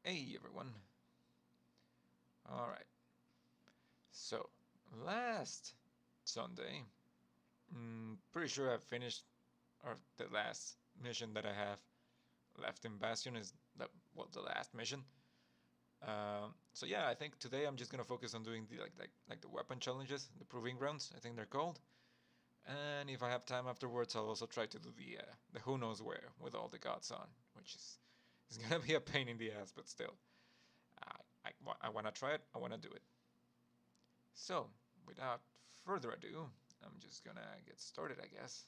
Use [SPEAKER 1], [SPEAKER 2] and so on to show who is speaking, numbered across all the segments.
[SPEAKER 1] Hey everyone. Alright. So, last Sunday, pretty sure I finished, or the last mission that I have left in Bastion is the last mission. So yeah, I think today I'm just gonna focus on doing the like the weapon challenges, the proving grounds, I think they're called. And if I have time afterwards, I'll also try to do the who knows where with all the gods on, which is gonna be a pain in the ass, but still. I want to try it, I want to do it. So, without further ado, I'm just gonna get started, I guess.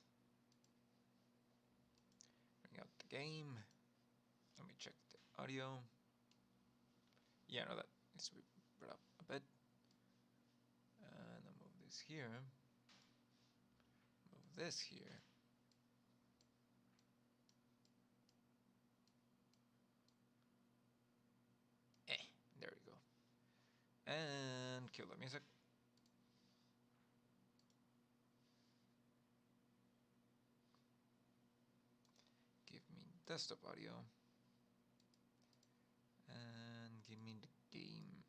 [SPEAKER 1] Bring out the game. Let me check the audio. Yeah, no, that needs to be brought up a bit. And I'll move this here. Move this here. There we go. And kill the music. Give me desktop audio. And give me the game.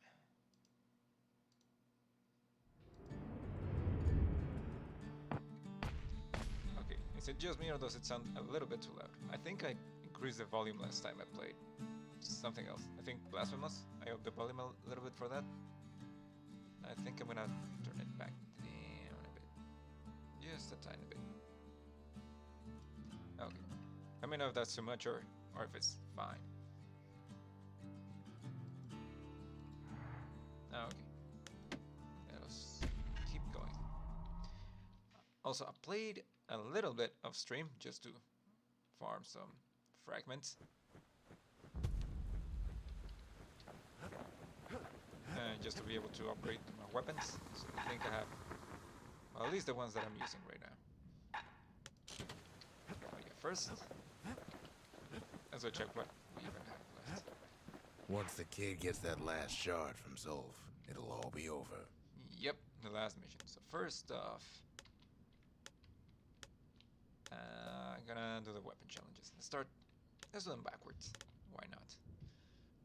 [SPEAKER 1] Okay, is it just me or does it sound a little bit too loud? I think I increased the volume last time I played. Something else. I think Blasphemous. I upped the volume a little bit for that. I think I'm gonna turn it back down a bit. Just a tiny bit. Okay. Let me know if that's too much or if it's fine. Okay. Let's keep going. Also, I played a little bit of stream just to farm some fragments. Just to be able to upgrade my weapons. So I think I have, well, at least the ones that I'm using right now. Oh yeah, first, let's go check what we even have left.
[SPEAKER 2] Once the kid gets that last shard from Zolf, it'll all be over.
[SPEAKER 1] Yep, the last mission. So first off, I'm gonna do the weapon challenges. Let's do them backwards. Why not?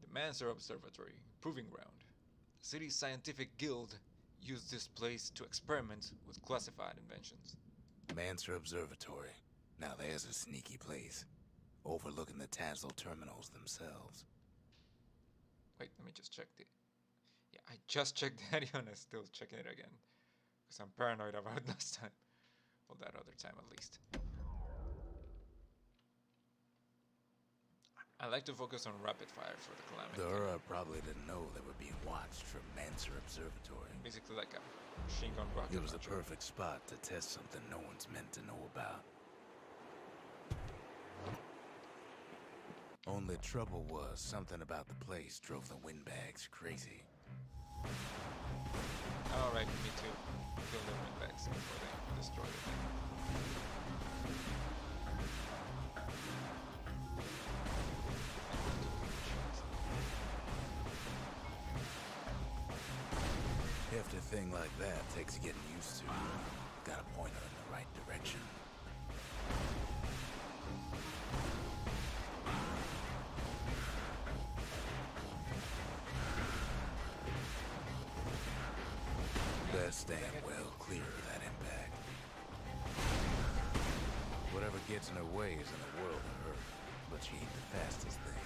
[SPEAKER 1] The Manser Observatory, Proving Ground. The city's scientific guild used this place to experiment with classified inventions.
[SPEAKER 2] Manser Observatory. Now there's a sneaky place, overlooking the Tazl terminals themselves.
[SPEAKER 1] Wait, let me just check the... Yeah, I just checked the audio and I'm still checking it again. Because I'm paranoid about last time. Well, that other time at least. I like to focus on rapid fire for the Calamity.
[SPEAKER 2] The Ura probably didn't know they were being watched from Manser Observatory.
[SPEAKER 1] Basically like a machine gun rocket.
[SPEAKER 2] It was the perfect spot to test something no one's meant to know about. Only trouble was something about the place drove the windbags crazy.
[SPEAKER 1] Alright, me too. Kill the windbags before they destroy the thing.
[SPEAKER 2] Hefty thing like that takes getting used to. Gotta point her in the right direction. Best stand well clear of that impact. Whatever gets in her way is in the world of her, but she ain't the fastest thing.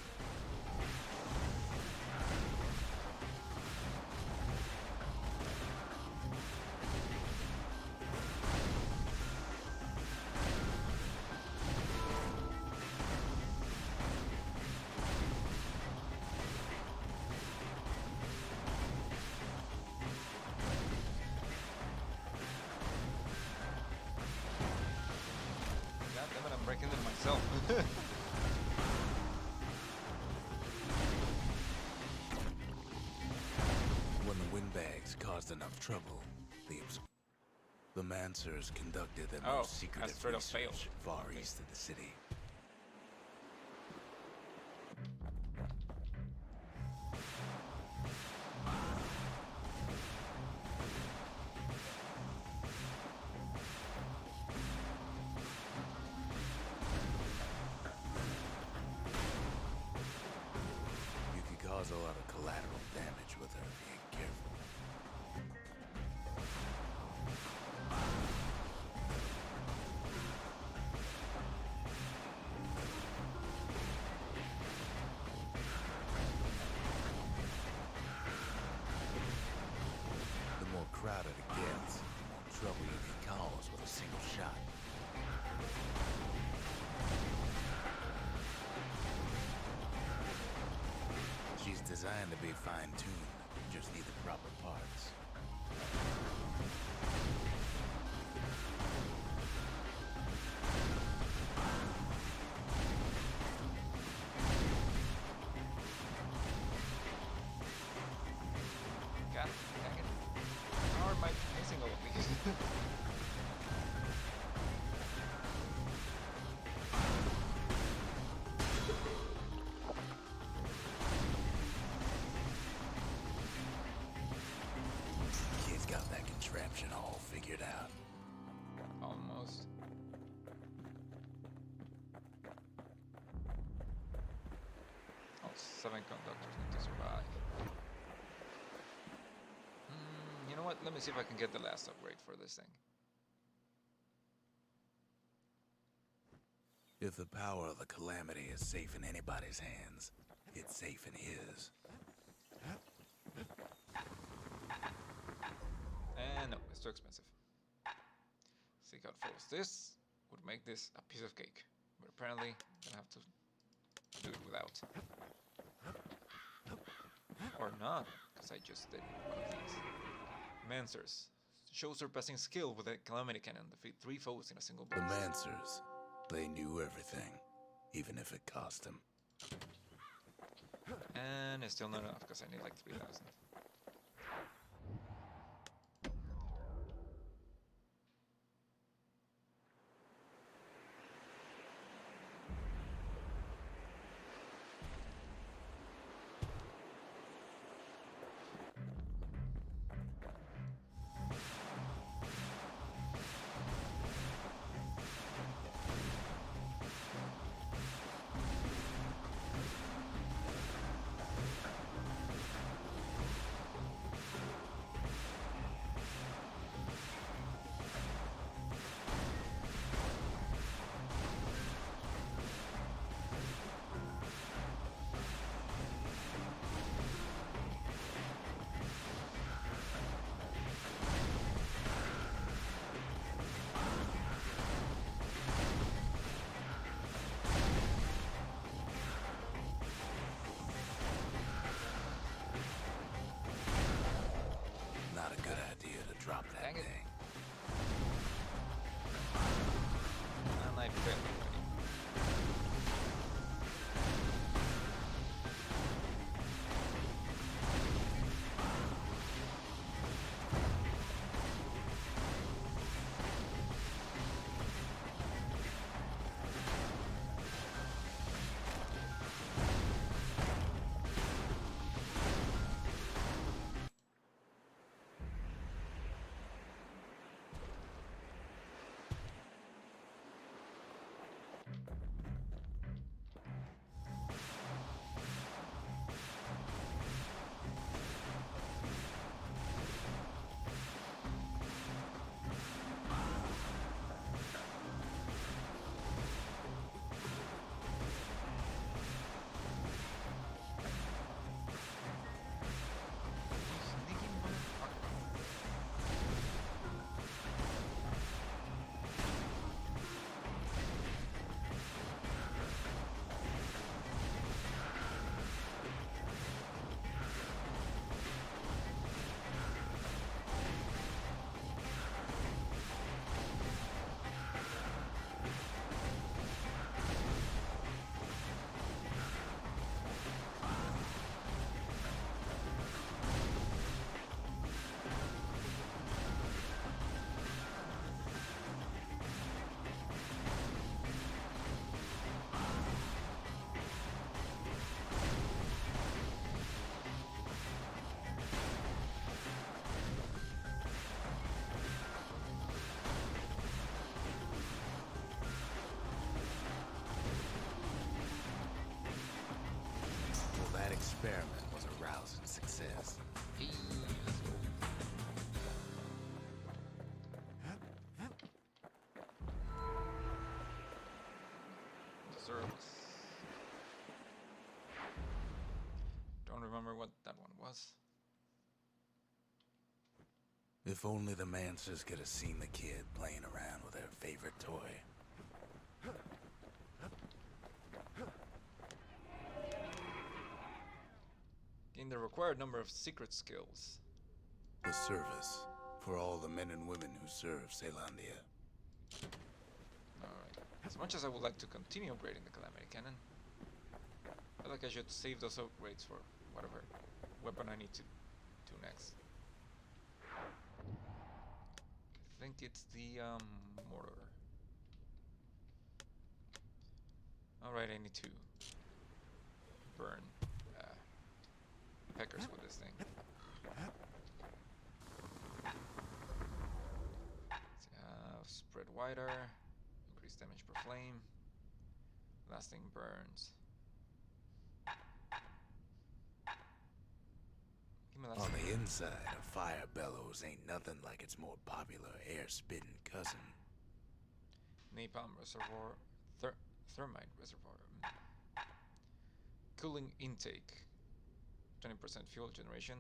[SPEAKER 1] God damn it, I'm breaking them myself.
[SPEAKER 2] When the windbags caused enough trouble, the Mansers conducted their most secretive research far east of the city. walls with a single shot. She's designed to be fine-tuned, just need the proper parts.
[SPEAKER 1] God dang it. How am I missing all of these?
[SPEAKER 2] Kid's got that contraption all figured out.
[SPEAKER 1] Almost. Oh, 7 conductors need to survive. You know what? Let me see if I can get the last upgrade for this thing.
[SPEAKER 2] If the power of the calamity is safe in anybody's hands, it's safe in his.
[SPEAKER 1] And no, it's too expensive. See how it follows. This would make this a piece of cake, but apparently I'm gonna have to do it without. Or not, because I just did one of these. Mancers. Show surpassing skill with a calamity cannon. Defeat 3 foes in a single
[SPEAKER 2] The
[SPEAKER 1] blast.
[SPEAKER 2] Mancers, they knew everything, even if it cost them.
[SPEAKER 1] And it's still not enough, because I need like 3,000.
[SPEAKER 2] Not a good idea to drop that
[SPEAKER 1] Dang it.
[SPEAKER 2] thing.
[SPEAKER 1] And I failed already. Sneaky motherfucker.
[SPEAKER 2] Well, that experiment was a rousing success.
[SPEAKER 1] Hey, let's go. Service. Don't remember what that one was.
[SPEAKER 2] If only the Mancers could have seen the kid playing around.
[SPEAKER 1] Gain the required number of secret skills.
[SPEAKER 2] The service for all the men and women who serve Caelondia.
[SPEAKER 1] Alright. As much as I would like to continue upgrading the Calamity Cannon, I feel like I should save those upgrades for whatever weapon I need to do next. I think it's the mortar. Alright, I need to burn peckers with this thing. Spread wider, increase damage per flame, lasting burns.
[SPEAKER 2] On the inside, a fire bellows ain't nothing like its more popular air-spitting cousin.
[SPEAKER 1] Napalm reservoir, thermite reservoir. Cooling intake, 20% fuel generation.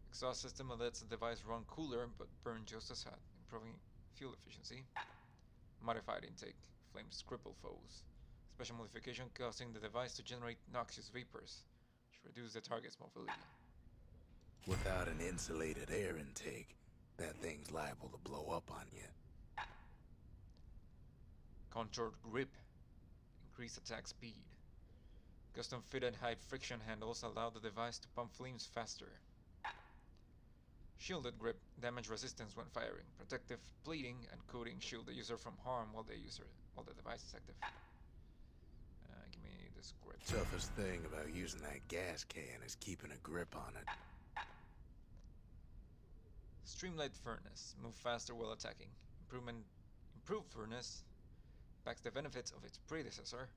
[SPEAKER 1] Exhaust system lets the device run cooler but burn just as hot, improving fuel efficiency. Modified intake, flames cripple foes. Special modification causing the device to generate noxious vapors, which reduce the target's mobility.
[SPEAKER 2] Without an insulated air intake, that thing's liable to blow up on you.
[SPEAKER 1] Contoured grip, increase attack speed. Custom fitted high friction handles allow the device to pump flames faster. Shielded grip, damage resistance when firing. Protective plating and coating shield the user from harm while the device is active. Give me this grip.
[SPEAKER 2] Toughest thing about using that gas can is keeping a grip on it.
[SPEAKER 1] Streamlined furnace, move faster while attacking. Improved furnace backs the benefits of its predecessor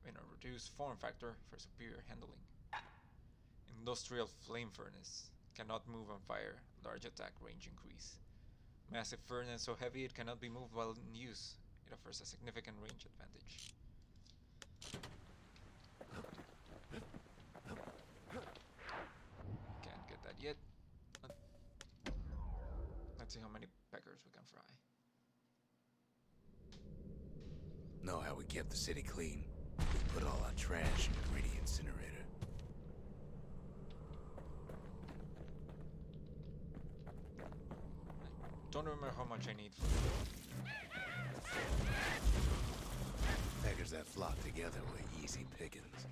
[SPEAKER 1] in a reduced form factor for superior handling. Industrial flame furnace, cannot move on fire, large attack range increase. Massive furnace so heavy it cannot be moved while in use. It offers a significant range advantage. Can't get that yet. Let's see how many peckers we can fry.
[SPEAKER 2] Know how we kept the city clean? We put all our trash in a gritty incinerator.
[SPEAKER 1] Don't remember how much I need for
[SPEAKER 2] Peckers that flock together were easy pickings.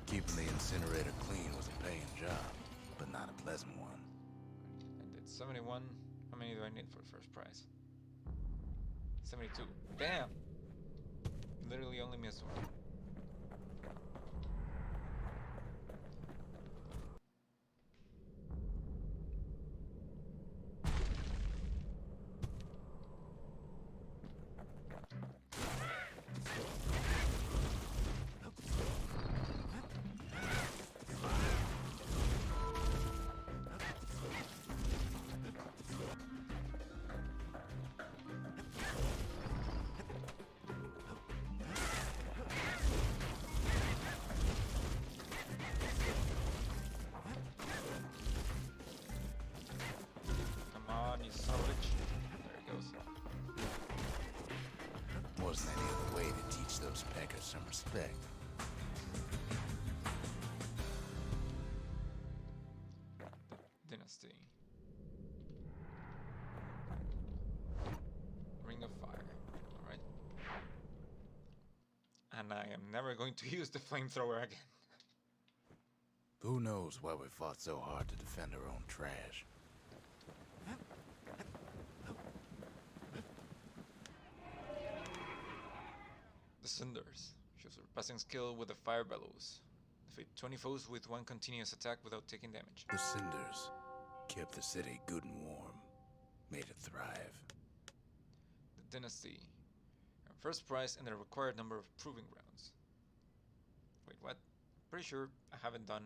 [SPEAKER 2] Keeping the incinerator clean was a paying job, but not a pleasant one.
[SPEAKER 1] I did 71. How many do I need for the first prize? 72. Damn! Literally only missed one.
[SPEAKER 2] Wasn't any other way to teach those peckers some respect.
[SPEAKER 1] Dynasty. Ring of Fire. Alright. And I am never going to use the flamethrower again.
[SPEAKER 2] Who knows why we fought so hard to defend our own trash?
[SPEAKER 1] The Cinders. Shows surpassing skill with the fire bellows. Defeat 20 foes with one continuous attack without taking damage.
[SPEAKER 2] The Cinders kept the city good and warm, made it thrive.
[SPEAKER 1] The Dynasty. First prize and the required number of proving grounds. Wait, what? Pretty sure I haven't done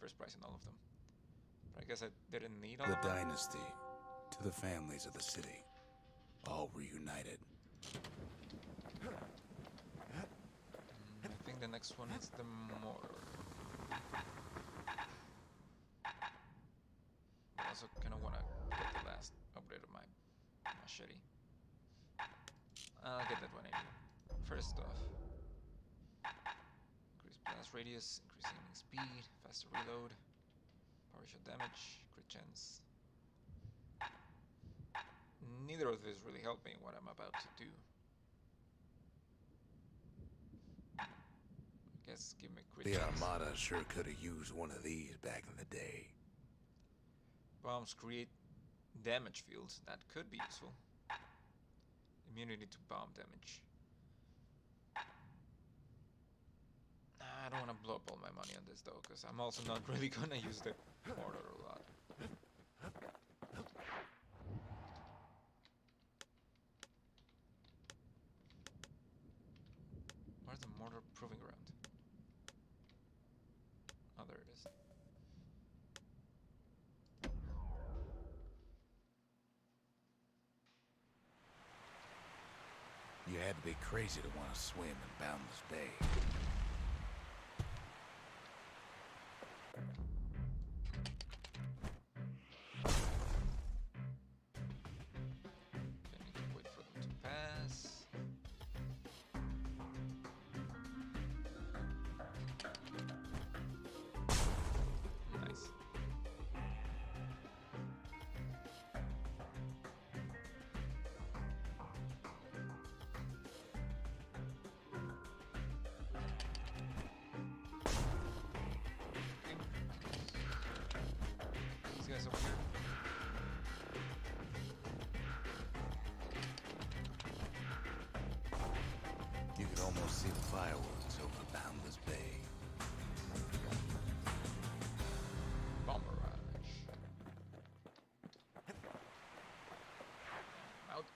[SPEAKER 1] first prize in all of them. But I guess I didn't need all
[SPEAKER 2] The
[SPEAKER 1] of them.
[SPEAKER 2] Dynasty, to the families of the city. all reunited.
[SPEAKER 1] I think the next one is the mortar. I also kind of want to get the last upgrade of my machete. I'll get that one anyway. First off, increase blast radius, increase aiming speed, faster reload, power shot damage, crit chance. Neither of these really help me in what I'm about to do. I guess give me crit chance.
[SPEAKER 2] The Armada sure could have used one of these back in the day.
[SPEAKER 1] Bombs create damage fields. That could be useful. Immunity to bomb damage. I don't want to blow up all my money on this though, because I'm also not really gonna use the mortar a lot. Where's the mortar proving ground? Oh, there it is.
[SPEAKER 2] You had to be crazy to want to swim in Boundless Bay.
[SPEAKER 1] I need to wait for them to pass. Nice. These guys over here.
[SPEAKER 2] You could almost see the fireworks over Boundless Bay.
[SPEAKER 1] Bomb barrage. Out.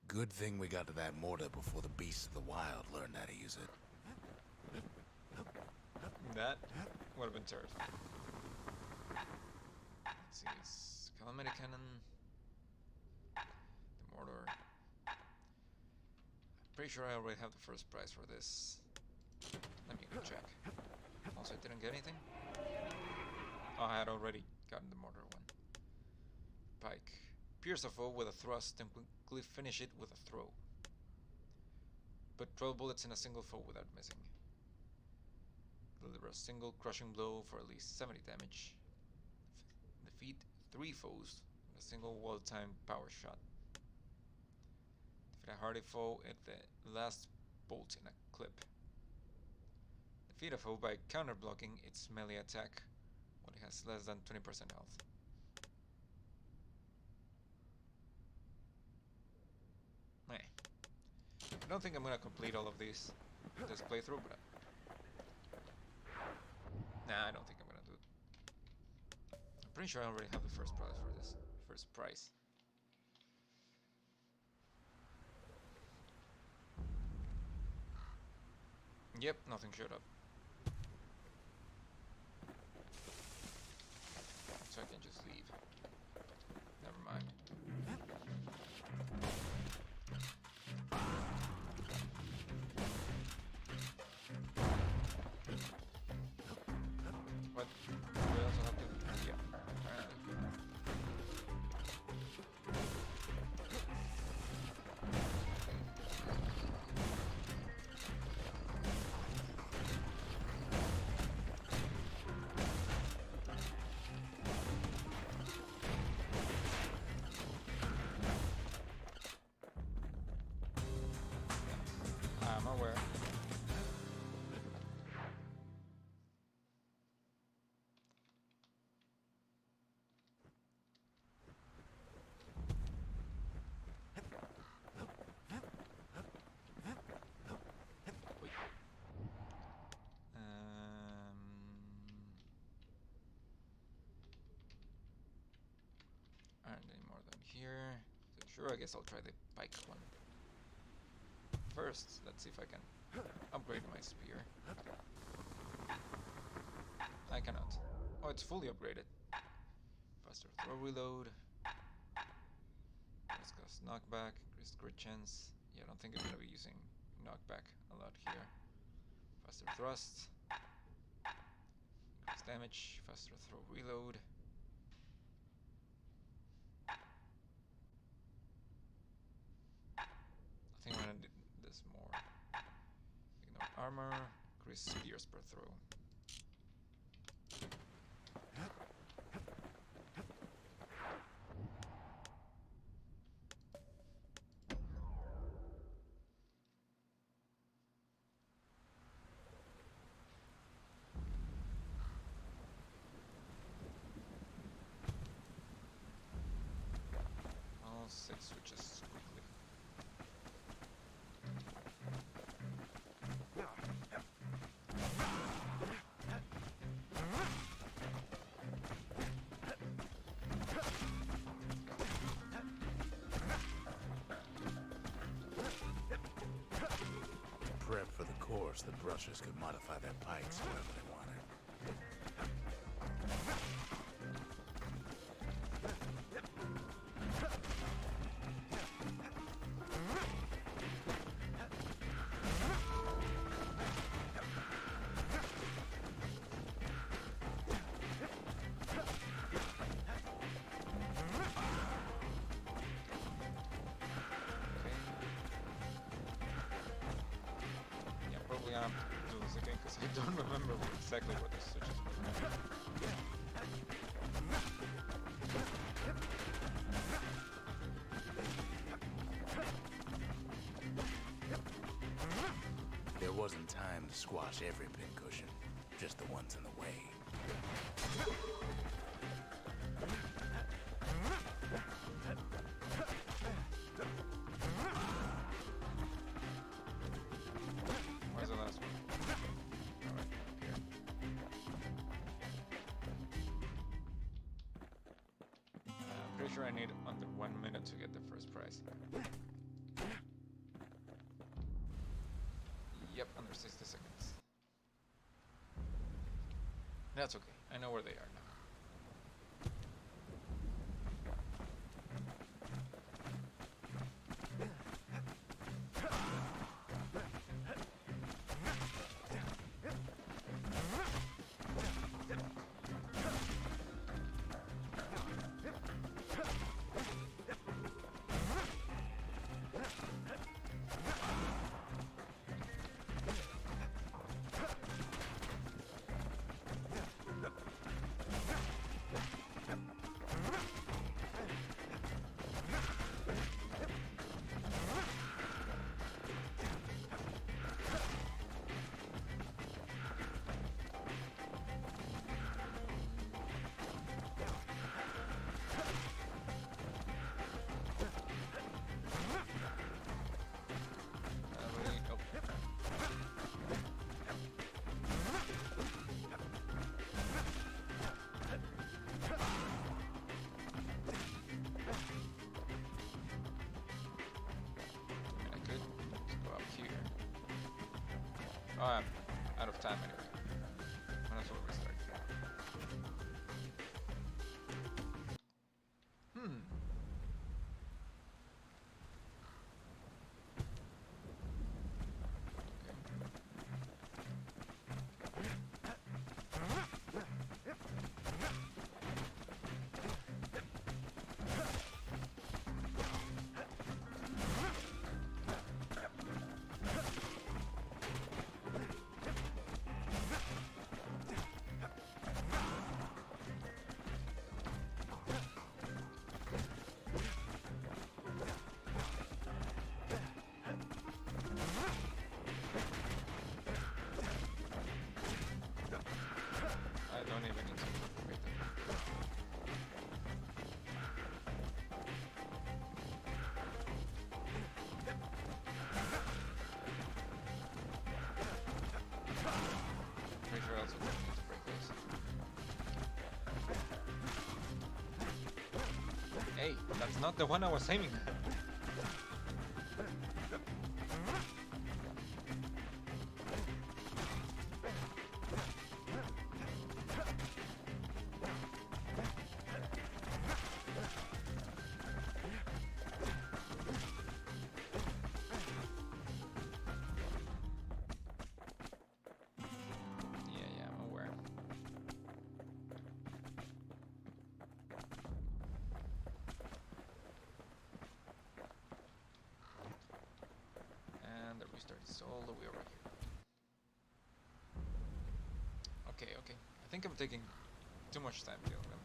[SPEAKER 2] Good thing we got to that mortar before the beasts of the wild learned how to use it.
[SPEAKER 1] That would have been terrifying. Let's see, it's Calamity Cannon. The mortar. Pretty sure I already have the first prize for this. Let me go check. Also, I didn't get anything. Oh, I had already gotten the mortar one. Pike. Pierce a foe with a thrust and quickly finish it with a throw. Put 12 bullets in a single foe without missing. Deliver a single crushing blow for at least 70 damage. Defeat 3 foes with a single wall-time power shot. Defeat a hardy foe at the last bolt in a clip. Defeat a foe by counter-blocking its melee attack when it has less than 20% health. Meh. I don't think I'm gonna complete all of this playthrough, but nah, I don't think I'm gonna do it. I'm pretty sure I already have the first prize for this. First prize. Yep, nothing showed up. So I can just leave. Never mind. What? We also have to... Yeah, apparently. I'm aware. Wait. Aren't any more than here. So sure, I guess I'll try the pike one. First, let's see if I can upgrade my spear. I cannot. Oh, it's fully upgraded. Faster throw reload. Let's go knockback. Increased crit chance. Yeah, I don't think I'm gonna be using knockback a lot here. Faster thrust. Increased damage. Faster throw reload. I think I'm gonna do this more. Ignore armor. Increase spears per throw. All 6 switches quickly.
[SPEAKER 2] Prep for the course, the brushers could modify their pikes however they wanted.
[SPEAKER 1] Yeah, probably I'm do this again because I don't remember exactly what the switches were.
[SPEAKER 2] There wasn't time to squash every pincushion, just the ones in the way.
[SPEAKER 1] Where's the last one? Alright, here. I'm pretty sure I need under 1 minute to get the first prize. Yep, under 60 seconds. That's okay. I know where they are now. Oh, I'm out of time anyway. Might as well restart. Hey, that's not the one I was aiming at. It's all the way over here. Okay, okay. I think I'm taking too much time killing them.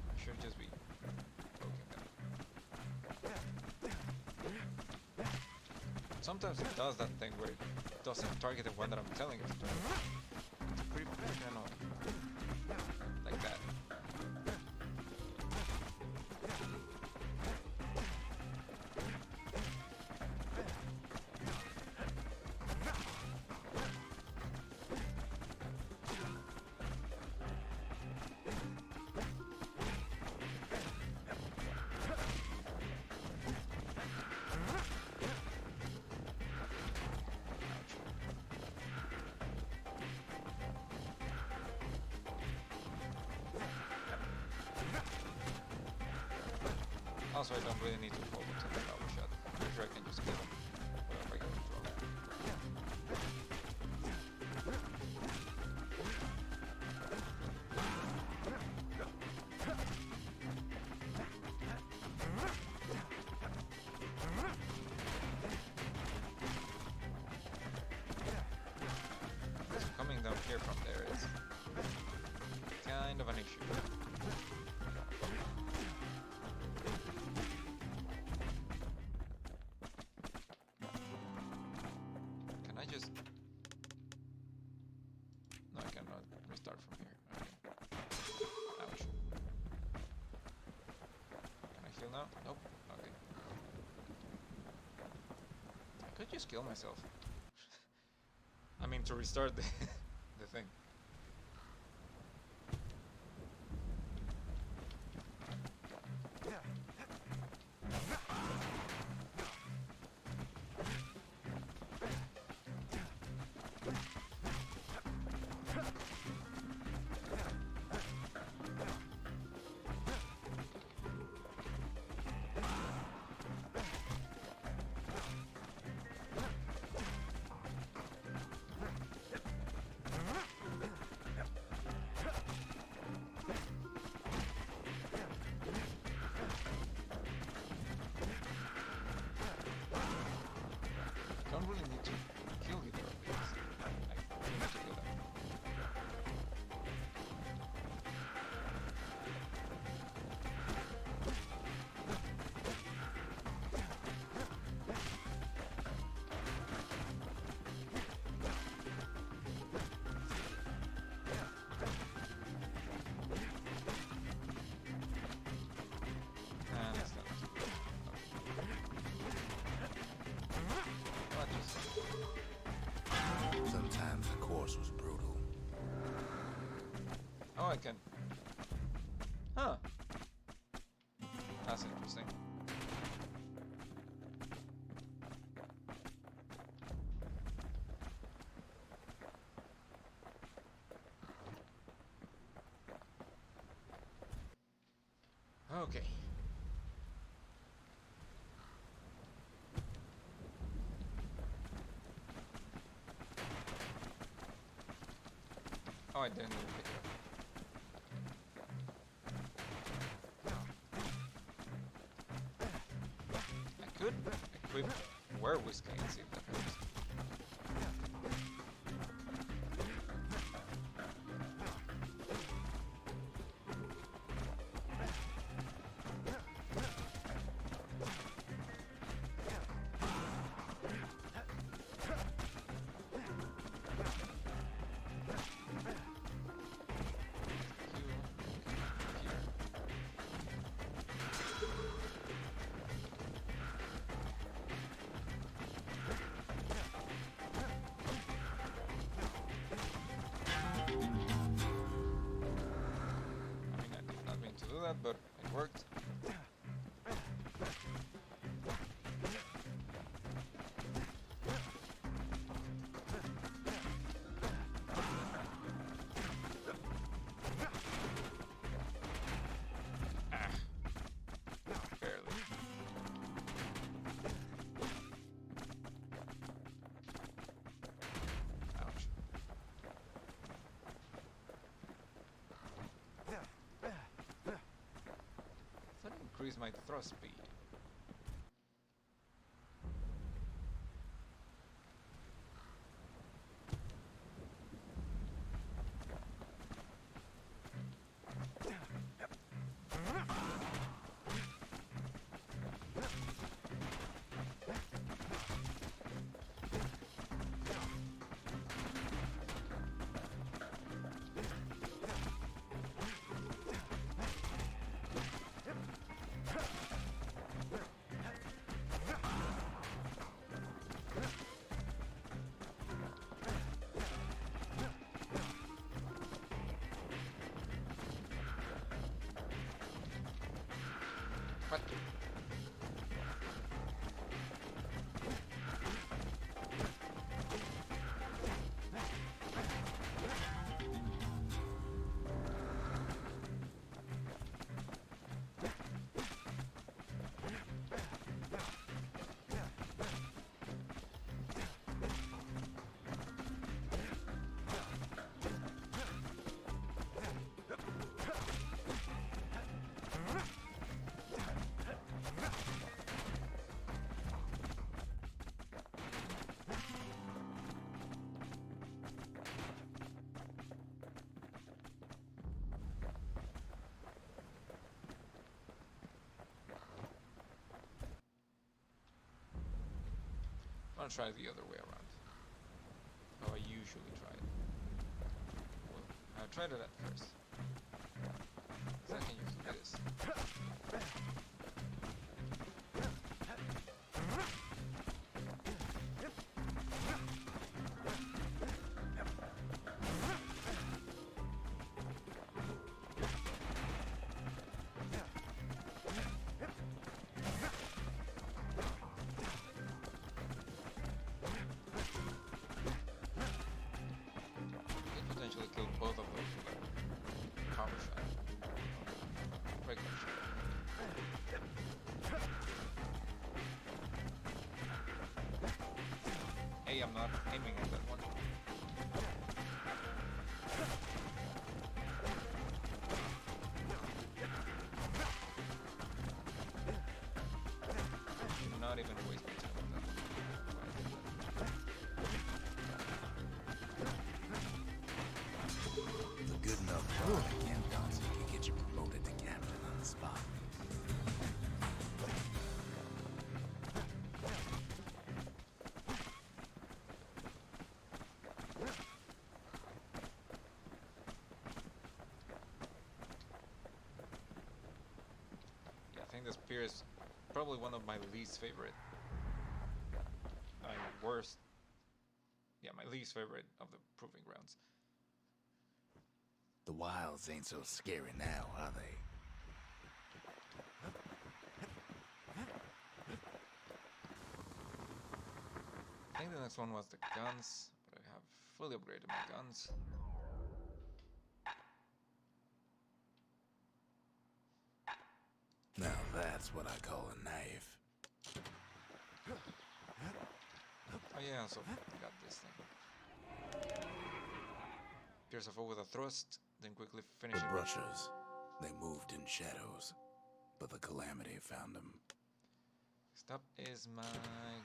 [SPEAKER 1] I should just be poking them. Sometimes it does that thing where it doesn't target the one that I'm telling it to target. It's pretty freaking annoying. Like that. Also, I don't really need to hold it to the power shot. I'm sure I can just kill him without breaking control. So coming down here from there is kind of an issue. No, I cannot restart from here. Okay. Ouch. Can I heal now? Nope. Okay. I could just kill myself. I mean, to restart the, the thing. Don't really need to kill either of these. I do need to kill them. And it's done.
[SPEAKER 2] Sometimes the course was brutal.
[SPEAKER 1] Oh, I can. Huh. That's interesting. Okay. Oh, I didn't even pick it up. I could equip Whiskey and see if that helps. That, but it worked. Ah, barely. Ouch. Increase my thrust speed. I'll try the other way around. How I usually try it. Well, I tried it at first. I can use this. Kill both of those with a power shot. Regular shot. Hey, I'm not aiming at that one. Do not even waste my time on that one.
[SPEAKER 2] Good enough and Johnson can get you promoted to captain on the spot.
[SPEAKER 1] Yeah, I think this pier is probably one of my least favorite. Worst. Yeah, my least favorite of the proving grounds.
[SPEAKER 2] The wilds ain't so scary now, are they?
[SPEAKER 1] I think the next one was the guns, but I have fully upgraded my guns.
[SPEAKER 2] Now that's what I call a knife.
[SPEAKER 1] Oh yeah, so I got this thing. Pierce a foe with a thrust, then quickly finish
[SPEAKER 2] the
[SPEAKER 1] it.
[SPEAKER 2] Brushers, they moved in shadows, but the calamity found them.
[SPEAKER 1] Next up is my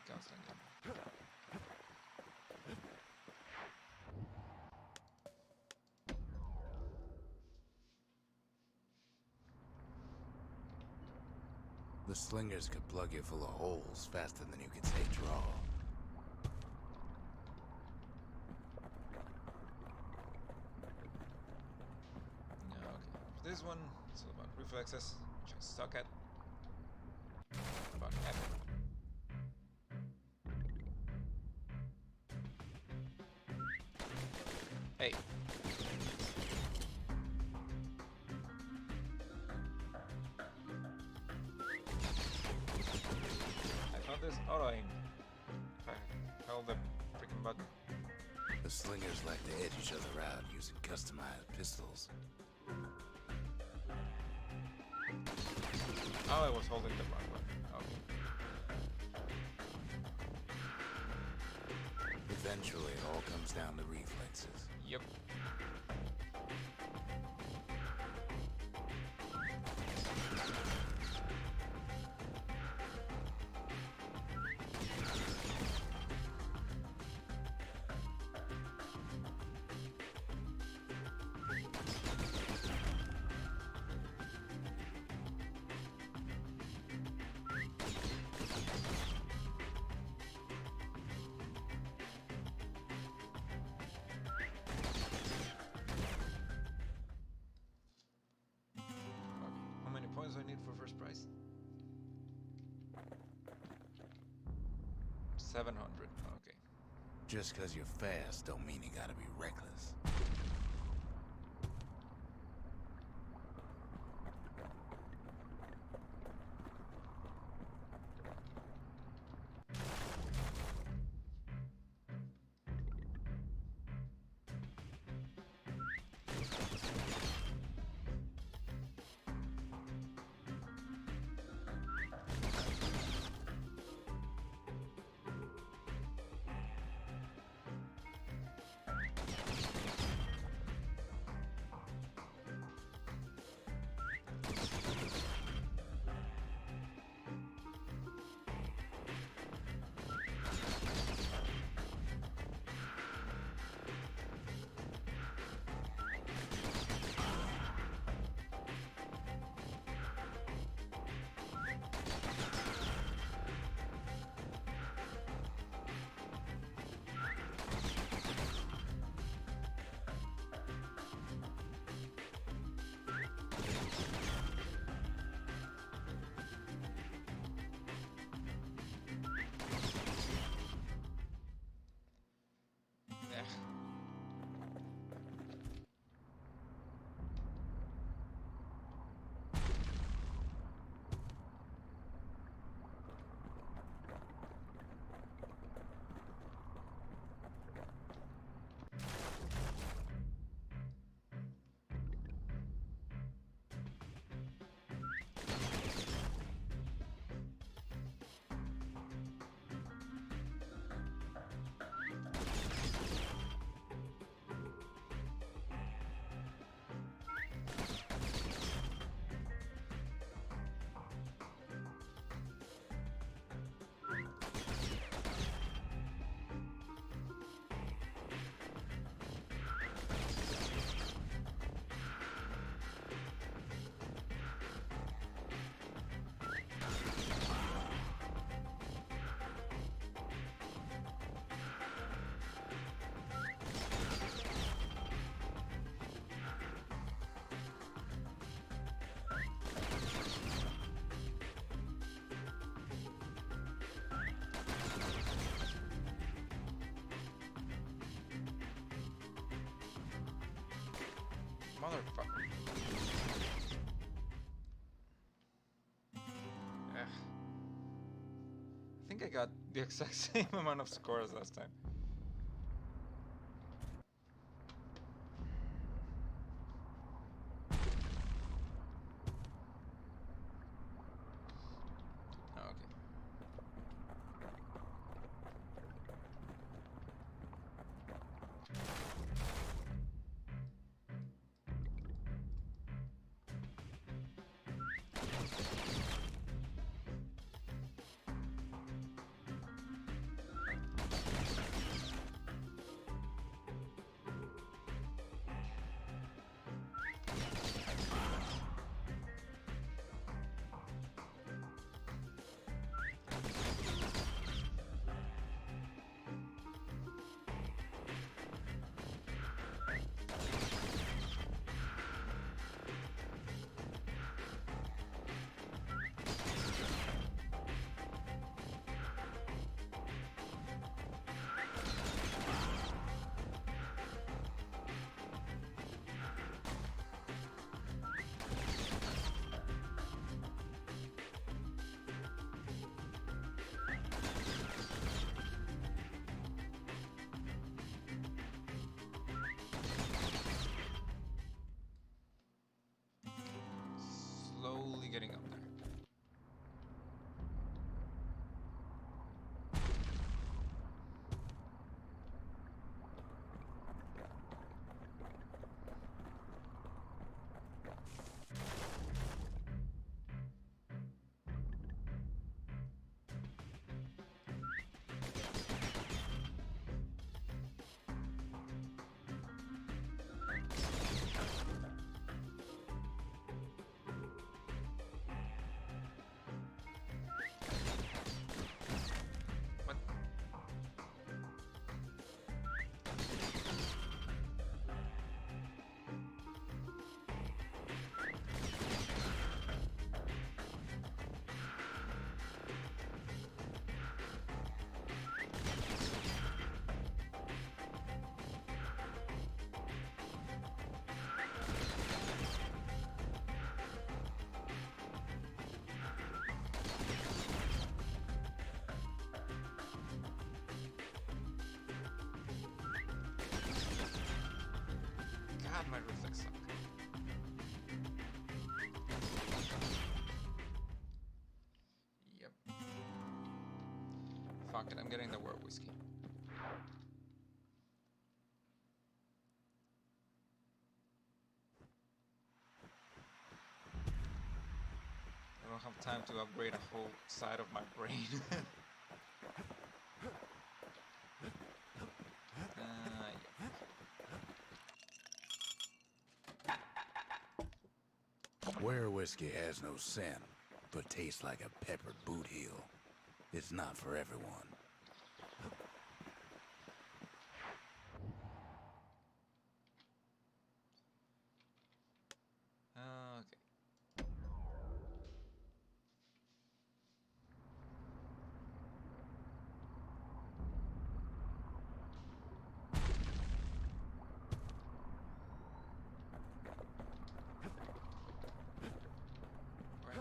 [SPEAKER 1] gunslinger.
[SPEAKER 2] The slingers could plug you full of holes faster than you could say draw.
[SPEAKER 1] This one is about reflexes, which I suck at. About epic. Hey. I thought this auto aim. If I held the freaking button.
[SPEAKER 2] The slingers like to edge each other out using customized pistols.
[SPEAKER 1] Oh, I was holding the wrong one. Okay.
[SPEAKER 2] Eventually, it all comes down to reflexes.
[SPEAKER 1] Yep. Points I need for first prize? 700. Okay.
[SPEAKER 2] Just because you're fast don't mean you gotta be reckless.
[SPEAKER 1] Motherfucker. Ugh. I think I got the exact same amount of score as last time. Slowly getting up there. God, my reflex suck. Yep. Fuck it, I'm getting the war whiskey. I don't have time to upgrade a whole side of my brain.
[SPEAKER 2] Where whiskey has no scent, but tastes like a peppered boot heel, it's not for everyone.
[SPEAKER 1] Okay. There we go.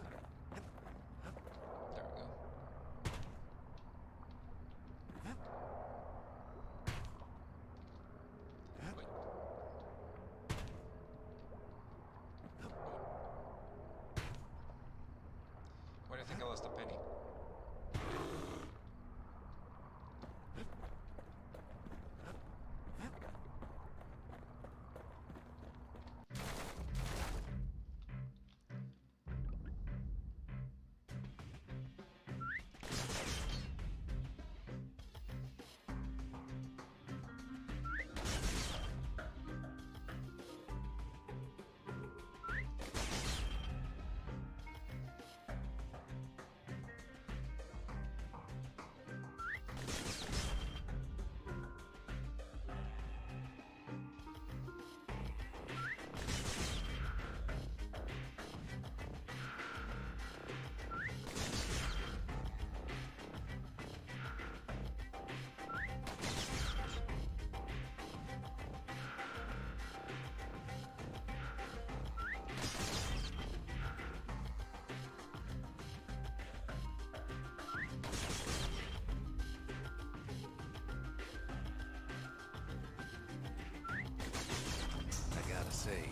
[SPEAKER 2] say,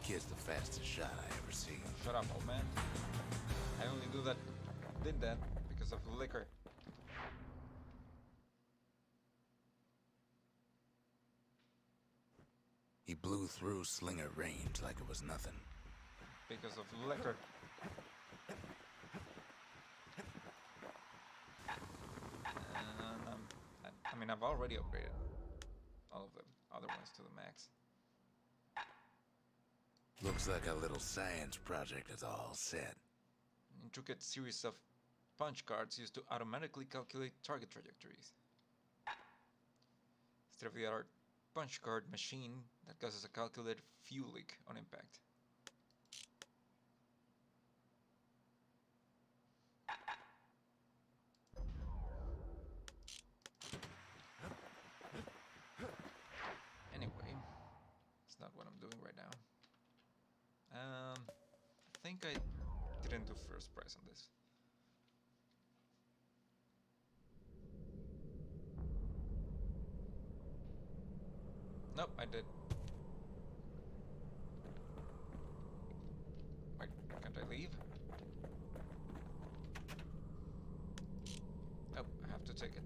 [SPEAKER 2] kid's the fastest shot I ever seen.
[SPEAKER 1] Shut up, old man. I only did that because of liquor.
[SPEAKER 2] He blew through slinger range like it was nothing.
[SPEAKER 1] Because of liquor. I mean, I've already upgraded all of the other ones to the max.
[SPEAKER 2] Looks like a little science project is all set.
[SPEAKER 1] An intricate series of punch cards used to automatically calculate target trajectories. State-of-the-art punch card machine that causes a calculated fuel leak on impact. Anyway, it's not what I'm doing right now. I think I didn't do first prize on this. Nope, I did. Wait, can't I leave? Nope, I have to take it.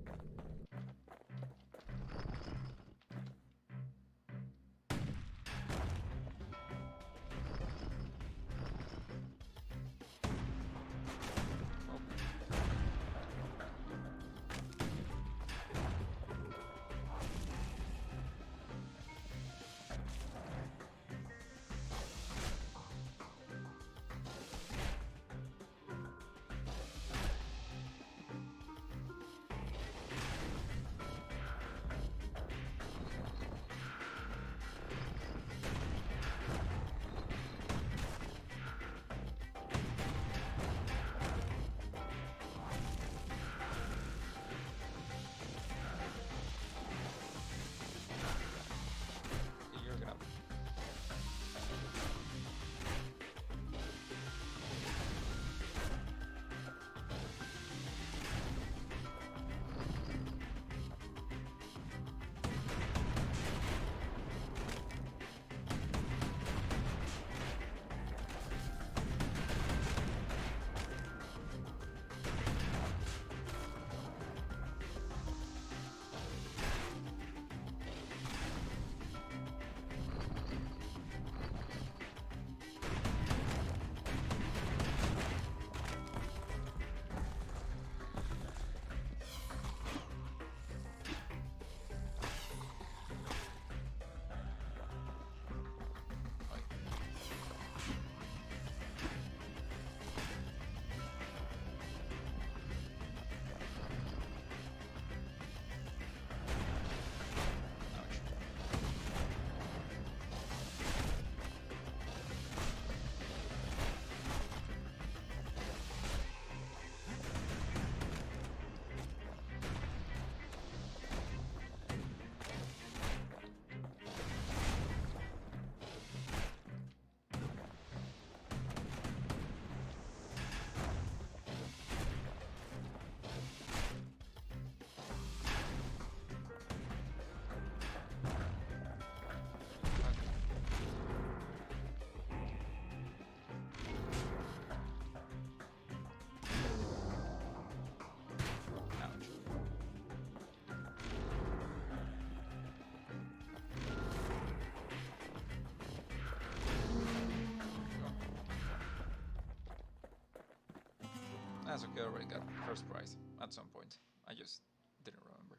[SPEAKER 1] That's okay, I already got first prize at some point. I just didn't remember.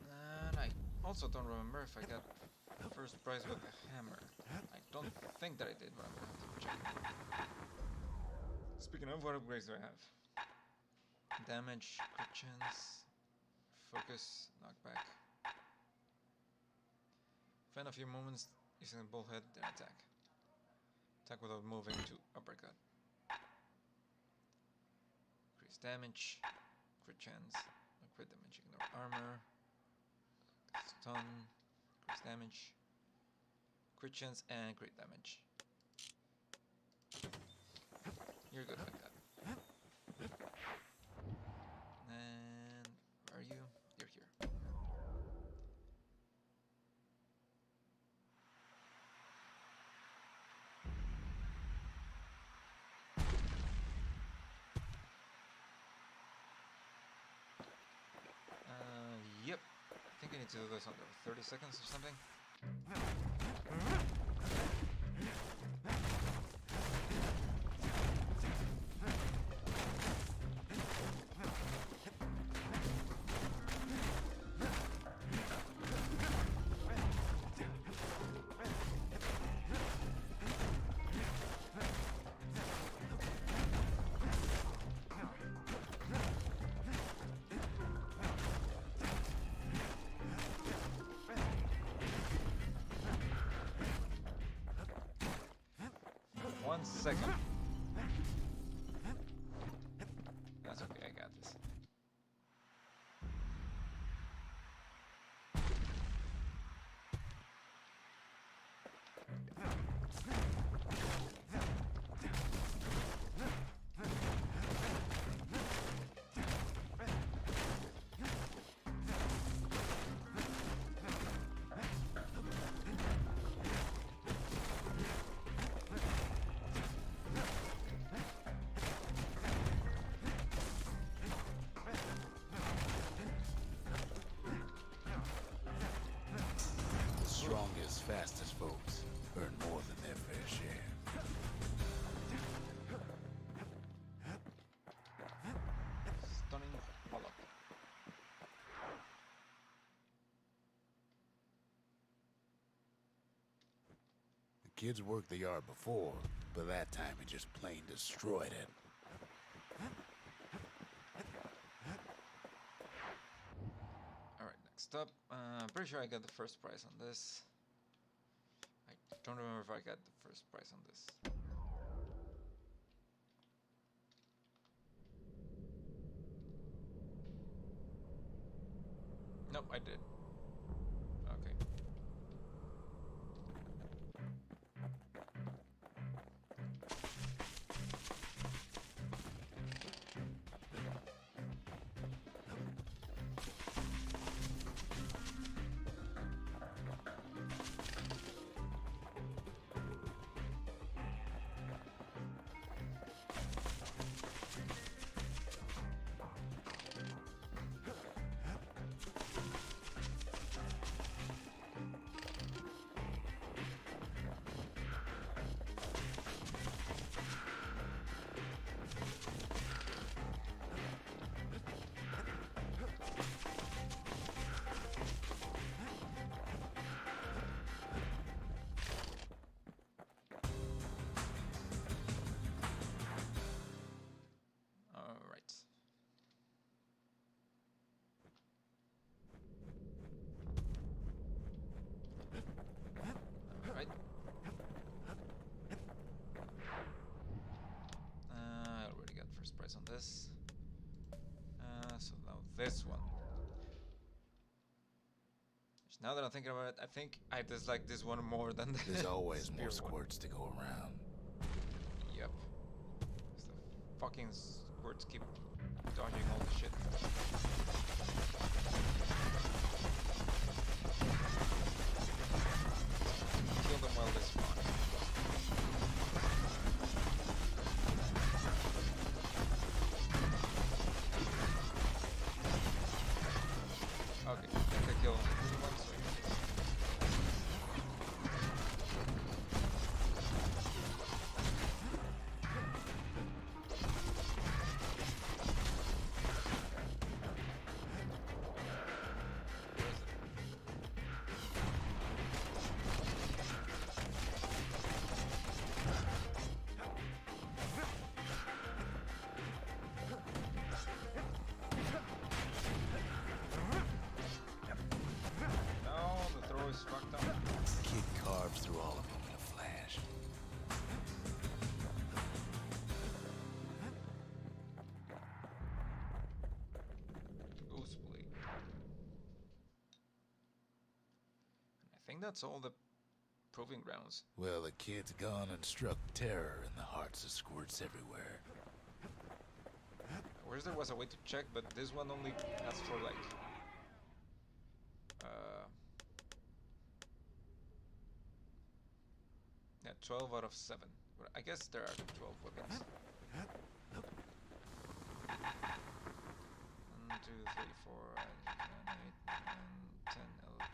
[SPEAKER 1] And I also don't remember if I got first prize with the hammer. I don't think that I did, but I'm gonna have to check. Speaking of, what upgrades do I have? Damage, crit chance, focus, knockback. Spend a few moments using the bullhead, then attack. Attack without moving to uppercut. Increase damage, crit chance, no crit damage, ignore armor, stun, increase damage, crit chance, and crit damage. You're good like that. And where are you? You're here. need to do this under 30 seconds or something. One second. That's okay, I got this.
[SPEAKER 2] Strongest, fastest folks earn more than their fair share.
[SPEAKER 1] Stunning follow-up.
[SPEAKER 2] The kids worked the yard before, but that time it just plain destroyed it.
[SPEAKER 1] Alright, next up. I'm pretty sure I got the first prize on this. I don't remember if I got the first prize on this. Nope, I did. Okay. On this. So now this one. Which now that I'm thinking about it, I think I dislike this one more than the
[SPEAKER 2] There's always more squirts to go around.
[SPEAKER 1] Yep. The fucking squirts keep dodging all the shit. Kill them while they spawn. Okay, I think I killed him. I think that's all the proving grounds.
[SPEAKER 2] Well, the kid's gone and struck terror in the hearts of squirts everywhere.
[SPEAKER 1] I wish there was a way to check, but this one only asks for like yeah, 12 out of 7. But I guess there are 12 weapons. 1, 2, 3, 4, 5, 6, 7, 8, 9, 10. 10, 11.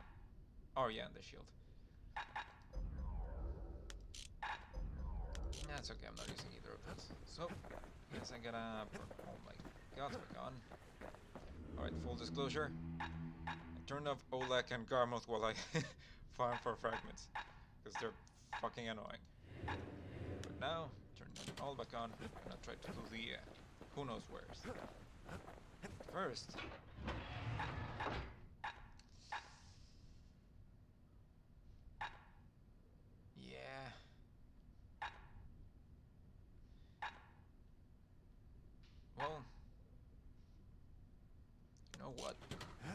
[SPEAKER 1] Oh yeah, and the shield. That's okay, I'm not using either of those. So, yes, I gotta... Oh my god, we're gone. Alright, full disclosure. I turned off Olak and Garmoth while I farm for fragments. Because they're fucking annoying. But now, turn them all back on, and I'll try to do the who knows where's. First... Yeah... Well... You know what?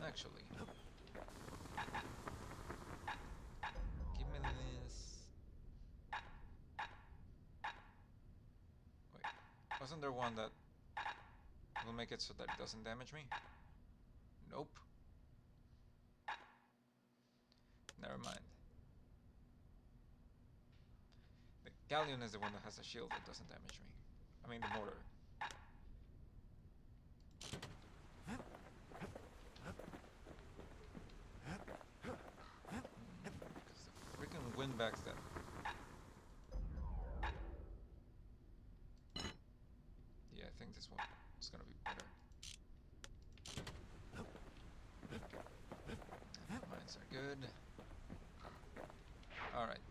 [SPEAKER 1] Actually... Give me this... Wait, wasn't there one that will make it so that it doesn't damage me? Nope. Never mind. The galleon is the one that has a shield that doesn't damage me. I mean the mortar. Because the freaking windbags that... Yeah, I think this one is gonna be better. Mines are good. Alright.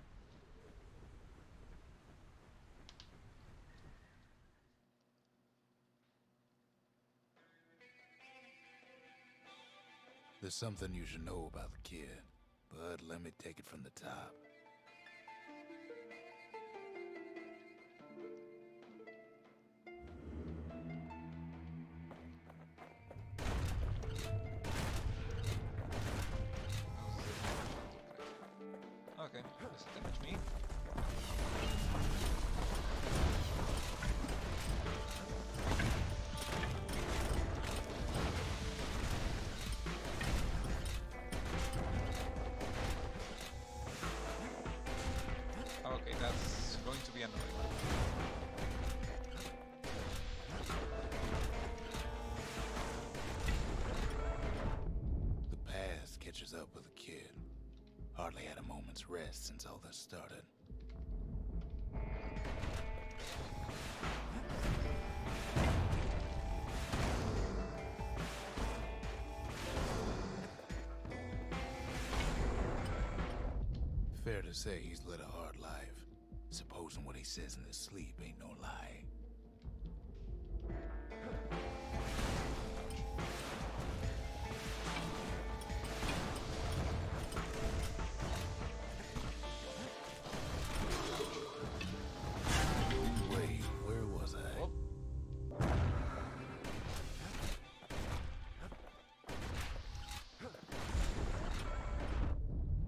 [SPEAKER 2] There's something you should know about the kid, but let me take it from the top.
[SPEAKER 1] Okay, does it damage me? Okay, that's going to be annoying.
[SPEAKER 2] The past catches up with the kid. Hardly had a moment's rest since all this started. Fair to say he's led a hard life. Supposing what he says in his sleep ain't no lie. Wait, where was I?
[SPEAKER 1] Oh.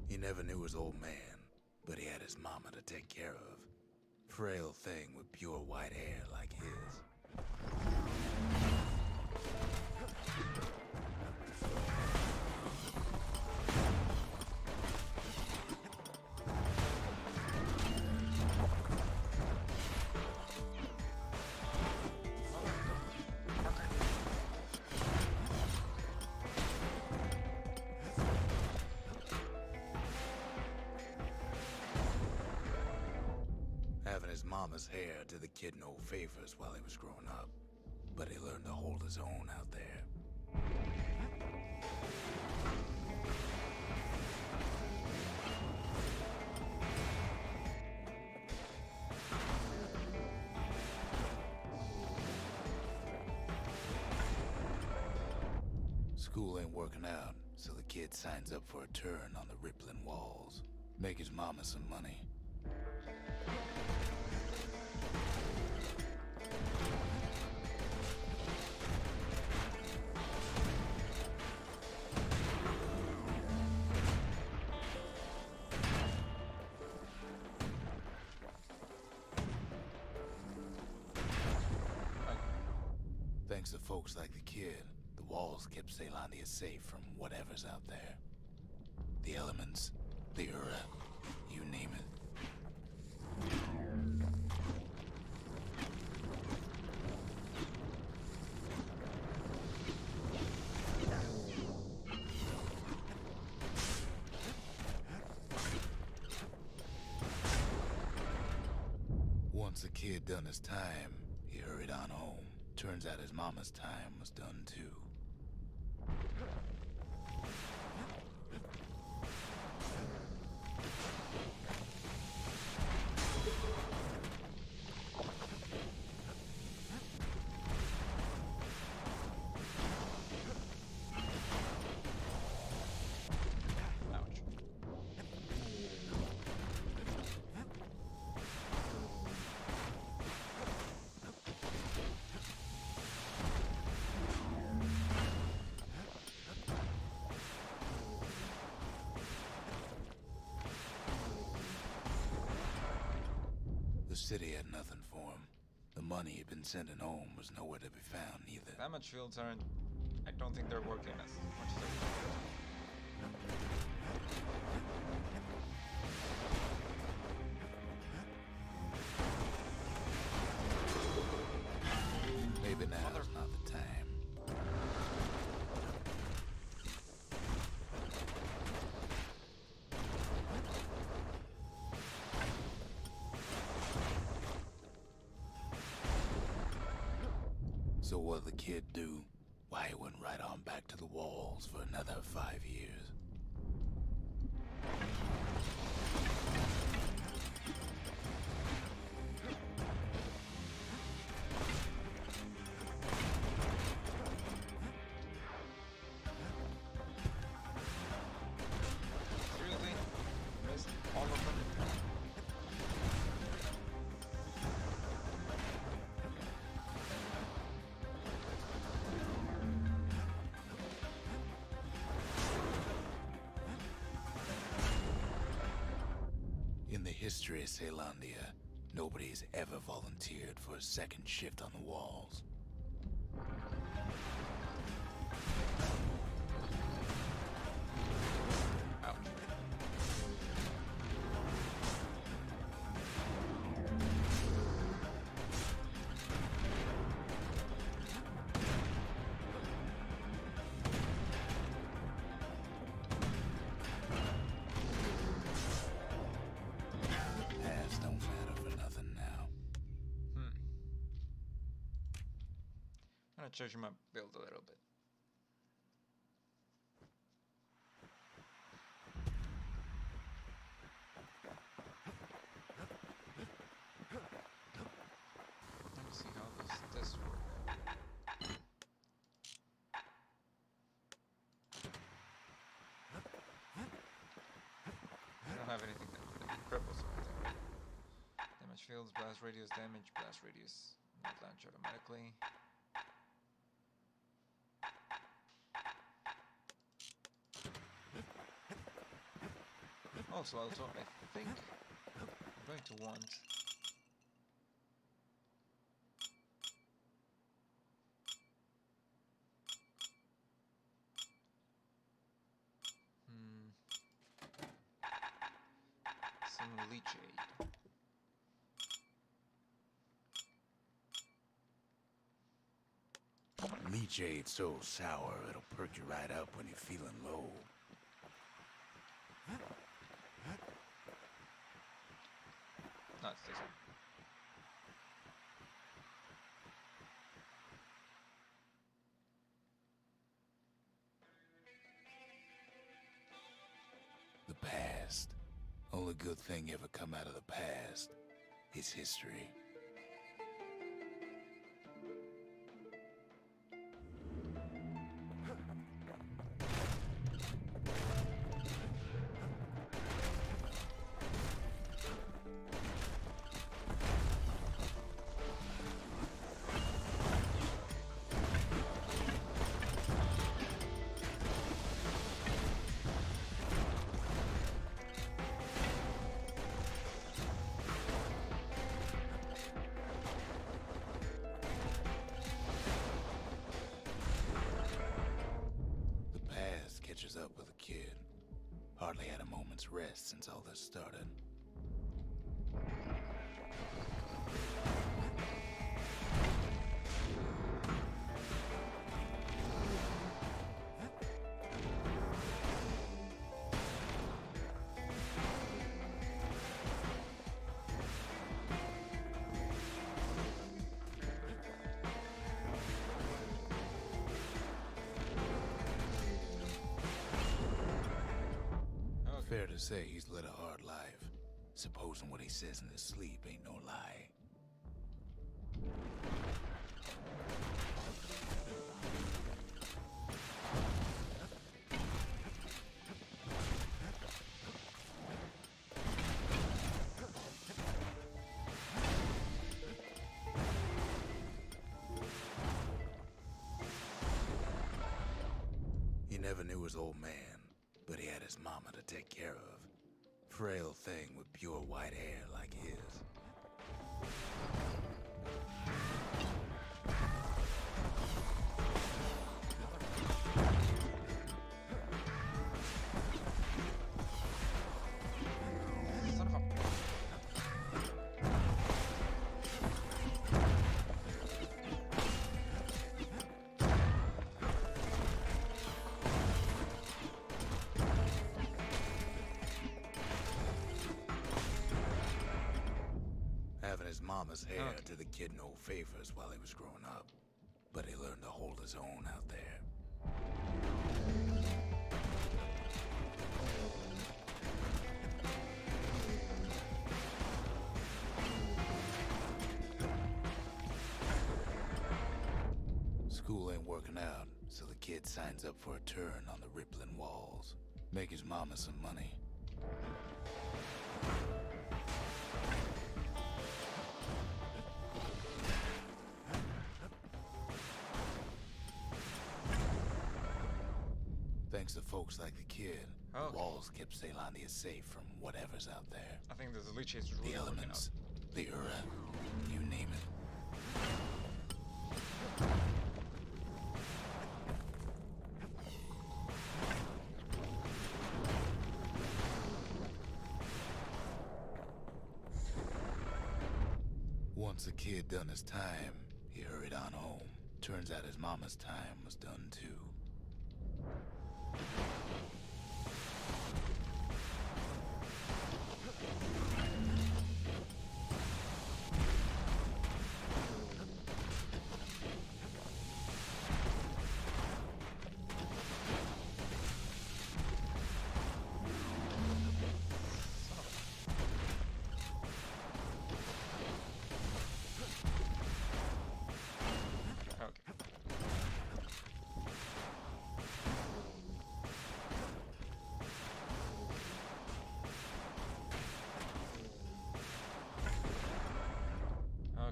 [SPEAKER 2] He never knew his old man, but he had his mama to take care of. Frail thing with pure white hair like his. Having his mama's hair did the kid no favors while he was growing up, but he learned to hold his own out there. School ain't working out, so the kid signs up for a turn on the rippling walls. Make his mama some money. Thanks to folks like the kid, the walls kept Ceylondia safe from whatever's out there. The elements, the Ura, you name it. kid done his time, he hurried on home. Turns out his mama's time was done too.
[SPEAKER 1] Ouch.
[SPEAKER 2] The city had nothing for him. The money he'd been sending home was nowhere to be found either.
[SPEAKER 1] Damage fields aren't... I don't think they're working as much as
[SPEAKER 2] Maybe now's not the time. So what'd the kid do? Why, he went right on back to the walls for another 5 years.
[SPEAKER 1] Seriously? Missed all of them?
[SPEAKER 2] In the history of Ceylandia, nobody's ever volunteered for a second shift on the walls.
[SPEAKER 1] Ouch.
[SPEAKER 2] Past don't matter for nothing now.
[SPEAKER 1] I'm gonna change my build a little bit. Let me see how does this work. I don't have anything that cripples or anything. Damage fields, blast radius, not launch automatically. Also, I think I'm going to want some leechade.
[SPEAKER 2] Leechade's so sour, it'll perk you right up when you're feeling low.
[SPEAKER 1] No, it's this one.
[SPEAKER 2] The past. Only good thing ever come out of the past is history. Catches up with a kid. Hardly had a moment's rest since all this started. Fair to say he's led a hard life. Supposing what he says in his sleep ain't no lie. He never knew his old man, but he had his mama to take care of. Frail thing with pure white hair like his.
[SPEAKER 1] Son of a...
[SPEAKER 2] Having his mama's hair did the kid no favors while he was growing up, but he learned to hold his own out there. School ain't working out, so the kid signs up for a turn on the rippling walls. Make his mama some money. Thanks to folks like the kid,
[SPEAKER 1] Okay.
[SPEAKER 2] the walls kept Ceylondia safe from whatever's out there.
[SPEAKER 1] I think the leech is really
[SPEAKER 2] The
[SPEAKER 1] working
[SPEAKER 2] elements, the Ura, you name it. Once the kid done his time, he hurried on home. Turns out his mama's time was done too.
[SPEAKER 1] Okay.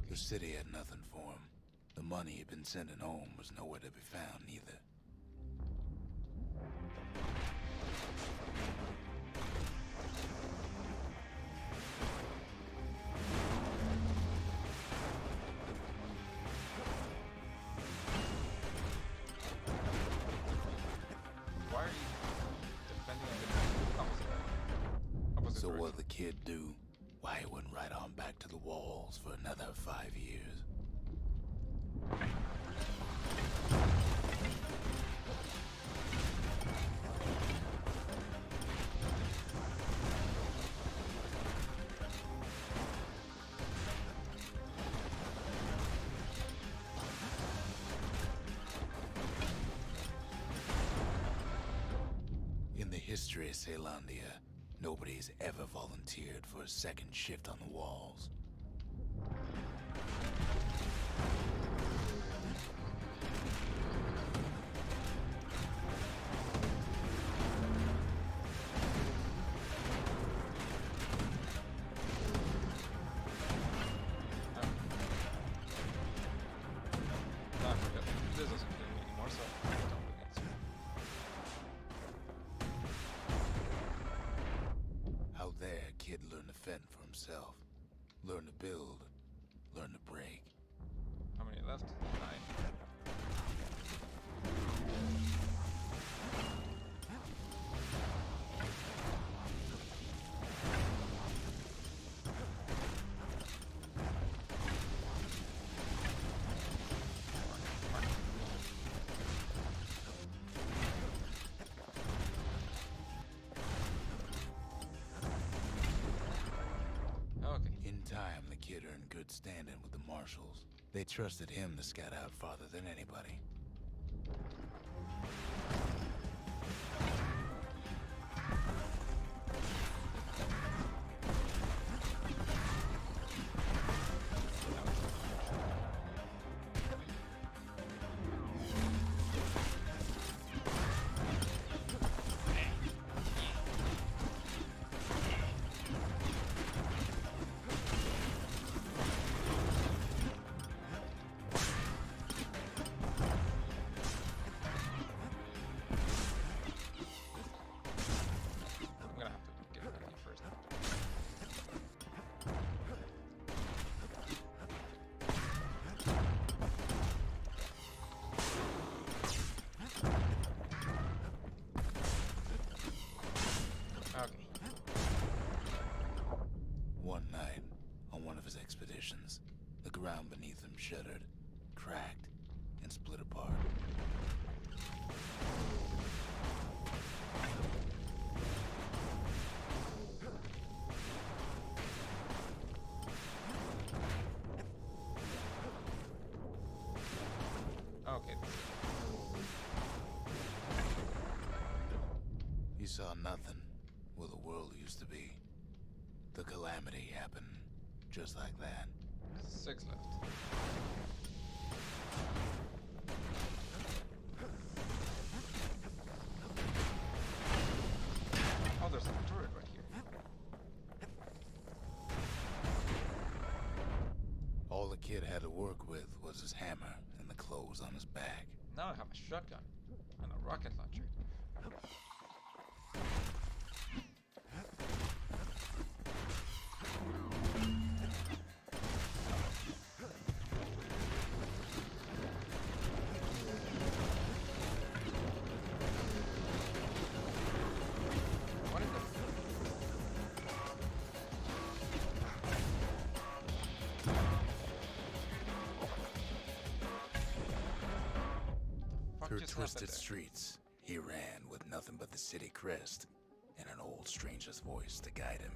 [SPEAKER 2] The city had nothing for him. The money he'd been sending home was nowhere to be found either.
[SPEAKER 1] Why are you defending the opposite
[SPEAKER 2] So
[SPEAKER 1] direction?
[SPEAKER 2] what'd the kid do? Why he went right on back to the walls for another 5 years. In the history of Ceylondia, nobody's ever volunteered for a second shift on the walls.
[SPEAKER 1] No, I forgot. This doesn't do me anymore, so I don't really answer.
[SPEAKER 2] How there, kid learned to fend for himself. Learn to build. Learn to break.
[SPEAKER 1] How many left? 9. Okay.
[SPEAKER 2] In time, the kid earned good standing with the marshals. They trusted him to scout out farther than anybody. shuddered, cracked, and split apart.
[SPEAKER 1] Okay.
[SPEAKER 2] You saw nothing where the world used to be. The calamity happened just like that.
[SPEAKER 1] 6 left. Oh, there's a turret right here.
[SPEAKER 2] All the kid had to work with was his hammer and the clothes on his back.
[SPEAKER 1] Now I have a shotgun and a rocket launcher. What is this? Fuck
[SPEAKER 2] Through
[SPEAKER 1] just
[SPEAKER 2] twisted
[SPEAKER 1] happened there?
[SPEAKER 2] streets, he ran with nothing but the city crest and an old stranger's voice to guide him.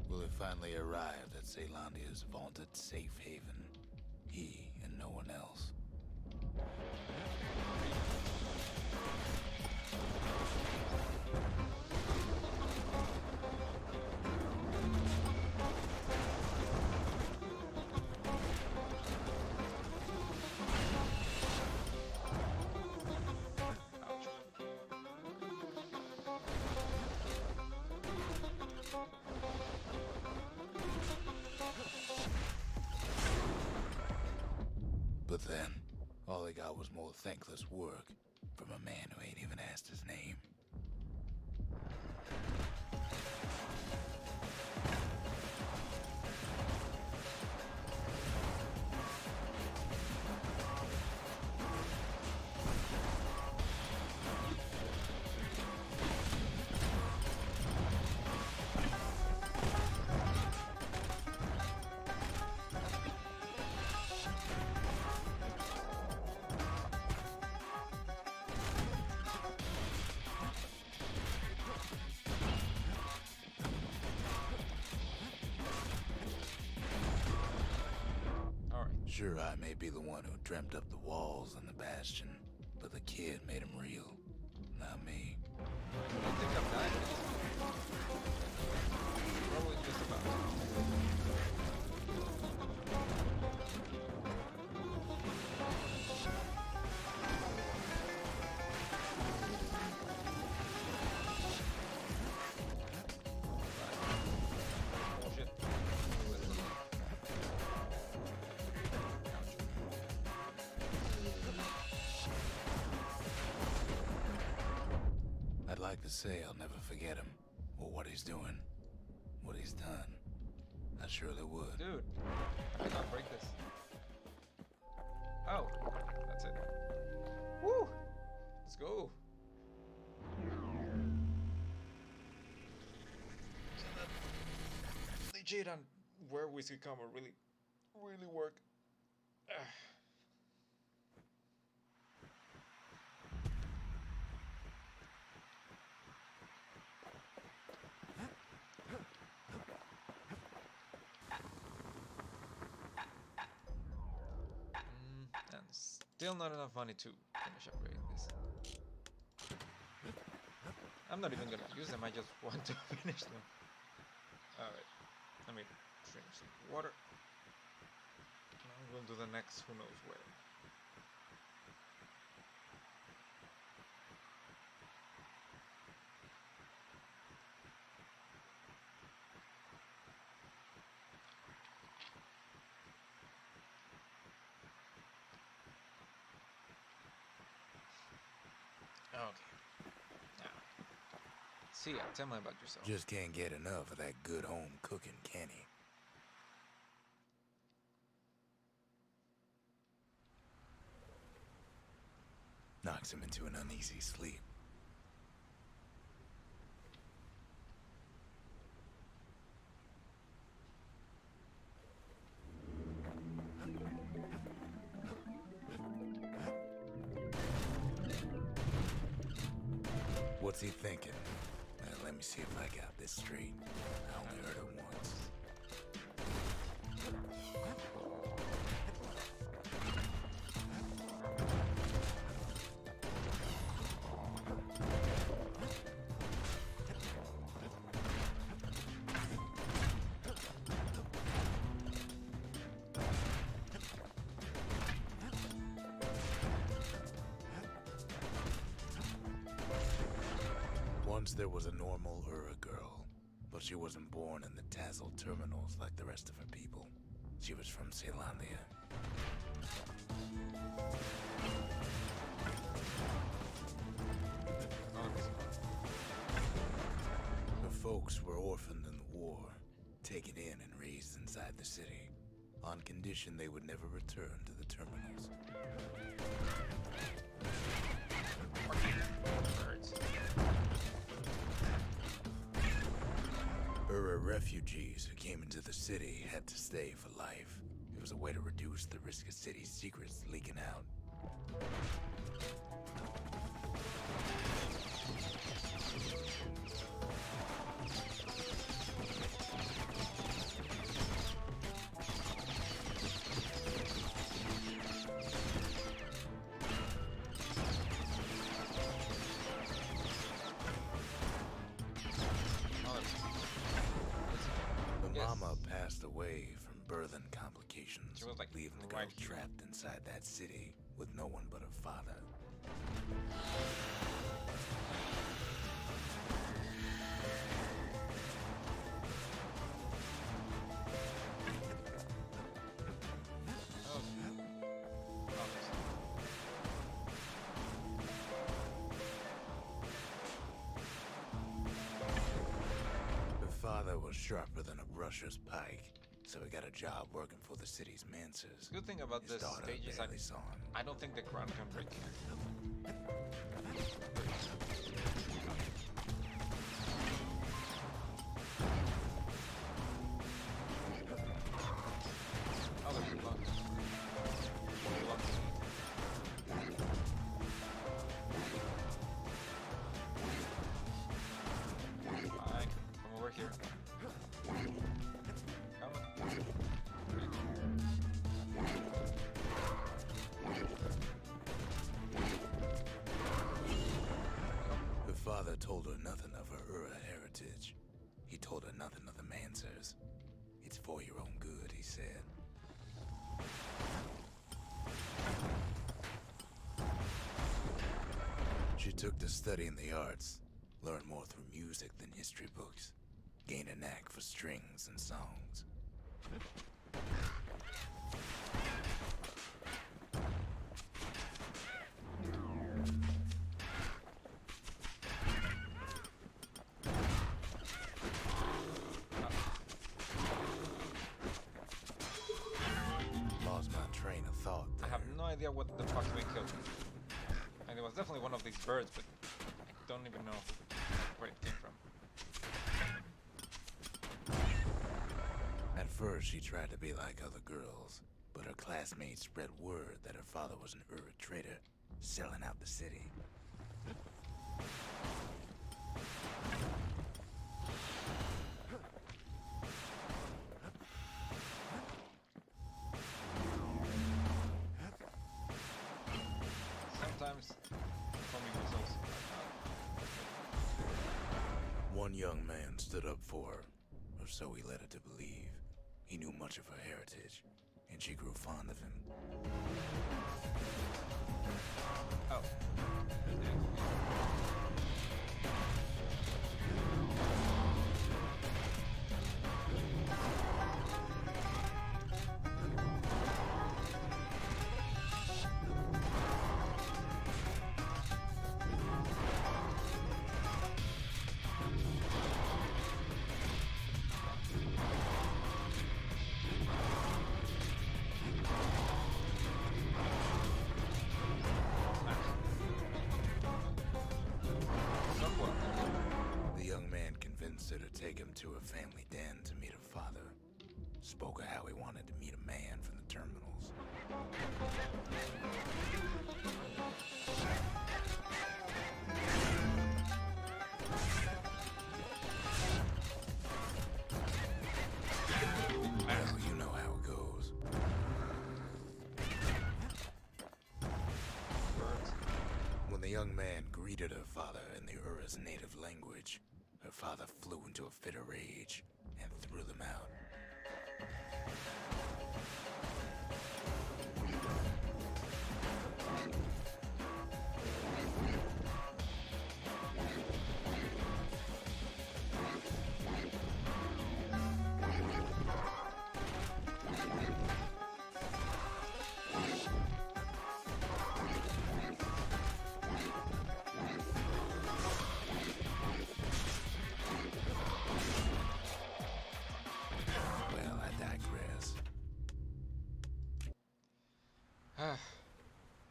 [SPEAKER 2] Will it finally arrived at Ceylandia's vaunted safe haven? He and no one else.
[SPEAKER 1] Ouch.
[SPEAKER 2] But then, all he got was more thankless work from a man who ain't even asked his name.
[SPEAKER 1] Alright.
[SPEAKER 2] Sure, I may be the one who dreamt up the walls and the bastion, but the kid made him real, not me.
[SPEAKER 1] I don't think I've died yet. Probably just about. Oh shit.
[SPEAKER 2] I'd like to say I'll never forget him, or what he's doing, what he's done. I surely would.
[SPEAKER 1] Dude, I cannot break this. Oh, that's it. Woo! Let's go. So that legit on where Whiskey Combo really work. And still not enough money to finish upgrading this. I'm not even gonna use them, I just want to finish them. Alright, let me drink some water. Now we'll do the next who knows where. Okay. Now, see ya, tell me about yourself.
[SPEAKER 2] Just can't get enough of that good home cooking, can he? Knocks him into an uneasy sleep. What's he thinking? Let me see if I got this straight. I only heard it once. Once there was a normal Ura girl, but she wasn't born in the Tassel terminals like the rest of her people. She was from Celandia. Her folks were orphaned in the war, taken in and raised inside the city, on condition they would never return to the terminals. Ura refugees who came into the city had to stay for life. It was a way to reduce the risk of city secrets leaking out. Mama passed away from birthing complications,
[SPEAKER 1] She was like
[SPEAKER 2] leaving the girl trapped inside that city with no one but her father. Father was sharper than a brusher's pike, so he got a job working for the city's mancers.
[SPEAKER 1] Good thing about this stage is I don't think the crown can break here. Oh, there's a bug. Fine, come over here. Come on.
[SPEAKER 2] Her father told her nothing of her Ura heritage. He told her nothing of the mancers. It's for your own good, he said. She took to studying the arts, learned more through music than history books, gained a knack for strings and songs. Lost my train of thought there.
[SPEAKER 1] I have no idea what the fuck we killed. And it was definitely one of these birds, but I don't even know where it came from.
[SPEAKER 2] At first, she tried to be like other girls, but her classmates spread word that her father was an Ura trader, selling out the city.
[SPEAKER 1] Sometimes
[SPEAKER 2] One young man stood up for her, or so he led her to believe. He knew much of her heritage, and she grew fond of him.
[SPEAKER 1] Oh.
[SPEAKER 2] The young man convinced her to take him to her family den to meet her father. Spoke of how he wanted to meet a man from the terminals. Well, you know how it goes. When the young man greeted her father in the Ura's native language, her father flew into a fit of rage and threw them out. Well, I digress.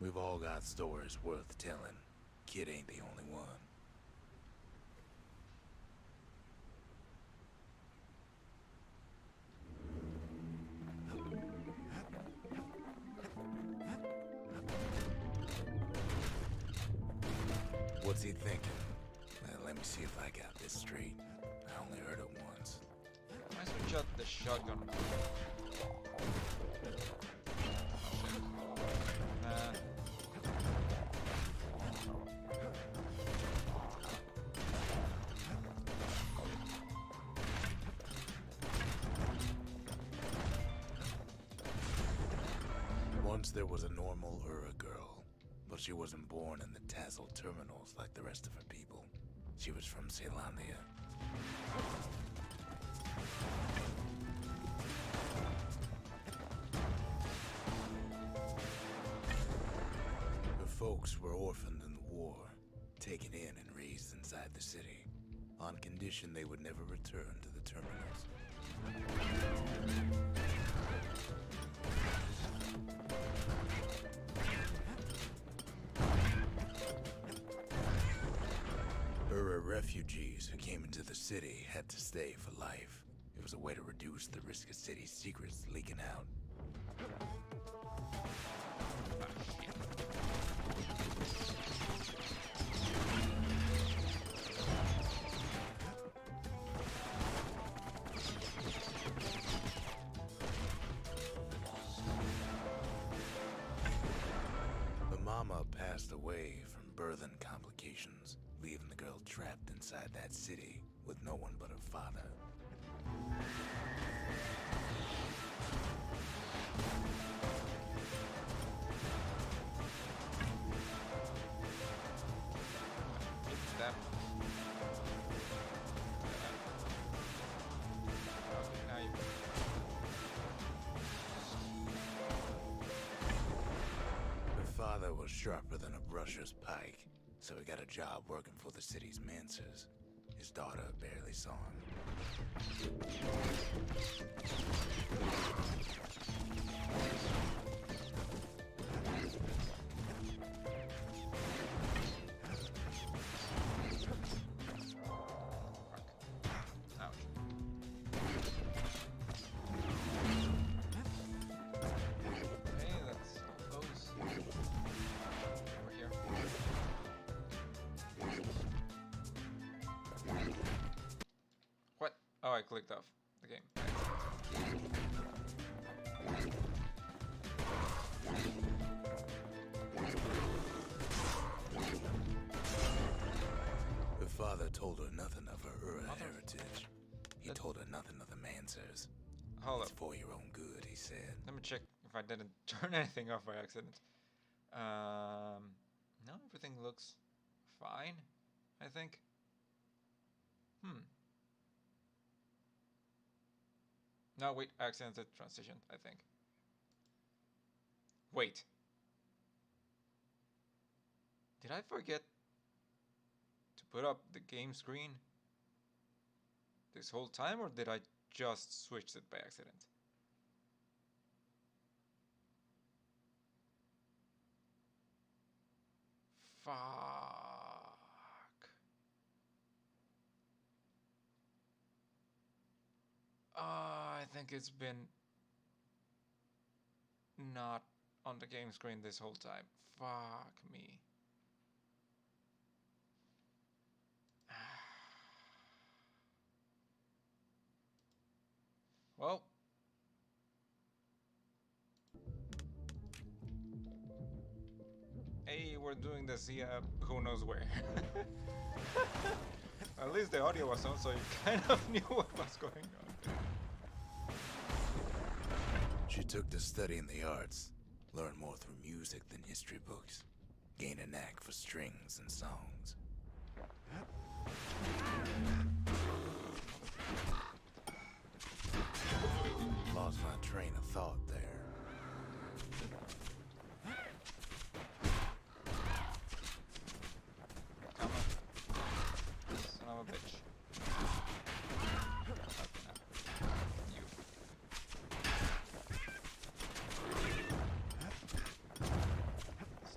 [SPEAKER 2] We've all got stories worth telling. Kid ain't the only one. What's he thinking? Let me see if I got this straight. I only heard it once.
[SPEAKER 1] I switch out the shotgun. Nah.
[SPEAKER 2] Once there was a normal Ura girl, but she wasn't born in the tasseled terminals like the rest of her people. She was from Ceylondia. Her folks were orphaned in the war, taken in and raised inside the city, on condition they would never return to the terminals. Ura refugees who came into the city had to stay for life. It was a way to reduce the risk of city secrets leaking out. The mama passed away from birthing complications, leaving the girl trapped inside that city with no one but her father.
[SPEAKER 1] It's that. Okay, now you.
[SPEAKER 2] Her father was sharper than a brusher's pike, so he got a job working for the city's mancers. His daughter barely saw him.
[SPEAKER 1] Ouch. Hey, that's close. Over here. What? Oh, I clicked off the game.
[SPEAKER 2] Her father told her nothing of her Ura
[SPEAKER 1] Mother-
[SPEAKER 2] heritage. He told her nothing of the Mansers.
[SPEAKER 1] Hold
[SPEAKER 2] It's
[SPEAKER 1] up.
[SPEAKER 2] for your own good, he said.
[SPEAKER 1] Let me check if I didn't turn anything off by accident. No, everything looks fine, I think. No, wait, I accidentally transitioned, I think. Wait. Did I forget to put up the game screen this whole time, or did I just switch it by accident? Fuck. I think it's been not on the game screen this whole time. Fuck me. Well. Hey, we're doing this via who knows where. At least the audio was on, so you kind of knew what was going on.
[SPEAKER 2] She took to studying the arts, learned more through music than history books, gained a knack for strings and songs. Lost my train of thought there.
[SPEAKER 1] Come on. Son of a bitch. You.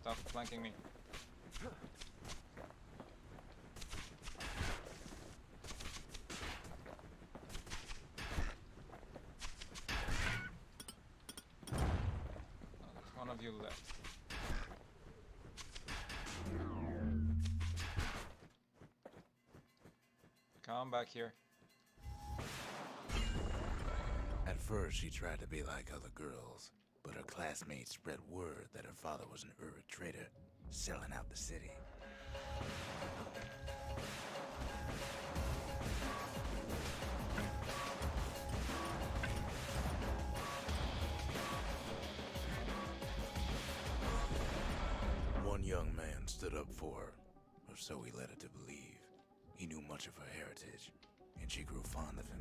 [SPEAKER 1] Stop flanking me. There's one of you left. Come back here.
[SPEAKER 2] At first, she tried to be like other girls, but her classmates spread word that her father was an Ura trader, selling out the city. One young man stood up for her, or so he led her to believe. He knew much of her heritage, and she grew fond of him.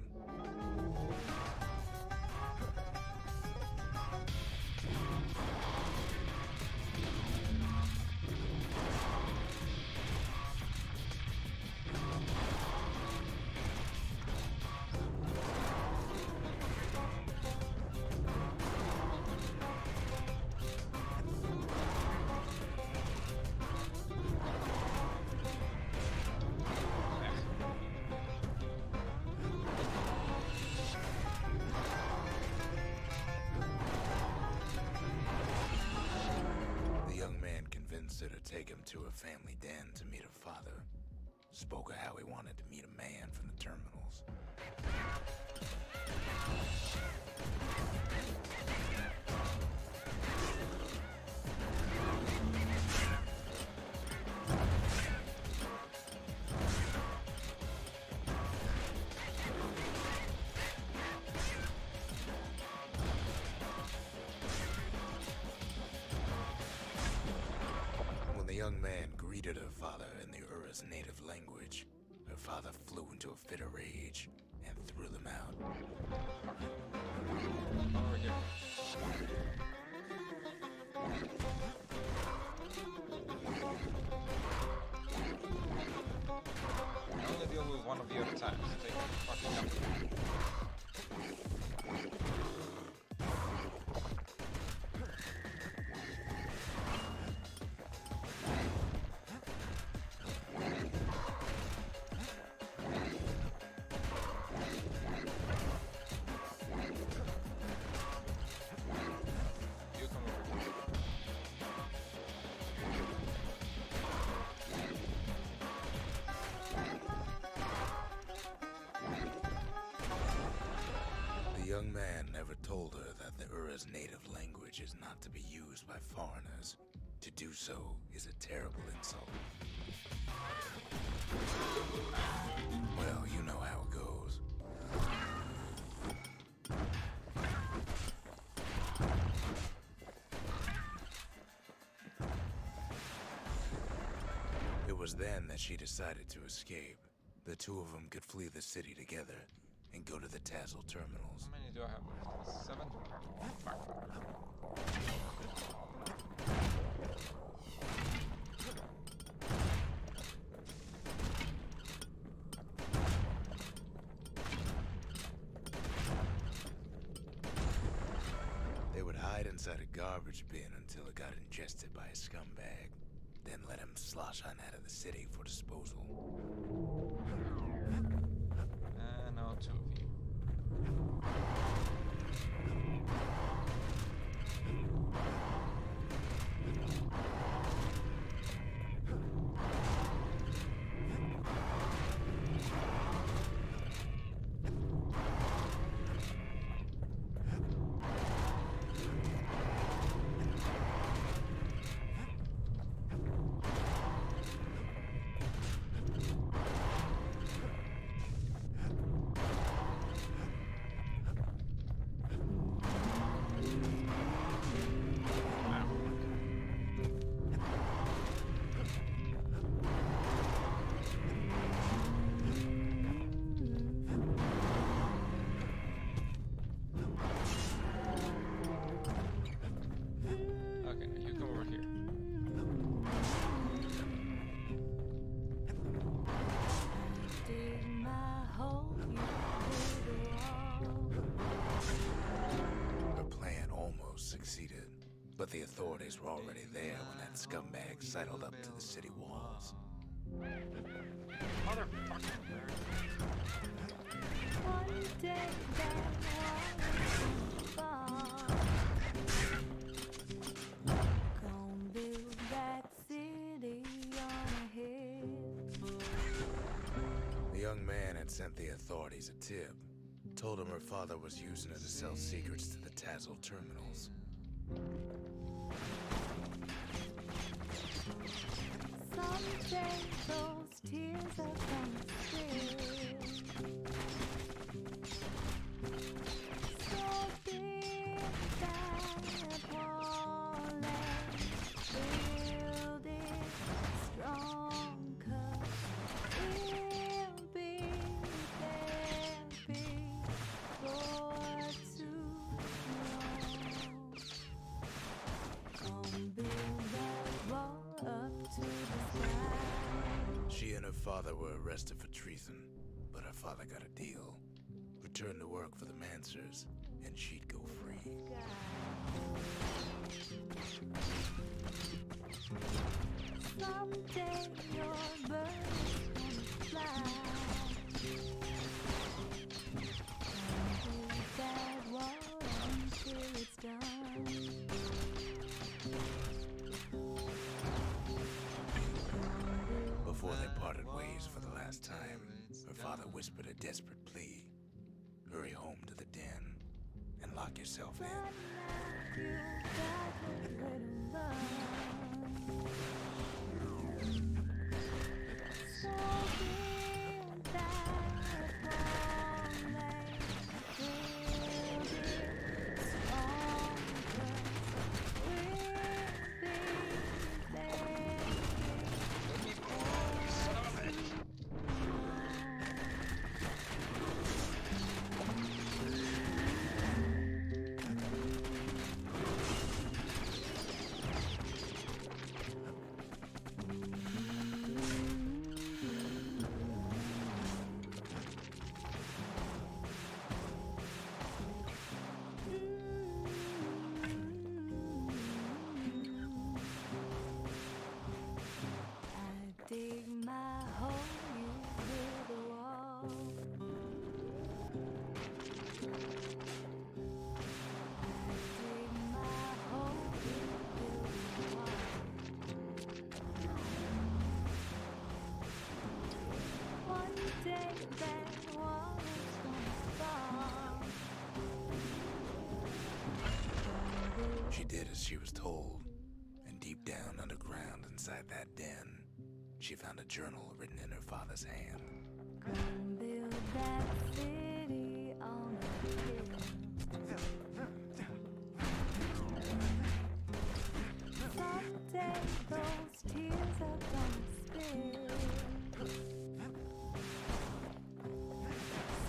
[SPEAKER 2] To take him to a family den to meet her father. Spoke of how he wanted to meet a man from the terminals. The young man greeted her father in the Ura's native language. Her father flew into a fit of rage and threw them out.
[SPEAKER 1] Over here. I only deal with one of you at a time, so take fucking company.
[SPEAKER 2] The young man never told her that the Ura's native language is not to be used by foreigners. To do so is a terrible insult. Well, you know how it goes. It was then that she decided to escape. The two of them could flee the city together and go to the Tassel terminals.
[SPEAKER 1] How many do I have left? 7? Fuck.
[SPEAKER 2] They would hide inside a garbage bin until it got ingested by a scumbag, then let him slosh on out of the city for disposal.
[SPEAKER 1] And now 2 of you. Okay, now you come over here.
[SPEAKER 2] Her plan almost succeeded, but the authorities were already there when that scumbag sidled up to the city walls.
[SPEAKER 1] Motherfucker.
[SPEAKER 3] One day that gonna build that city on a hill.
[SPEAKER 2] The young man had sent the authorities a tip, told him her father was using it to sell secrets to the Tassel terminals.
[SPEAKER 3] Someday those tears are gonna spill. So build that wall and build it strong, 'cause we'll be there before too long. Gonna build that wall up to the sky.
[SPEAKER 2] She and her father were arrested for treason, but her father got a deal. Return to work for the Mansers, and she'd go free.
[SPEAKER 3] Someday your bird is gonna fly. Gonna build that wall until it's done.
[SPEAKER 2] Before they parted ways for the last time, her father whispered a desperate plea. Hurry home to the den and lock yourself in.
[SPEAKER 3] You got a little love. So build that wall and build it strong, 'cause we'll be there
[SPEAKER 1] Let me go, you son of a bitch.
[SPEAKER 3] I dig my hole, you build a wall. I dig my hole, you build a wall. One day that wall is gonna fall.
[SPEAKER 2] She did as she was told, and deep down underground inside that den, she she found a journal written in her father's hand.
[SPEAKER 3] Come build that city on a hill. Someday those tears are gonna spill.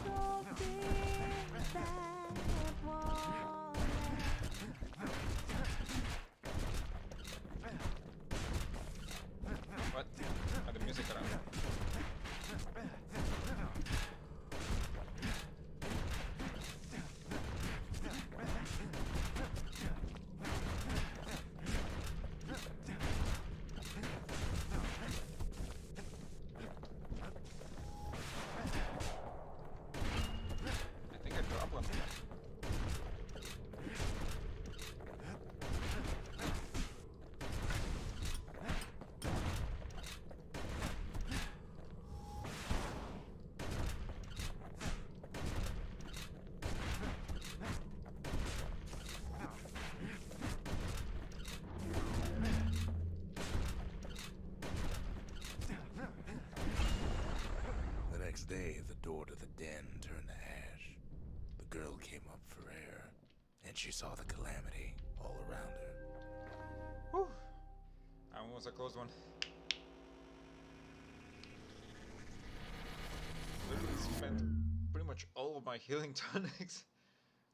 [SPEAKER 3] So build that wall.
[SPEAKER 1] What? Ah, the music around. I think I dropped one.
[SPEAKER 2] The next day, the door to the den turned to ash. The girl came up for air, and she saw the calamity all around her.
[SPEAKER 1] Whew. That one was a close one. Literally spent pretty much all of my healing tonics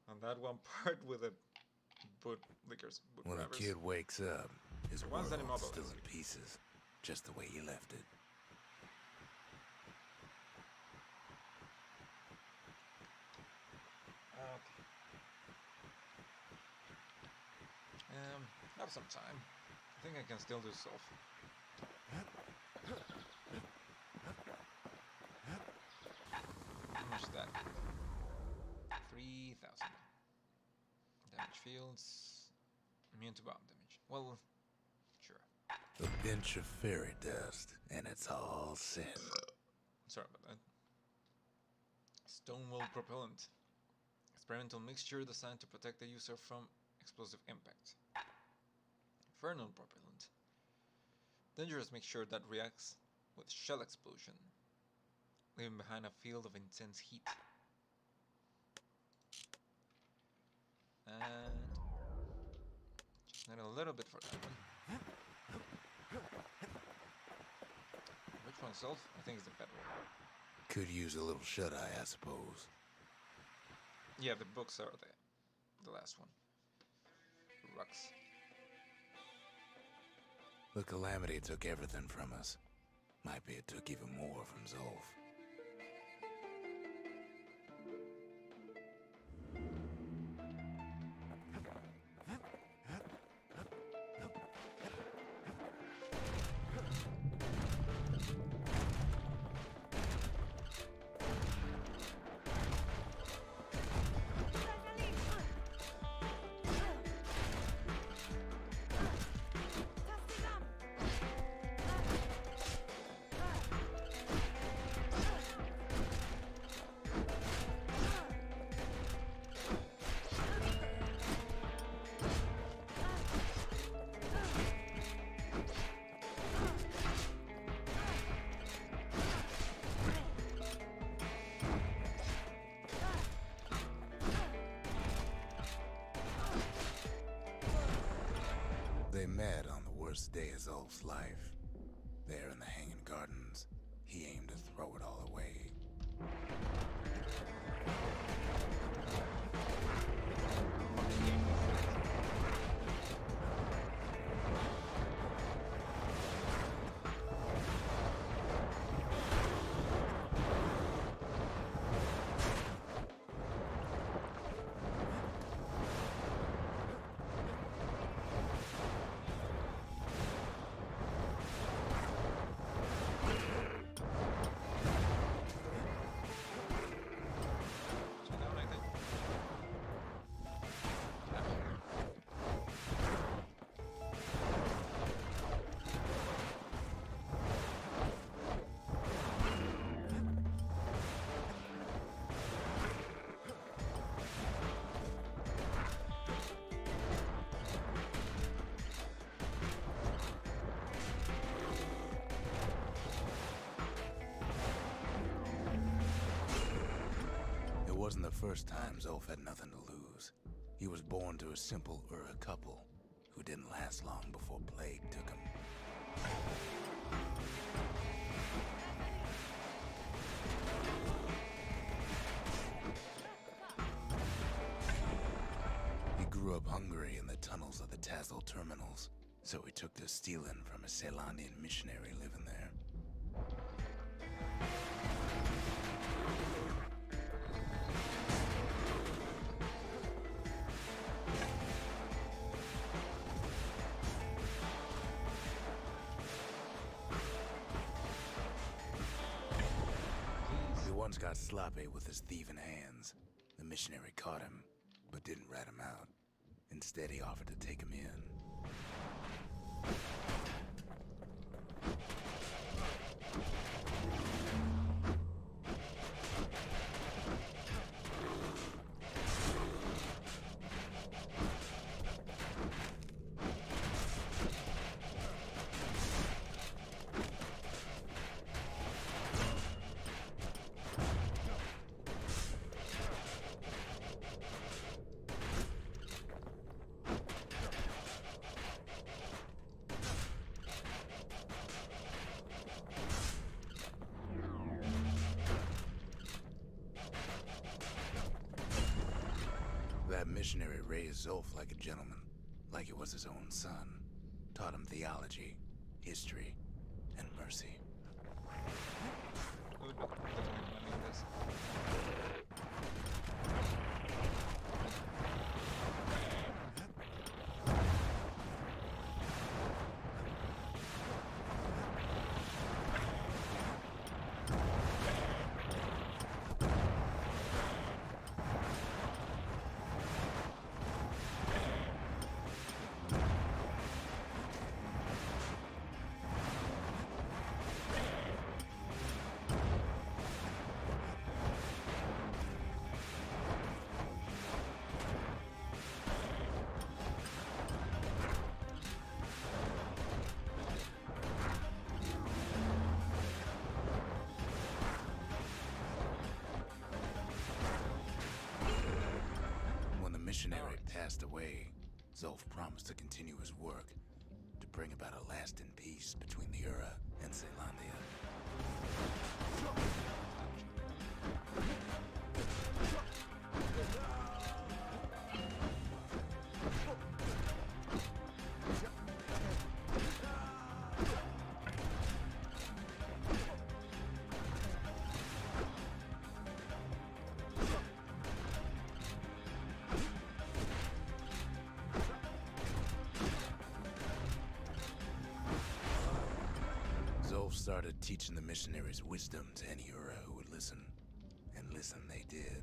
[SPEAKER 1] on that one part with the boot lickers, boot
[SPEAKER 2] When the
[SPEAKER 1] grabbers.
[SPEAKER 2] kid wakes up, his
[SPEAKER 1] Once
[SPEAKER 2] world's
[SPEAKER 1] that immobile
[SPEAKER 2] still
[SPEAKER 1] is
[SPEAKER 2] in pieces, just the way he left it.
[SPEAKER 1] Okay. Have some time. I think I can still do Solve. How much is that? 3,000. Damage fields. Immune to bomb damage. Well, sure.
[SPEAKER 2] A pinch of fairy dust, and it's all set.
[SPEAKER 1] Sorry about that. Stonewall propellant. Experimental mixture designed to protect the user from explosive impact. Infernal propellant. Dangerous mixture that reacts with shell explosion, leaving behind a field of intense heat. And just need a little bit for that one. Which one Solve? I think it's the better one.
[SPEAKER 2] Could use a little shut-eye, I suppose.
[SPEAKER 1] Yeah, the books are the last one. Rux.
[SPEAKER 2] The calamity took everything from us. Might be it took even more from Zolf. They met on the worst day of Zolf's life. There in the Hanging Gardens, he aimed to throw it all away. wasn't the first time Zolf had nothing to lose. He was born to a simple Ura couple who didn't last long before plague took him. He grew up hungry in the tunnels of the Tassel terminals, so he took to stealing from a Ceylonian missionary living there. He once got sloppy with his thieving hands. The missionary caught him, but didn't rat him out. Instead, he offered to take him in. That missionary raised Zolf like a gentleman, like he was his own son. Taught him theology, history, and mercy.
[SPEAKER 1] Ooh, but definitely gonna need this.
[SPEAKER 2] When the missionary passed away, Zolf promised to continue his work to bring about a lasting peace between the Ura and Ceylandia. Zolf started teaching the missionaries wisdom to any Ura who would listen, and listen they did.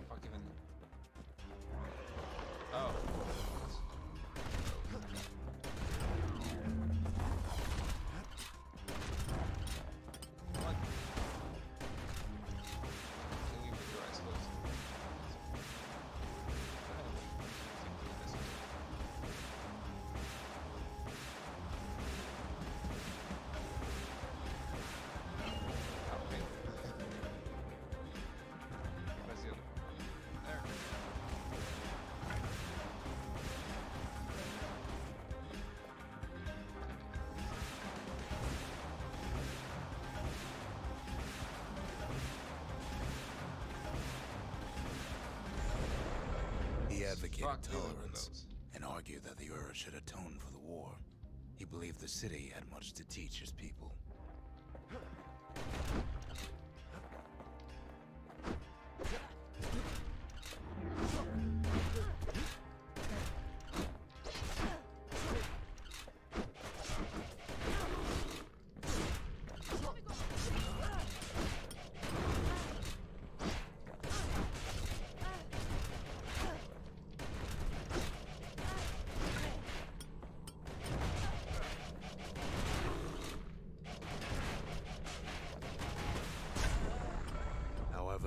[SPEAKER 1] Fuck even. Oh. What? Can leave with your eyes closed. Okay. Where's the other one? There.
[SPEAKER 2] He advocated
[SPEAKER 1] Fuck you with
[SPEAKER 2] tolerance
[SPEAKER 1] those.
[SPEAKER 2] and argued that the Ura should atone for the war. He believed the city had much to teach his people.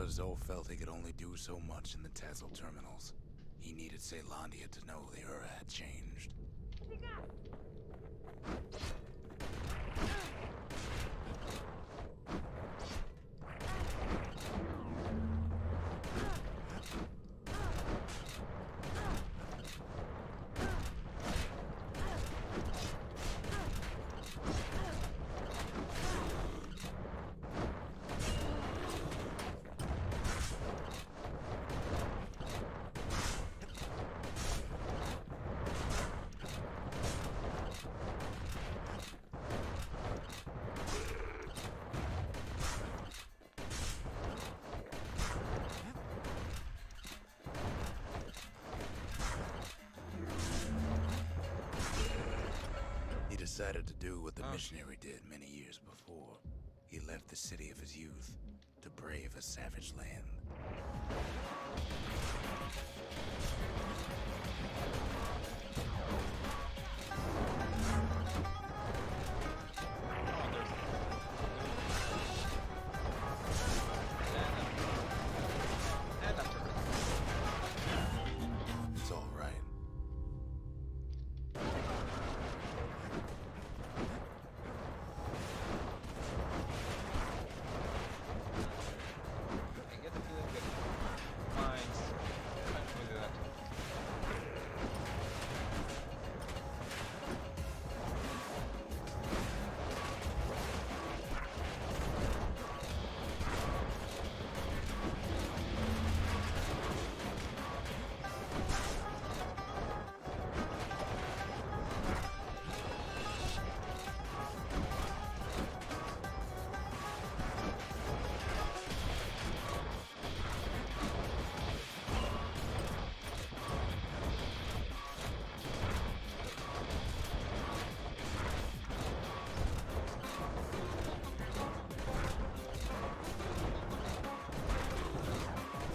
[SPEAKER 2] But Zol felt he could only do so much in the Tassel terminals. He needed Caelandia to know the era had changed. Decided to do what the missionary did many years before. He left the city of his youth to brave a savage land. It's all right.
[SPEAKER 1] I get the feeling that mines actually do that.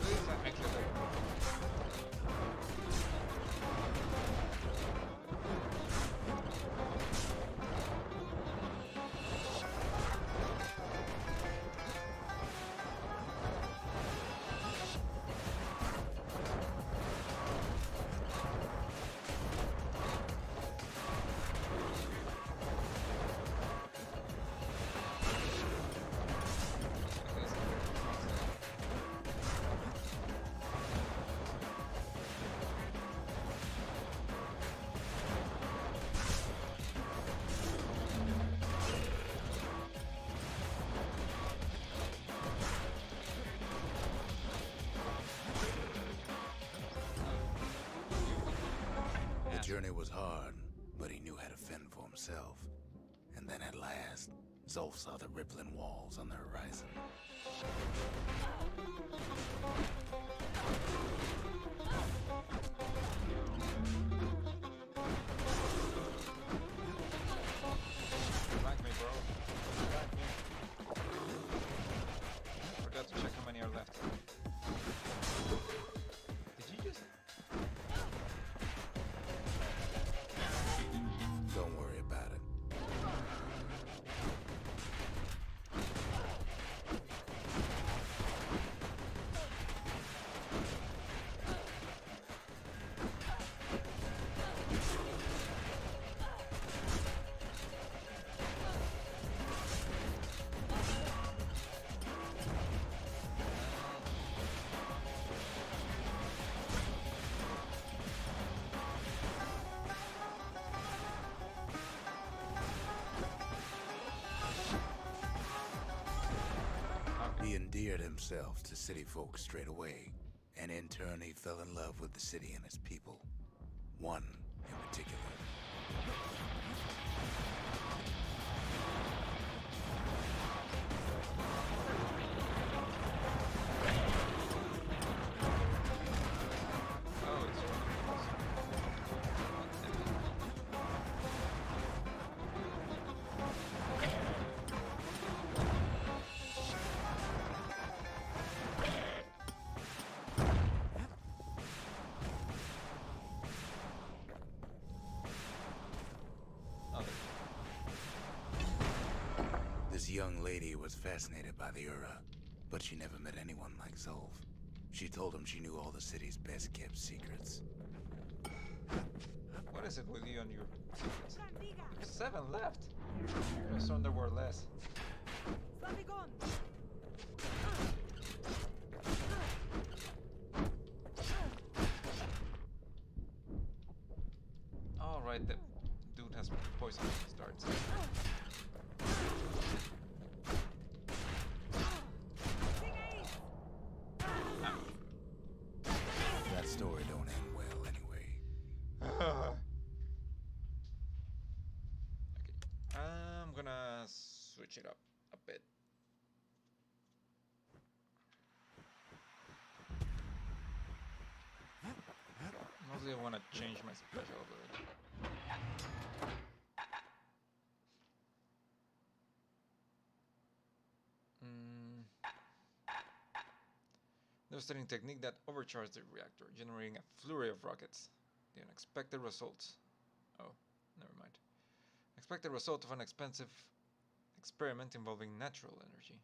[SPEAKER 1] Please don't make this
[SPEAKER 2] The journey was hard, but he knew how to fend for himself. And then at last, Zolf saw the rippling walls on the horizon.
[SPEAKER 1] like me, bro. Like me. Forgot to check how many are left. Did you just...
[SPEAKER 2] Don't worry about it. He endeared himself to city folk straight away, and in turn he fell in love with the city and its people. One in particular.
[SPEAKER 1] Oh, it's one This
[SPEAKER 2] young lady was fascinated by the Ura, But she never met anyone like Zolf. She told him she knew all the city's best-kept secrets.
[SPEAKER 1] What is it with you and your secrets? There's 7 left. I assume there were less. Alright, the dude has poison starts.
[SPEAKER 2] That story don't end well anyway.
[SPEAKER 1] Okay, I'm gonna switch it up a bit. Mostly I want to change my special ability. Devastating technique that overcharged the reactor, generating a flurry of rockets. The unexpected results. Oh, never mind. Expected result of an expensive experiment involving natural energy.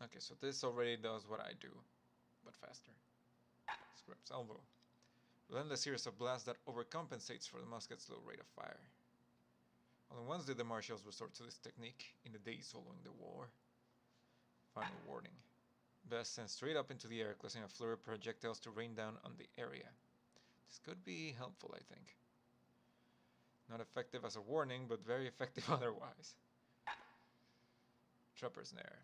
[SPEAKER 1] Okay, so this already does what I do, but faster. Scrap salvo. Relentless series of blasts that overcompensates for the musket's low rate of fire. Only once did the Marshals resort to this technique in the days following the war. Final warning. Best sent straight up into the air, causing a flurry of projectiles to rain down on the area. This could be helpful, I think. Not effective as a warning, but very effective otherwise. Trapper's Snare.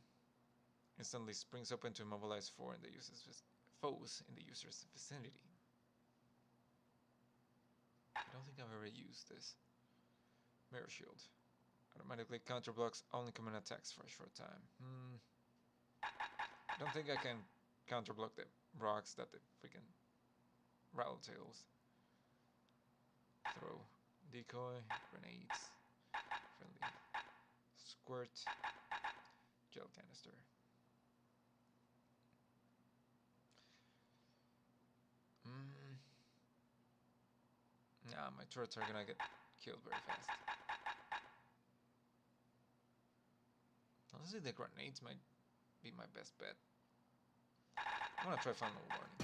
[SPEAKER 1] Instantly springs open to immobilize foes in the user's vicinity. I don't think I've ever used this. Mirror Shield. Automatically counterblocks only common attacks for a short time. I don't think I can counterblock the rocks that the freaking rattletails throw. Decoy, grenades, friendly squirt, gel canister. Nah, my turrets are gonna get killed very fast. Honestly, the grenades might be my best bet. I'm gonna try final warning.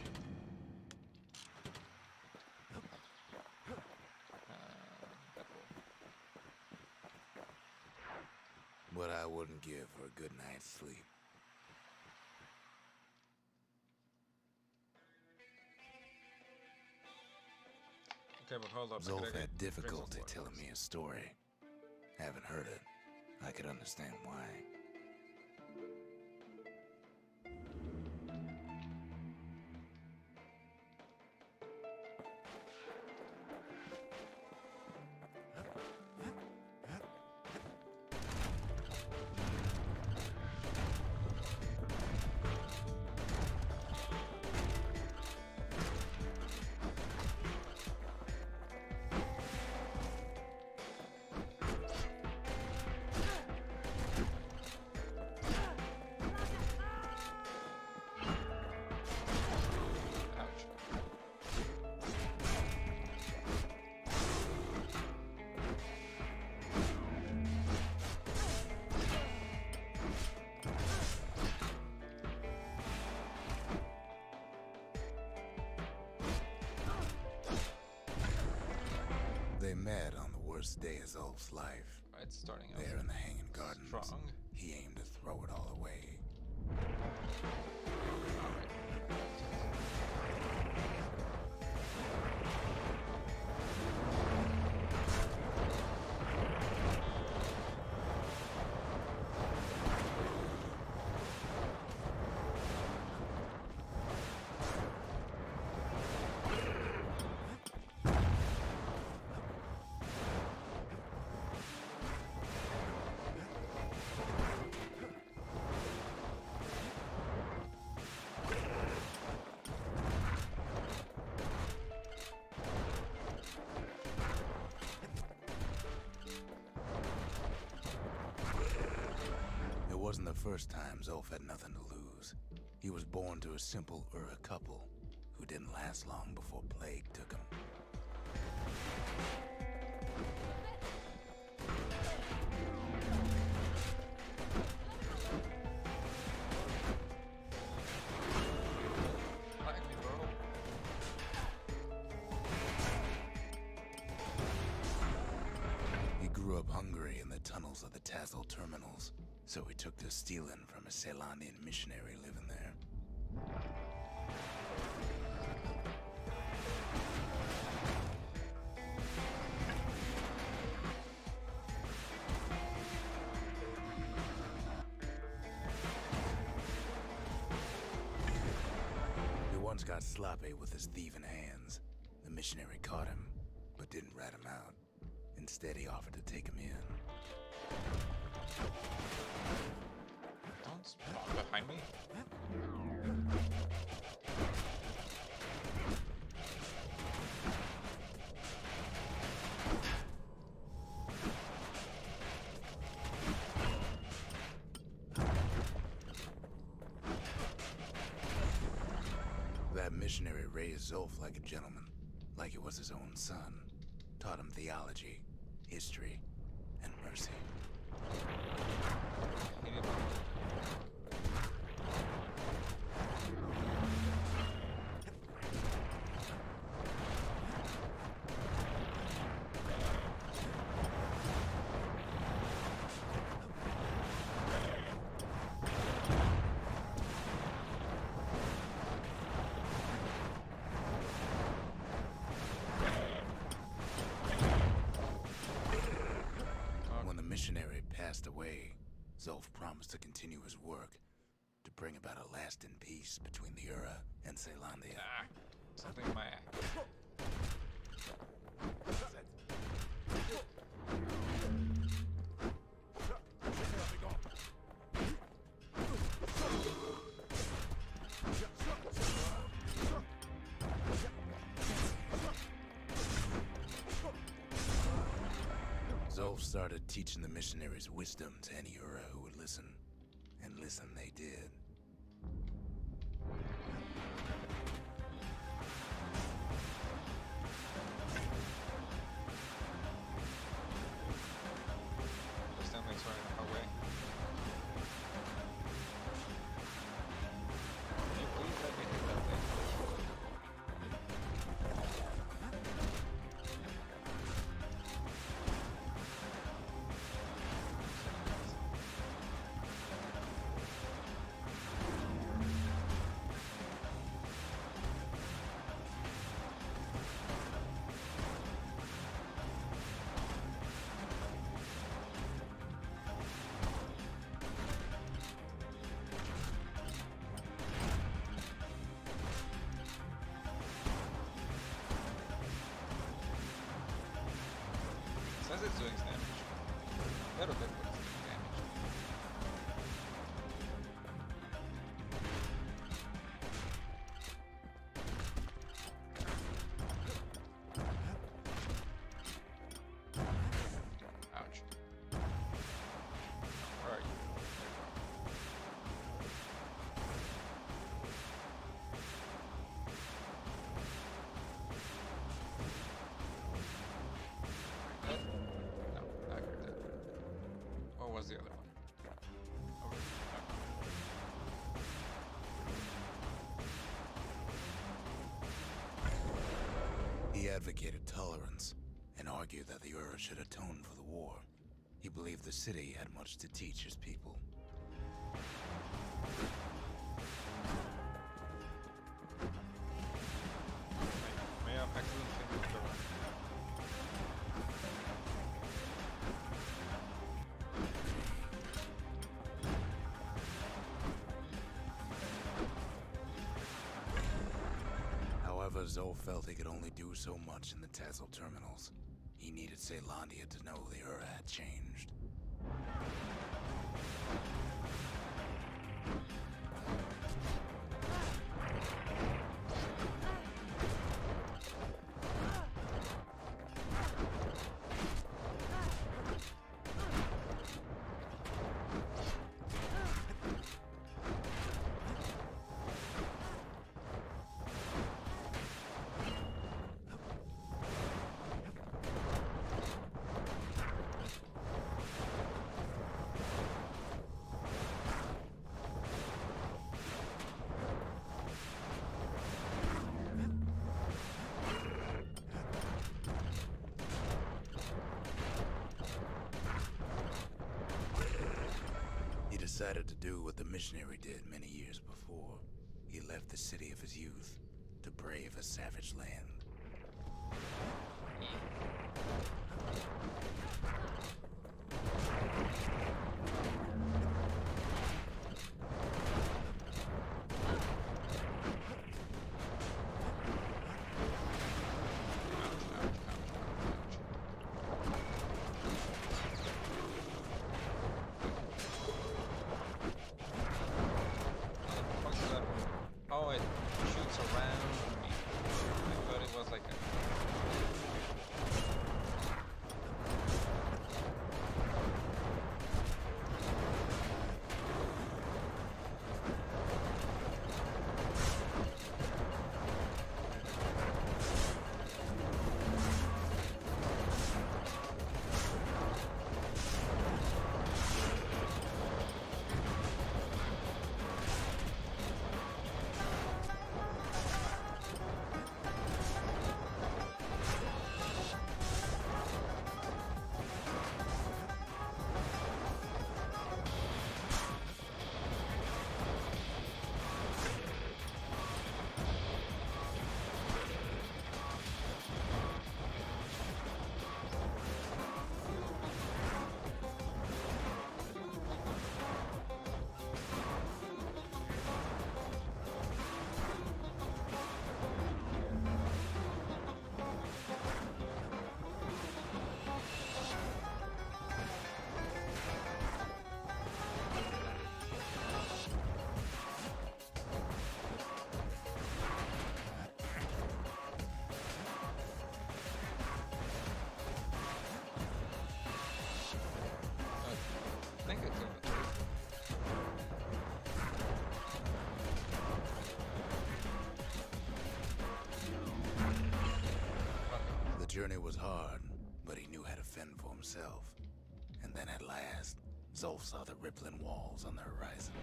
[SPEAKER 1] That will.
[SPEAKER 2] What I wouldn't give for a good night's sleep.
[SPEAKER 1] Okay, but hold up.
[SPEAKER 2] Zolf had difficulty telling me his story. Haven't heard it. I could understand why. They met on the worst day of Zolf's life.
[SPEAKER 1] Right, starting out
[SPEAKER 2] there in the Hanging Gardens.
[SPEAKER 1] Strong.
[SPEAKER 2] He aimed to throw it all away. It wasn't the first time Zolf had nothing to lose. He was born to a simple Ura couple who didn't last long before plague took him. up hungry in the tunnels of the Tassel terminals, so he took to stealing from a Ceylonian missionary living there. He once got sloppy with his thieving hands. The missionary caught him, but didn't rat him out. Instead, he offered to take him in.
[SPEAKER 1] Don't spawn behind me.
[SPEAKER 2] That missionary raised Zolf like a gentleman, like he was his own son. Taught him theology, history, and mercy.
[SPEAKER 1] He didn't.
[SPEAKER 2] When the missionary passed away, Zolf promised to continue his work to bring about a lasting peace between the Ura and Ceylandia.
[SPEAKER 1] Ah, something in my eye.
[SPEAKER 2] Zolf started teaching the missionaries wisdom to any Ura who would listen, and listen they did.
[SPEAKER 1] This time makes right our way. Can you please let me hit that thing? Says it's doing damage. That'll get what it's doing damage. Ouch. Where are you? There you go. No, not you're dead. What was the other one? Over here.
[SPEAKER 2] He advocated tolerance and argued that the Ura should atone for the war. He believed the city had much to teach his people.
[SPEAKER 1] May I have excellent things to run?
[SPEAKER 2] However, Zolf felt he could only do so much in the Tassel terminals. He needed Ceylandia to know the Ura had changed. do what the missionary did many years before. He left the city of his youth to brave a savage land.
[SPEAKER 1] Oh, it shoots around me. I thought it was like a... I think I killed it.
[SPEAKER 2] The journey was hard, but he knew how to fend for himself. And then at last, Zolf saw the rippling walls on the horizon.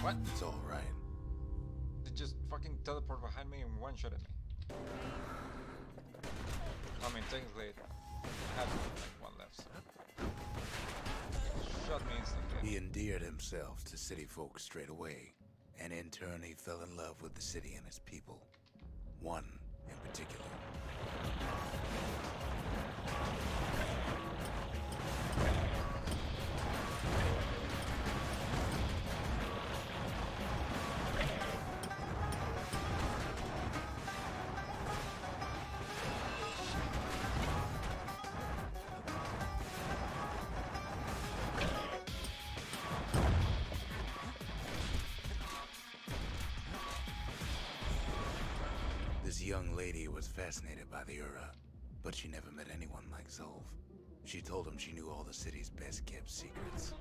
[SPEAKER 1] What?
[SPEAKER 2] It's all right.
[SPEAKER 1] They just fucking teleport behind me and one-shot at me. I mean, technically, I have like one left. So. Shot me instantly.
[SPEAKER 2] He endeared himself to city folk straight away, and in turn he fell in love with the city and its people. One in particular. This young lady was fascinated by the Ura, but she never met anyone like Zolf. She told him she knew all the city's best kept secrets.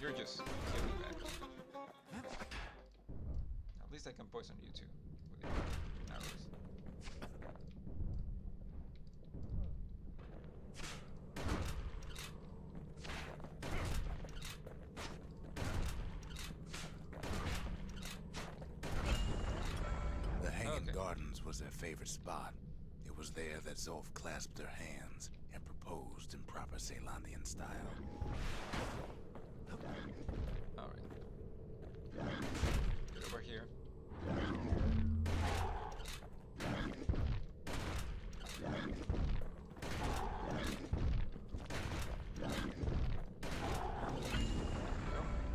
[SPEAKER 1] You're just killing back. At least I can poison you too with arrows.
[SPEAKER 2] was their favorite spot. It was there that Zolf clasped their hands and proposed in proper Ceylandian style.
[SPEAKER 1] Alright. Get over here.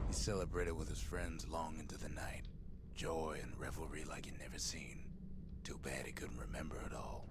[SPEAKER 2] He celebrated with his friends long into the night. Joy and revelry like he'd never seen. Too bad he couldn't remember it all.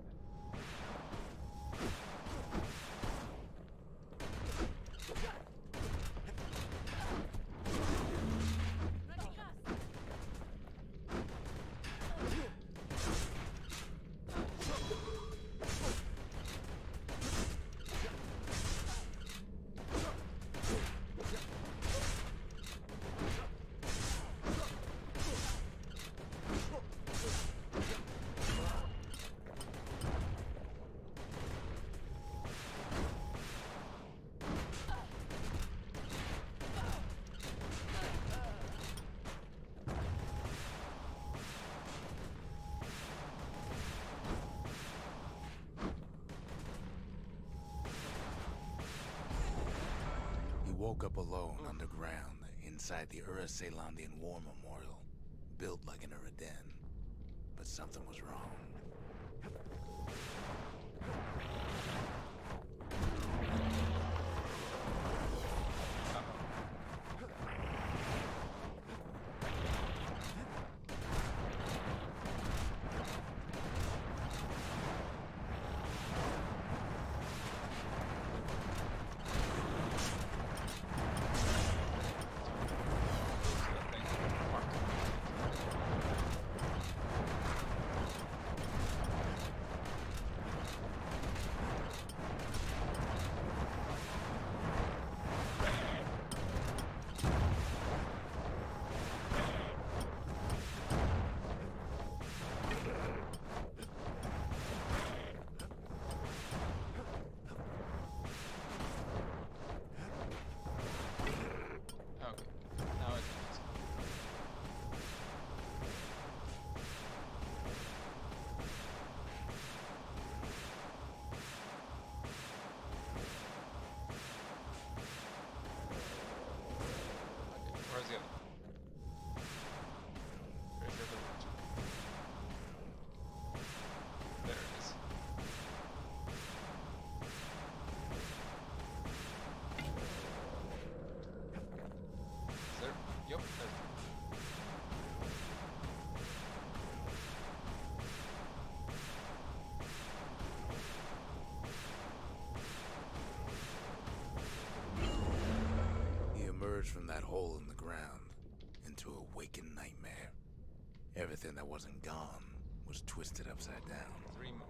[SPEAKER 2] Woke up alone underground inside the Ceylandian War Memorial, built like an Uraden. But something was wrong.
[SPEAKER 1] Where's the other one? Where's the other one? There it is. Is there? Yup, there.
[SPEAKER 2] From that hole in the ground into a waking nightmare. Everything that wasn't gone was twisted upside down.
[SPEAKER 1] 3 more.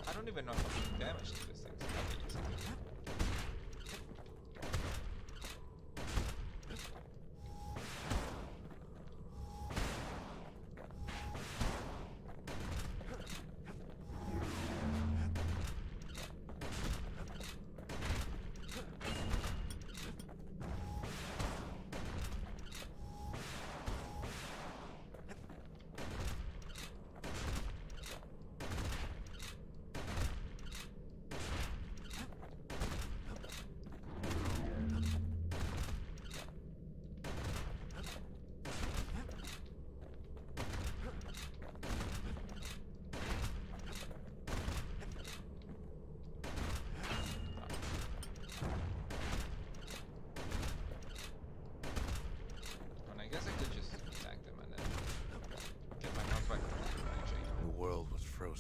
[SPEAKER 1] I don't even know how much damage to this thing.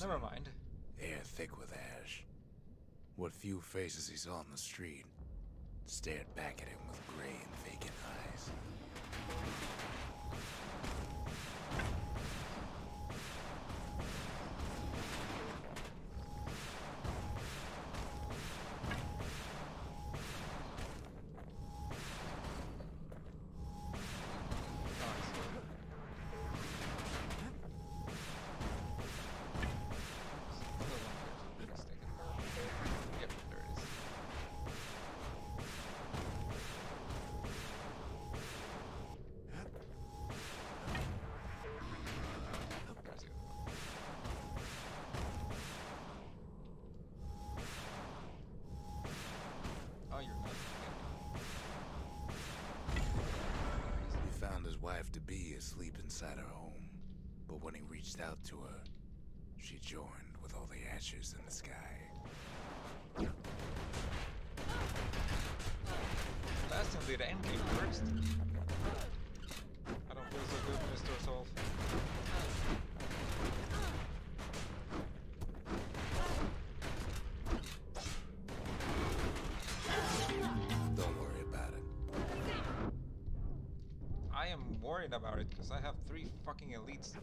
[SPEAKER 1] Never mind.
[SPEAKER 2] air thick with ash. What few faces he saw on the street stared back at him with gray and vacant eyes. Wife-to-be asleep inside her home, but when he reached out to her, she joined with all the ashes in the sky.
[SPEAKER 1] Bastion did the end game first. I don't feel so good, Mr. Solve.
[SPEAKER 2] Don't worry about it.
[SPEAKER 1] I am worried about it because I have 3 fucking elites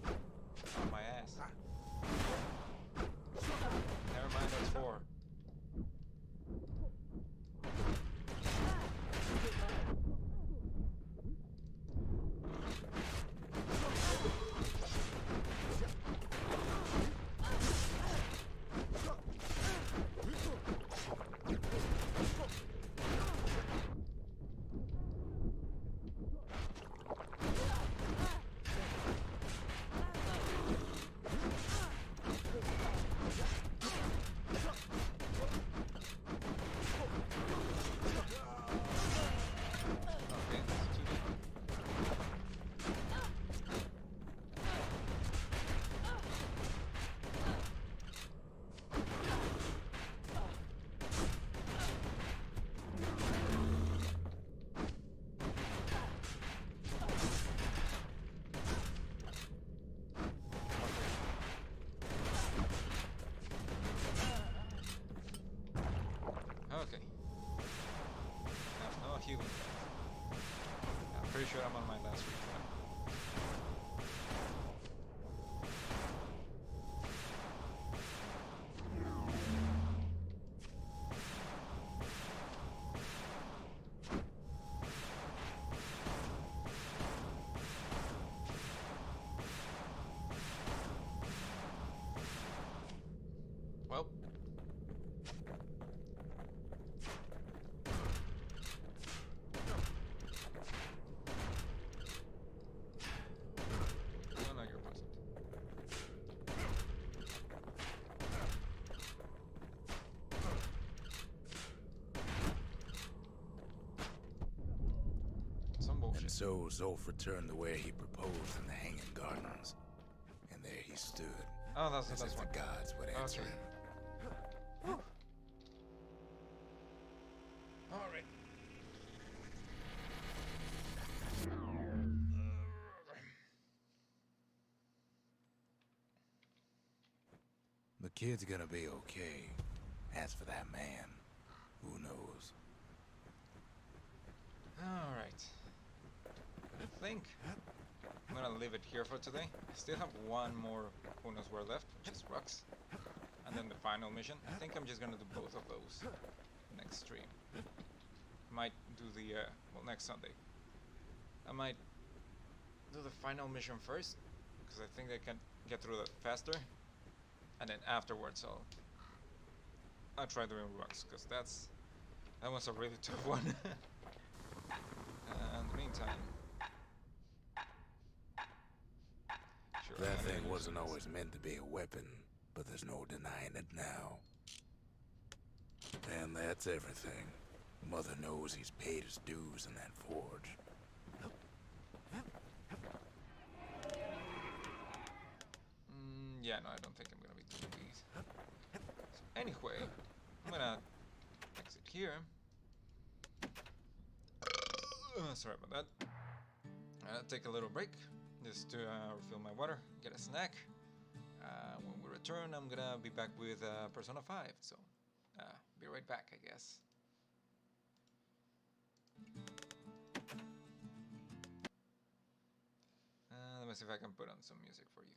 [SPEAKER 1] on my ass. Never mind, that's 4. Okay. I have no healing. I'm pretty sure I'm on my last retry. Well. No, you're present. Some bullshit.
[SPEAKER 2] And so Zolf returned to where he proposed in the Hanging Gardens. And there he stood,
[SPEAKER 1] Oh, that's
[SPEAKER 2] as if
[SPEAKER 1] one.
[SPEAKER 2] the gods would answer
[SPEAKER 1] Okay.
[SPEAKER 2] him.
[SPEAKER 1] Alright.
[SPEAKER 2] The kid's gonna be okay. As for that man, who knows?
[SPEAKER 1] Alright. I think I'm gonna leave it here for today. I still have one more who knows where left, which is Rux. And then the final mission. I think I'm just gonna do both of those next stream. Might do the, well, next Sunday. I might do the final mission first, because I think I can get through that faster. And then afterwards I'll try doing Rux, because that was a really tough one. In the meantime, sure,
[SPEAKER 2] That
[SPEAKER 1] I'm gonna
[SPEAKER 2] thing
[SPEAKER 1] use
[SPEAKER 2] wasn't
[SPEAKER 1] this.
[SPEAKER 2] always meant to be a weapon, but there's no denying it now. And that's everything. Mother knows he's paid his dues in that forge.
[SPEAKER 1] Yeah, no, I don't think I'm gonna be doing these. So anyway, I'm gonna exit here. Sorry about that. Take a little break just to refill my water, get a snack, When we return, I'm gonna be back with Persona 5. So, be right back, I guess. Let me see if I can put on some music for you.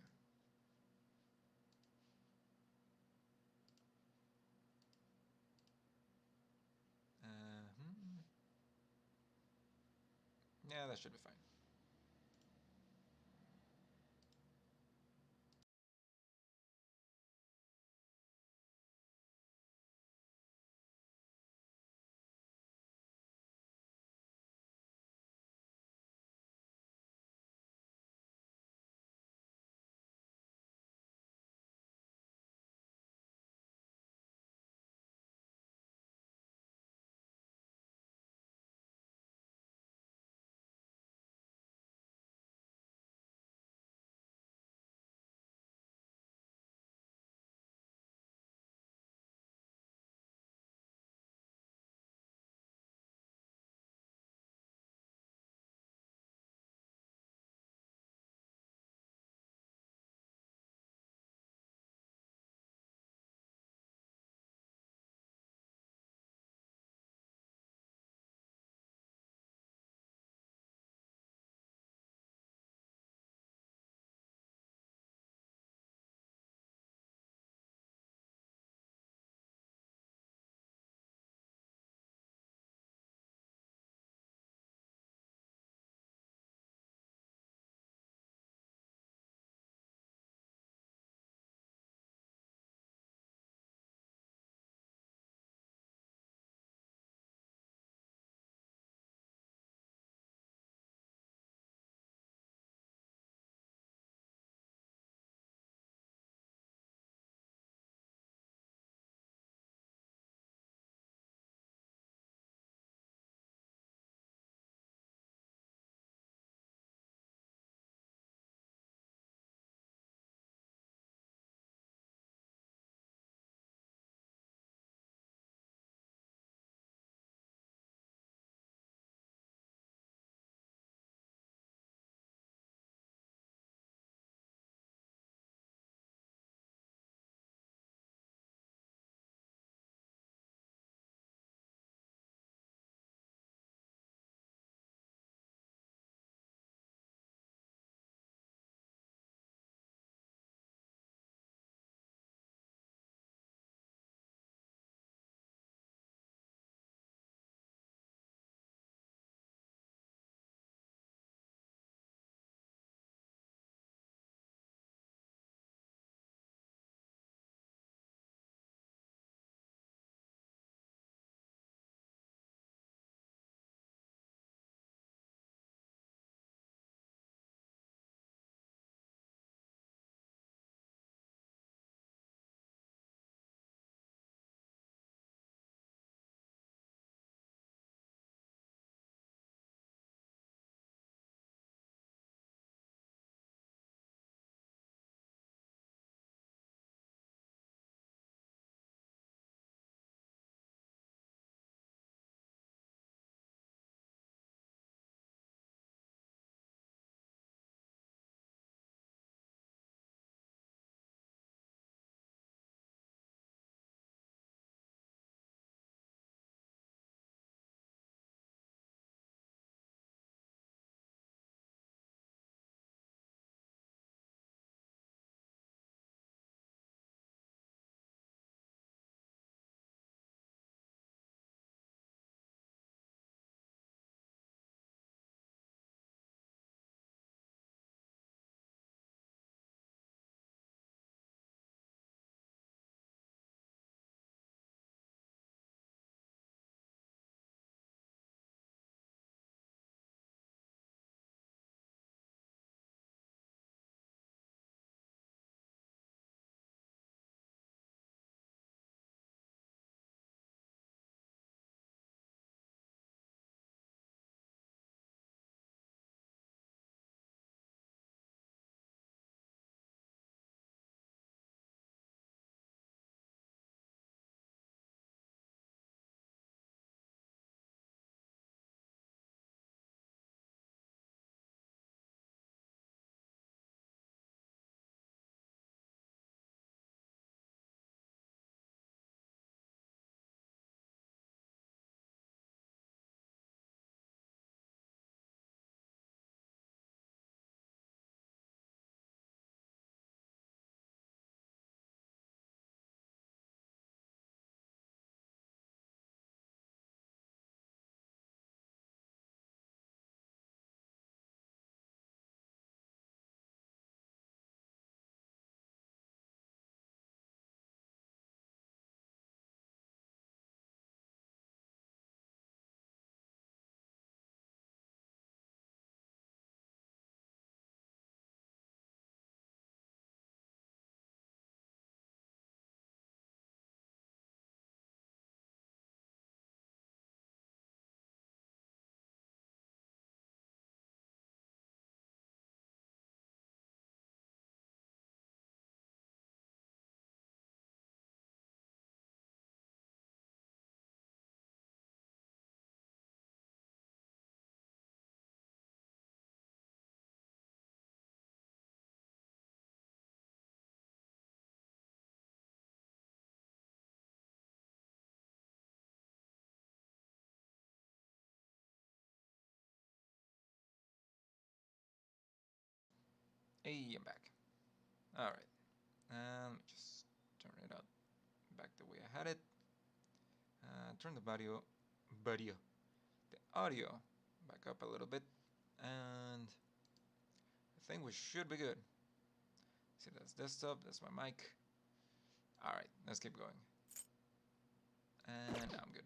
[SPEAKER 1] Hmm. Yeah, that should be fine. Hey, I'm back. Alright. Let me just turn it out back the way I had it. Turn the audio back up a little bit. And I think we should be good. See, that's desktop, that's my mic. Alright, let's keep going. And I'm good.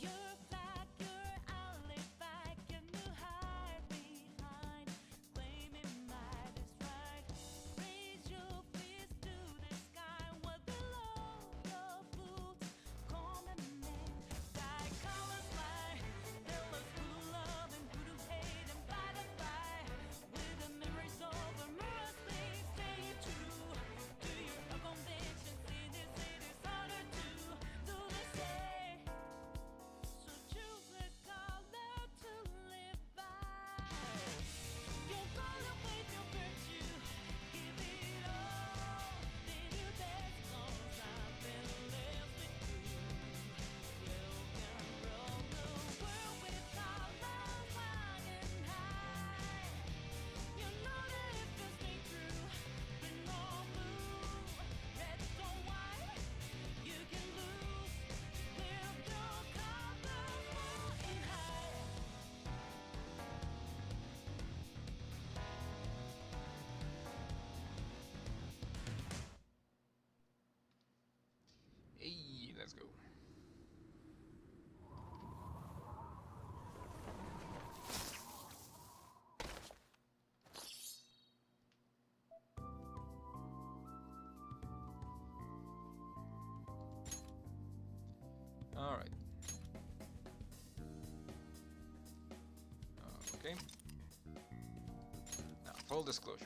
[SPEAKER 3] You're back, your alibi, can you hide behind claiming might is right? Raise your fist to the sky, what below your boots, calling me. Die colors fly, tell us who to love and who to hate, and fight a fight with the memories over mirrors. Please stay true to your convictions. In this city, it's harder to do the same. So choose a color to live by. Your color with your virtue, give it all. Did your best 'cause I've been left with you. You can rule the world with colors flying high. You know that if you stay true, bring on blue, red or white, you can lose. Live your colors flying high.
[SPEAKER 1] Hey, let's go. Alright. Okay. Now, full disclosure.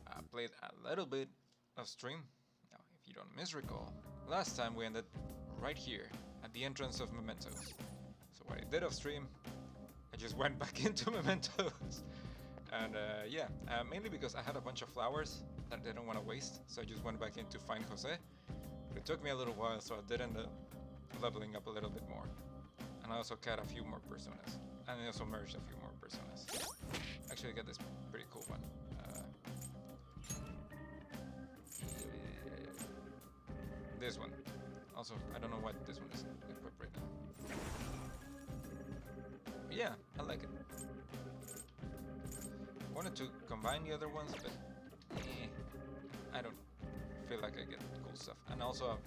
[SPEAKER 1] I played a little bit of stream. Now, if you don't misrecall, last time we ended right here at the entrance of Mementos. So what I did off stream, I just went back into Mementos. And yeah, mainly because I had a bunch of flowers that I didn't want to waste, so I just went back in to find Jose. But it took me a little while, so I did end up leveling up a little bit more. And I also got a few more personas. And I also merged a few more personas. Actually, I got this pretty cool one. This one. Also, I don't know what this one is equipped right now. But yeah, I like it. Wanted to combine the other ones, but I don't feel like I get cool stuff. And also,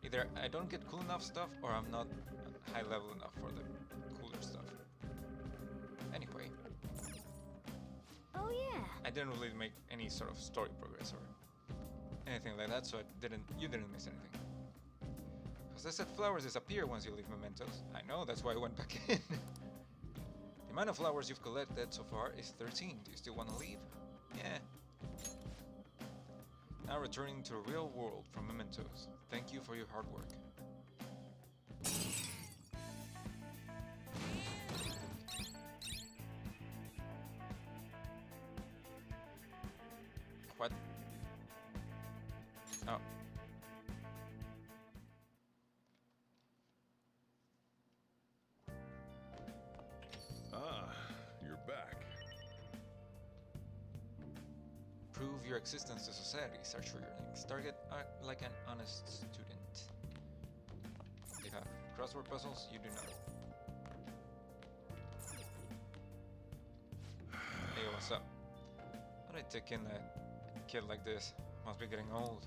[SPEAKER 1] either I don't get cool enough stuff, or I'm not high level enough for the cooler stuff. Anyway,
[SPEAKER 3] Oh yeah.
[SPEAKER 1] I didn't really make any sort of story progress or anything like that, so you didn't miss anything. Because I said flowers disappear once you leave Mementos. I know, that's why I went back in. The amount of flowers you've collected so far is 13. Do you still want to leave? Yeah. Now returning to the real world from Mementos. Thank you for your hard work. What? Oh.
[SPEAKER 4] Ah, you're back.
[SPEAKER 1] Prove your existence to society. Search for your next target. Act like an honest student. They have crossword puzzles. You do not. Hey, what's up? How did I take in a kid like this? Must be getting old.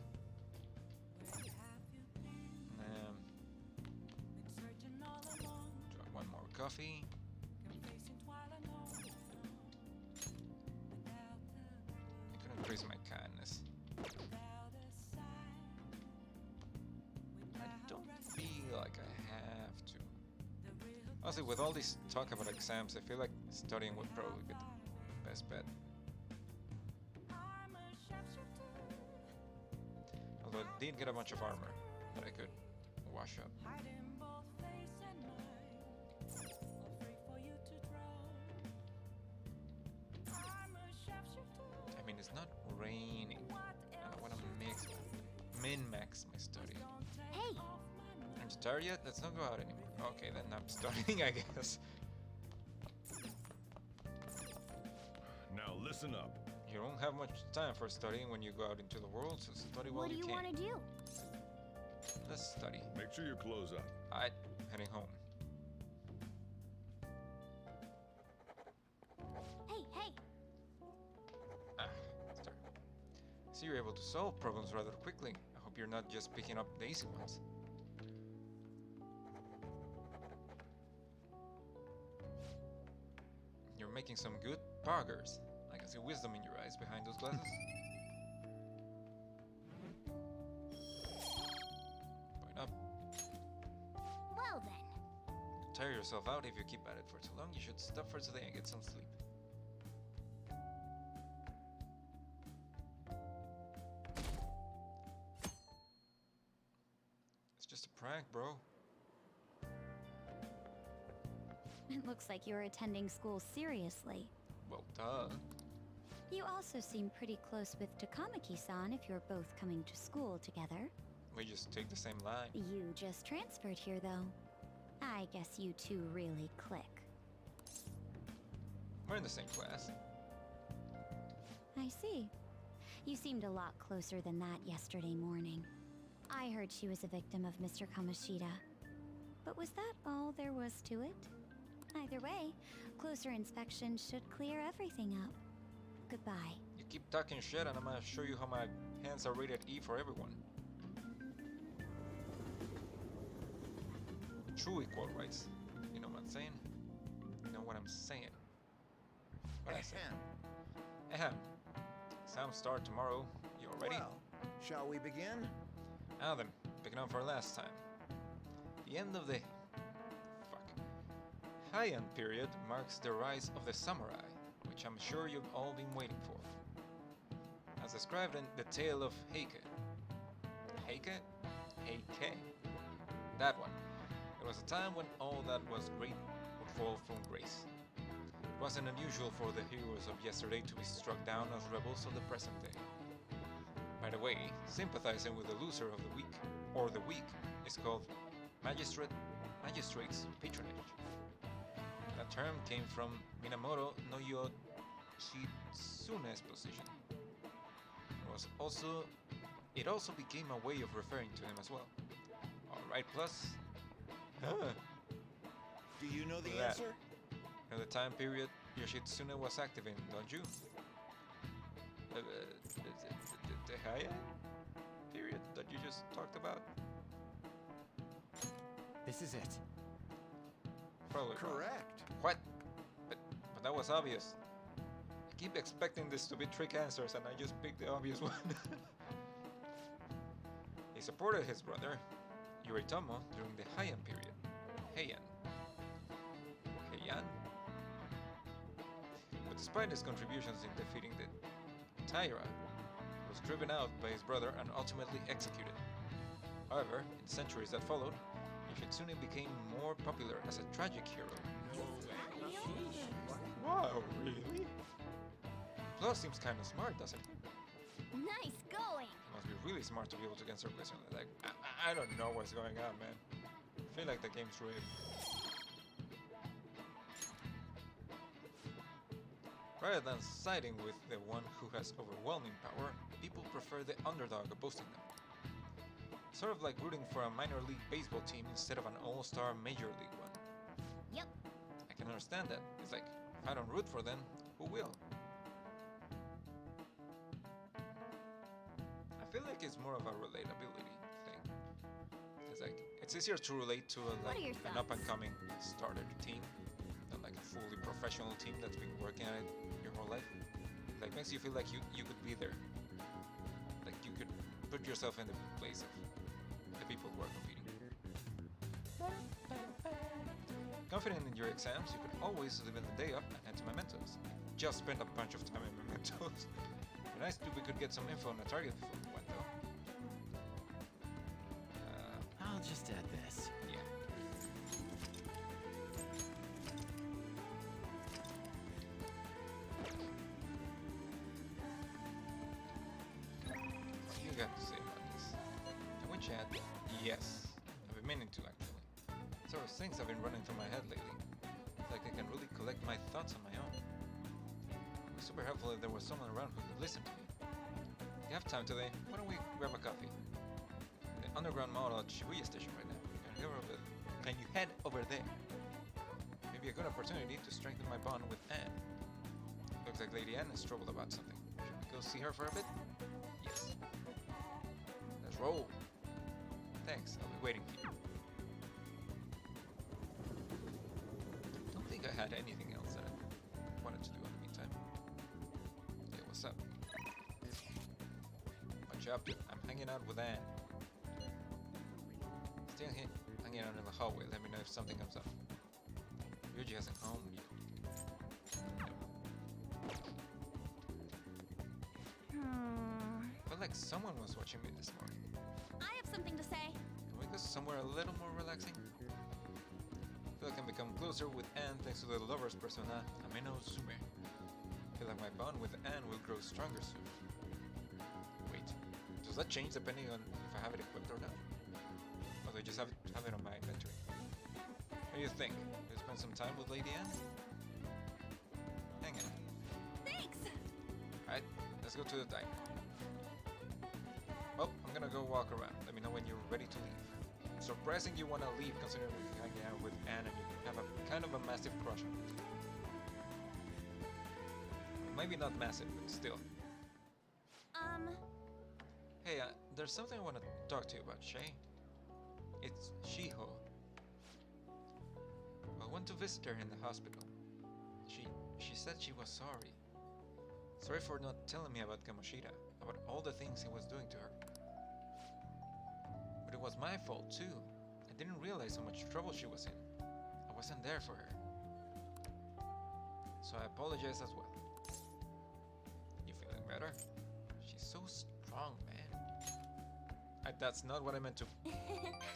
[SPEAKER 1] Drop one more coffee. increase my kindness. I don't feel like I have to. Honestly, with all this talk about exams, I feel like studying would probably be the best bet. Although I did get a bunch of armor that I could wash up. I mean, it's not raining. I want to min-max my study.
[SPEAKER 5] Hey!
[SPEAKER 1] Aren't you tired yet? Let's not go out anymore. Okay, then I'm studying, I guess.
[SPEAKER 4] Now listen up.
[SPEAKER 1] You don't have much time for studying when you go out into the world, so study while
[SPEAKER 5] What do
[SPEAKER 1] you
[SPEAKER 5] you
[SPEAKER 1] can.
[SPEAKER 5] want to do?
[SPEAKER 1] Let's study.
[SPEAKER 4] Make sure you close up.
[SPEAKER 1] Alright, heading home.
[SPEAKER 5] Hey, hey!
[SPEAKER 1] Ah, start. See, you're able to solve problems rather quickly. I hope you're not just picking up the easy ones. You're making some good progress. I can see wisdom in your eyes behind those glasses. Point up.
[SPEAKER 5] Well then.
[SPEAKER 1] Tire yourself out if you keep at it for too long. You should stop for today and get some sleep. It's just a prank, bro.
[SPEAKER 5] It looks like you're attending school seriously.
[SPEAKER 1] Well, duh.
[SPEAKER 5] You also seem pretty close with Takamaki-san if you're both coming to school together.
[SPEAKER 1] We just take the same line.
[SPEAKER 5] You just transferred here, though. I guess you two really click.
[SPEAKER 1] We're in the same class.
[SPEAKER 5] I see. You seemed a lot closer than that yesterday morning. I heard she was a victim of Mr. Kamoshida. But was that all there was to it? Either way, closer inspection should clear everything up. Goodbye.
[SPEAKER 1] You keep talking shit and I'm gonna show you how my hands are rated E for everyone. True equal rights. You know what I'm saying? You know what I'm saying? What I say? Ahem. Exams start tomorrow. You all ready?
[SPEAKER 6] Well, shall we begin?
[SPEAKER 1] Now then, picking up for last time. The end of the Heian period marks the rise of the samurai, which I'm sure you've all been waiting for. As described in the tale of Heike. Heike? Heike. That one. It was a time when all that was great would fall from grace. It wasn't unusual for the heroes of yesterday to be struck down as rebels of the present day. By the way, sympathizing with the loser of the week, or the weak, is called magistrate's patronage. That term came from Minamoto no Yoshitsune's position. It also became a way of referring to him as well. Alright, plus... Huh.
[SPEAKER 6] Do you know the
[SPEAKER 1] That.
[SPEAKER 6] answer?
[SPEAKER 1] You know the time period Yoshitsune was active in, don't you? The Heian period that you just talked about?
[SPEAKER 7] This is it.
[SPEAKER 1] Probably wrong.
[SPEAKER 6] Correct.
[SPEAKER 1] What? But that was obvious. I keep expecting this to be trick answers and I just picked the obvious one. He supported his brother, Yoritomo, during the Heian period. Heian. Heian? But despite his contributions in defeating the Taira, he was driven out by his brother and ultimately executed. However, in the centuries that followed, Yoshitsune became more popular as a tragic hero. Wow, really? Plus seems kind of smart, doesn't he?
[SPEAKER 5] Nice going!
[SPEAKER 1] He must be really smart to be able to answer questions like that. I don't know what's going on, man. I feel like the game's rigged. Rather than siding with the one who has overwhelming power, people prefer the underdog opposing them. Sort of like rooting for a minor league baseball team instead of an all-star major league one.
[SPEAKER 5] Yep.
[SPEAKER 1] I can understand that. It's like, if I don't root for them, who will? I feel like it's more of a relatability thing. It's like, it's easier to relate to
[SPEAKER 5] What are your
[SPEAKER 1] an
[SPEAKER 5] thoughts?
[SPEAKER 1] up-and-coming starter team than like a fully professional team that's been working at it your whole life. Like makes you feel like you could be there. Like you could put yourself in the place of the people who are competing. Confident in your exams, you could always live in the day up and head to Mementos. Just spend a bunch of time in Mementos. Be nice if we could get some info on the target before we went though.
[SPEAKER 7] I'll just add this.
[SPEAKER 1] Yeah. What do you got to say about this? Can we chat? Yes. I've been meaning to actually. Sort of things have been running through my head lately. Like I can really collect my thoughts on my own. It was super helpful if there was someone around who could listen to me. If you have time today, why don't we grab a coffee? The underground mall at Shibuya station right now. Can you head over there? Maybe a good opportunity to strengthen my bond with Anne. Looks like Lady Anne is troubled about something. Should we go see her for a bit? Yes. Let's roll. Thanks, I'll be waiting for you. Don't think I had anything else that I wanted to do in the meantime. Yeah, what's up? Watch up, I'm hanging out with Anne. Still here, hanging out in the hallway. Let me know if something comes up. Ryuji hasn't home yet. Felt like someone was watching me this morning.
[SPEAKER 5] I have something to say.
[SPEAKER 1] Can we go somewhere a little more relaxing? I feel like I can become closer with Anne thanks to the lover's persona, Ameno Sume. I feel like my bond with Anne will grow stronger soon. Wait, does that change depending on if I have it equipped or not? Or do I just have it on my inventory? What do you think? Do you spend some time with Lady Anne? Hang on.
[SPEAKER 5] Thanks!
[SPEAKER 1] Alright, let's go to the diner. Well, I'm gonna go walk around. Let me know when you're ready to leave. Surprising you wanna leave considering we're hanging out with Anne and you have a kind of a massive crush on her. Maybe not massive, but still. Hey, there's something I want to talk to you about, Shay. It's Shiho. I went to visit her in the hospital. She said she was sorry. Sorry for not telling me about Kamoshida, about all the things he was doing to her. But it was my fault too. I didn't realize how much trouble she was in. I wasn't there for her. So I apologize as well. You feeling better? She's so strong, man. That's not what I meant to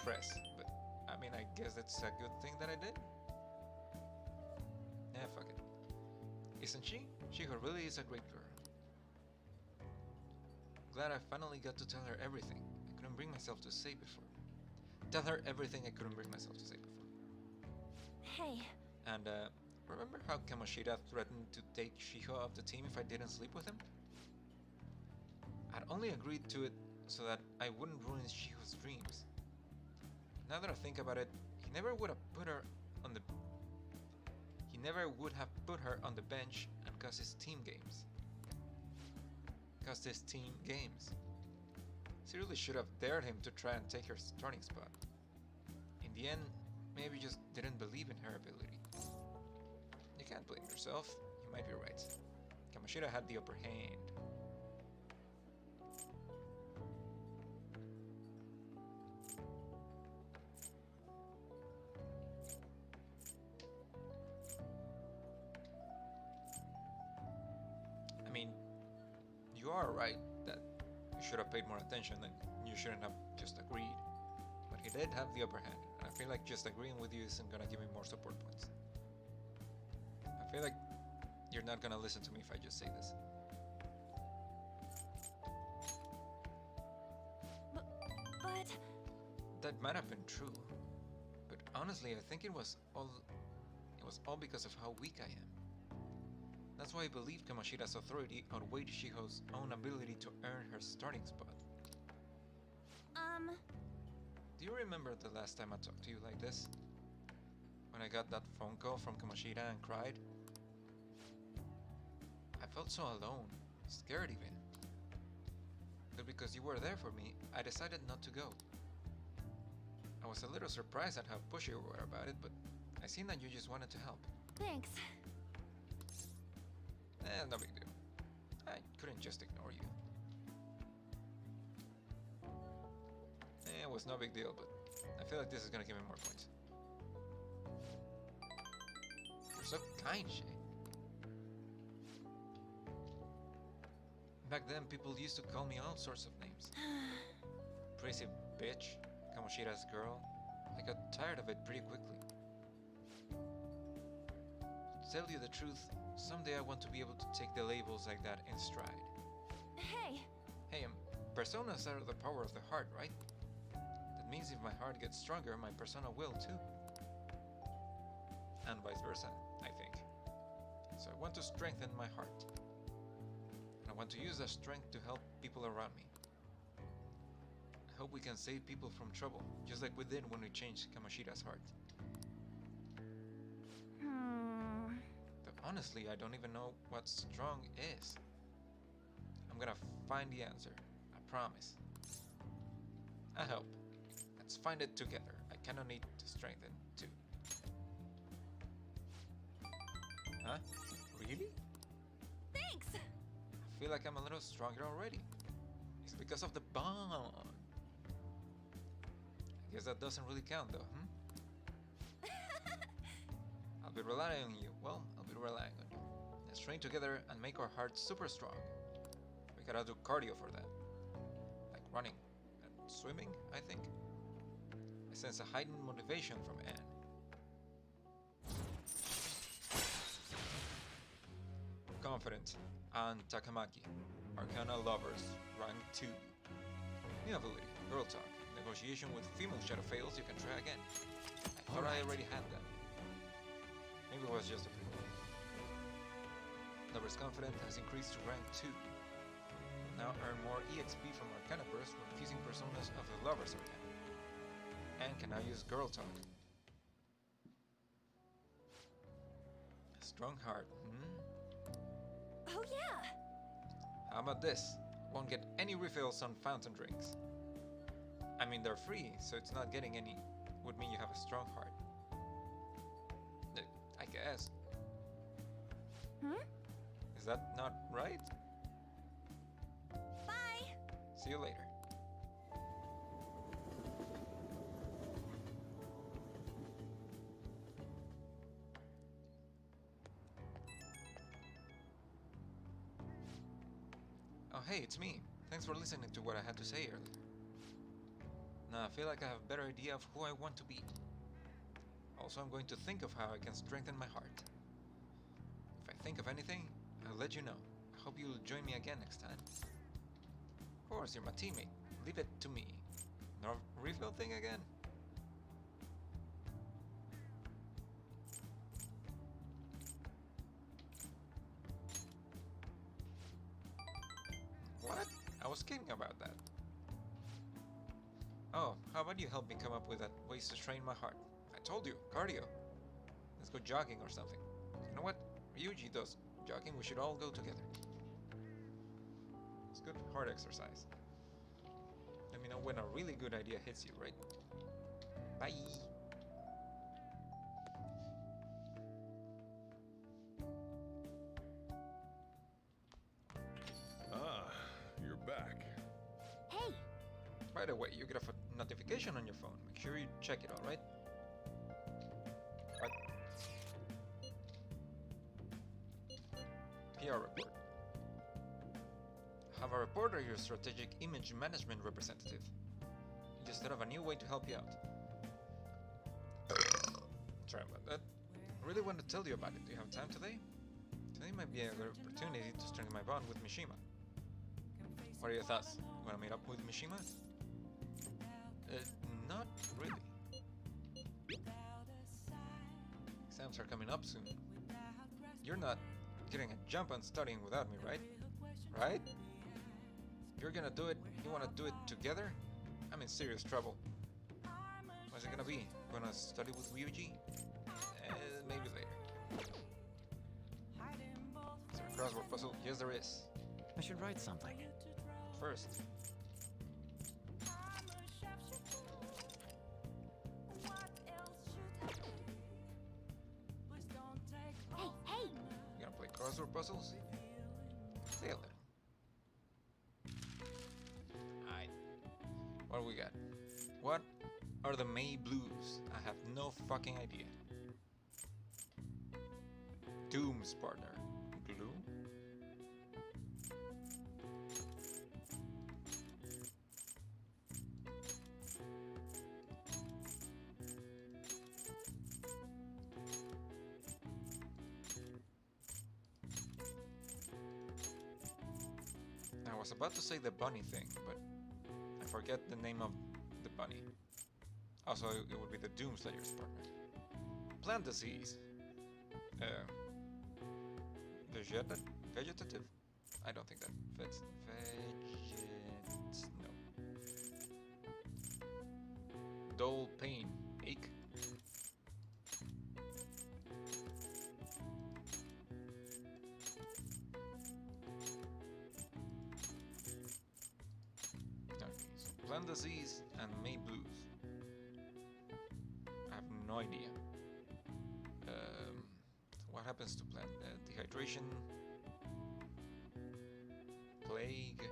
[SPEAKER 1] press, but I mean, I guess it's a good thing that I did. Yeah, fuck it. Isn't she? She really is a great girl. Glad I finally got to tell her everything I couldn't bring myself to say before. Tell her everything I couldn't bring myself to say before.
[SPEAKER 5] Hey.
[SPEAKER 1] And, remember how Kamoshida threatened to take Shiho off the team if I didn't sleep with him? I'd only agreed to it so that I wouldn't ruin Shiho's dreams. Now that I think about it, he never would have put her on the bench and cost his team games. Seriously should have dared him to try and take her starting spot. In the end, maybe just didn't believe in her ability. You can't blame yourself, you might be right. Kamoshida had the upper hand. I mean, you are right that you should have paid more attention and you shouldn't have just agreed. But he did have the upper hand, and I feel like just agreeing with you isn't gonna give me more support points. I feel like you're not gonna listen to me if I just say this.
[SPEAKER 5] But...
[SPEAKER 1] That might have been true, but honestly, I think it was all because of how weak I am. That's why I believe Kamoshida's authority outweighed Shiho's own ability to earn her starting spot. Do you remember the last time I talked to you like this? When I got that phone call from Kamoshida and cried? I felt so alone, scared even. But because you were there for me, I decided not to go. I was a little surprised at how pushy you were about it, but I seen that you just wanted to help.
[SPEAKER 5] Thanks.
[SPEAKER 1] No big deal. just ignore you. It was no big deal, but I feel like this is gonna give me more points. You're so kind, Shay. Back then, people used to call me all sorts of names. Crazy bitch, Kamoshira's girl. I got tired of it pretty quickly. To tell you the truth, someday I want to be able to take the labels like that in stride.
[SPEAKER 5] Hey,
[SPEAKER 1] Hey, personas are the power of the heart, right? That means if my heart gets stronger, my persona will too. And vice versa, I think. So I want to strengthen my heart. And I want to use that strength to help people around me. I hope we can save people from trouble, just like we did when we changed Kamoshira's heart. But honestly, I don't even know what strong is. I'm gonna find the answer, I promise. I hope. Let's find it together. I kinda need to strengthen too. Huh? Really?
[SPEAKER 5] thanks!
[SPEAKER 1] I feel like I'm a little stronger already. It's because of the bond. I guess that doesn't really count though, I'll be relying on you. Well, I'll be relying on you. Let's train together and make our hearts super strong. We gotta do cardio for that. Like running and swimming, I think. I sense a heightened motivation from Anne. Confident, Anne Takamaki. Arcana Lovers, rank 2. New ability, Girl Talk. Negotiation with female shadow fails, you can try again. I thought I already had that. Maybe it was just a prequel. Lover's Confident has increased to rank 2. Now earn more EXP from Arcana Burst when fusing personas of the Lover's Arcana. And can now use Girl Talk. Strong heart,
[SPEAKER 5] Oh yeah!
[SPEAKER 1] How about this? Won't get any refills on fountain drinks. I mean, they're free, so it's not getting any would mean you have a strong heart. I guess. Is that not right?
[SPEAKER 5] Bye!
[SPEAKER 1] See you later. Oh hey, it's me. Thanks for listening to what I had to say earlier. Now I feel like I have a better idea of who I want to be. Also, I'm going to think of how I can strengthen my heart. If I think of anything, I'll let you know. I hope you'll join me again next time. Of course, you're my teammate. Leave it to me. No refill thing again? What? I was kidding about that. Oh, how about you help me come up with ways to train my heart? I told you, cardio. Let's go jogging or something. You know what? Ryuji does jogging, we should all go together. It's good heart exercise. Let me know when a really good idea hits you, right? Bye!
[SPEAKER 4] Ah, you're back.
[SPEAKER 5] Hey!
[SPEAKER 1] By the way, you get a notification on your phone. Make sure you check it, alright? What? PR report. Have a reporter, your strategic image management representative. You just thought of a new way to help you out. Sorry about that. I really want to tell you about it. Do you have time today? Today might be a good opportunity to strengthen my bond with Mishima. What are your thoughts? Wanna meet up with Mishima? Not really. Exams are coming up soon. You're not getting a jump on studying without me, right? Right? You're gonna do it, you wanna do it together? I'm in serious trouble. What's it gonna be? Gonna study with Ryuji? Maybe later. Is there a crossword puzzle? Yes, there is.
[SPEAKER 7] I should write something.
[SPEAKER 1] First,
[SPEAKER 5] Hey, hey!
[SPEAKER 1] you gonna play crossword puzzles? Stay a little. What do we got? What are the May Blues? I have no fucking idea. Doom's partner. Glue? I was about to say the bunny thing, but I forget the name of the bunny. Also, it would be the Doomslayer's partner. Plant disease. Vegetative? I don't think that fits. No. Dull pain. Ache. Okay, so plant disease and May blues. I have no idea. What happens to plant? Dehydration, plague,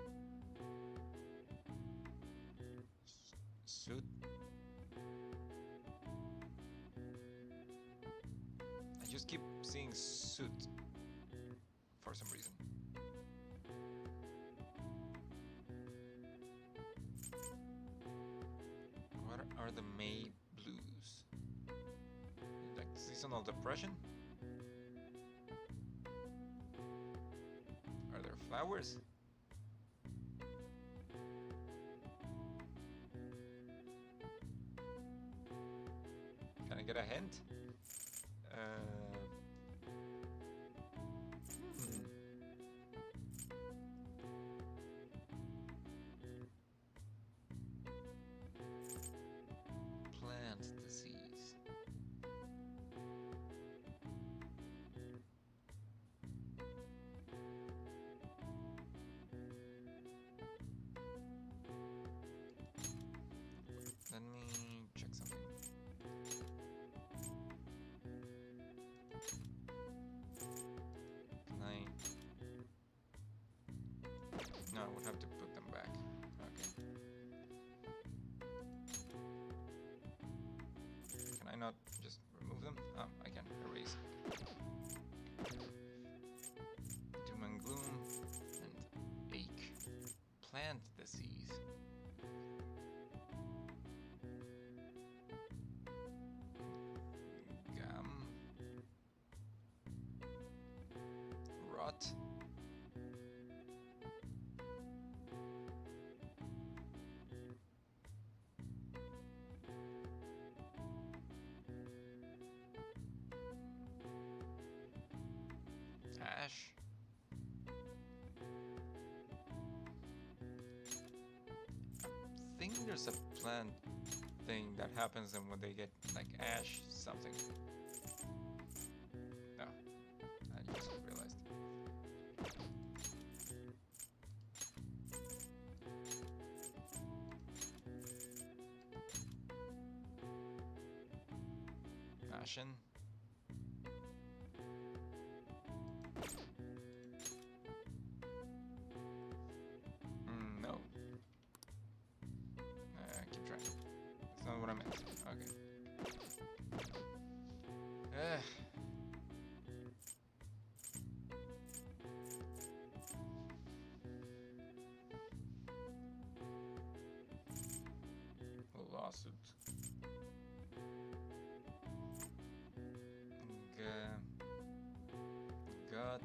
[SPEAKER 1] soot. I just keep seeing soot for some reason. What are the May blues? Like seasonal depression? Are there flowers? Can I get a hint? Plant disease. Let me check something. Can I? No, I would have to put them back. Okay. Can I not just remove them? I can erase. Doom and gloom and ache. Plant disease. Gum. Rot. Ash. I think there's a plant thing that happens and when they get like ash something. No, I just realized. Ashen. No. Keep trying. That's not what I meant. Okay. Lawsuit. Gut.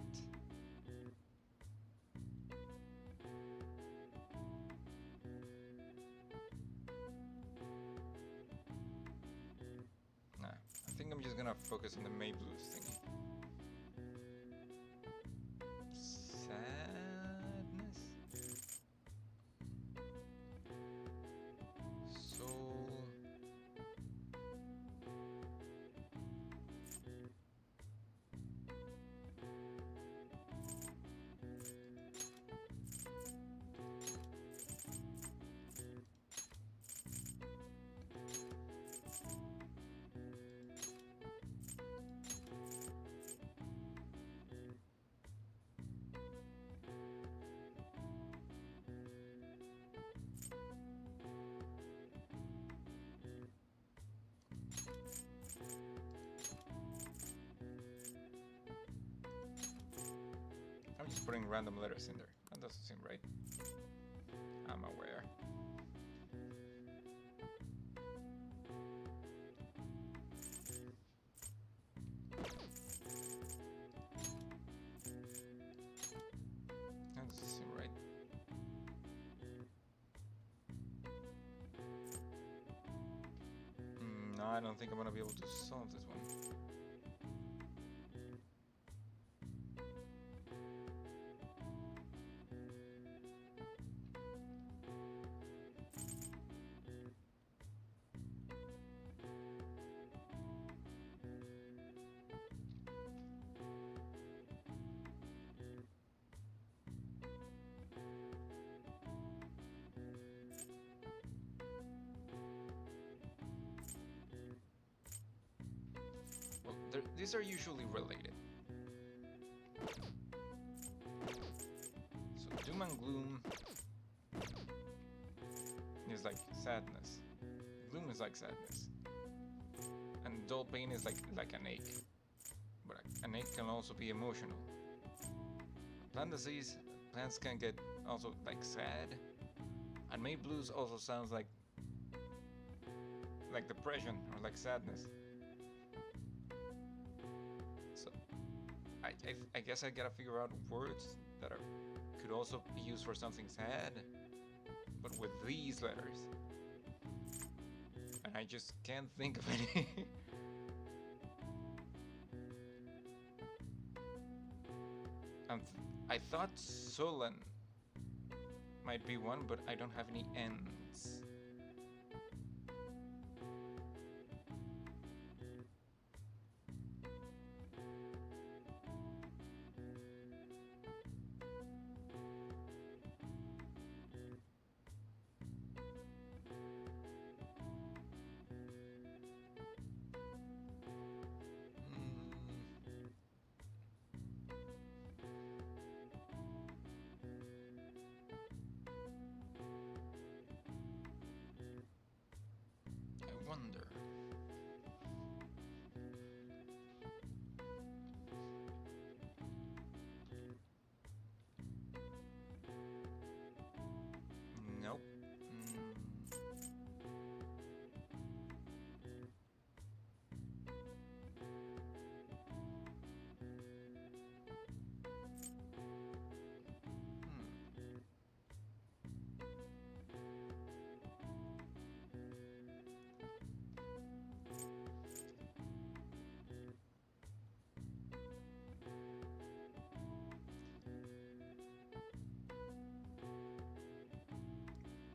[SPEAKER 1] Nah, I think I'm just gonna focus on the May Blues thingy. Sadness. Soul. I'm just putting random letters in there. That doesn't seem right. I'm aware. That doesn't seem right. No, I don't think I'm gonna be able to solve this one. Well, these are usually related. So doom and gloom is like sadness. Gloom is like sadness. And dull pain is like an ache. But an ache can also be emotional. Plant disease, plants can get also like sad. And May blues also sounds like depression or like sadness. So I guess I gotta figure out words that could also be used for something sad, but with these letters. And I just can't think of any. I thought sullen might be one, but I don't have any N's. I wonder. Nope.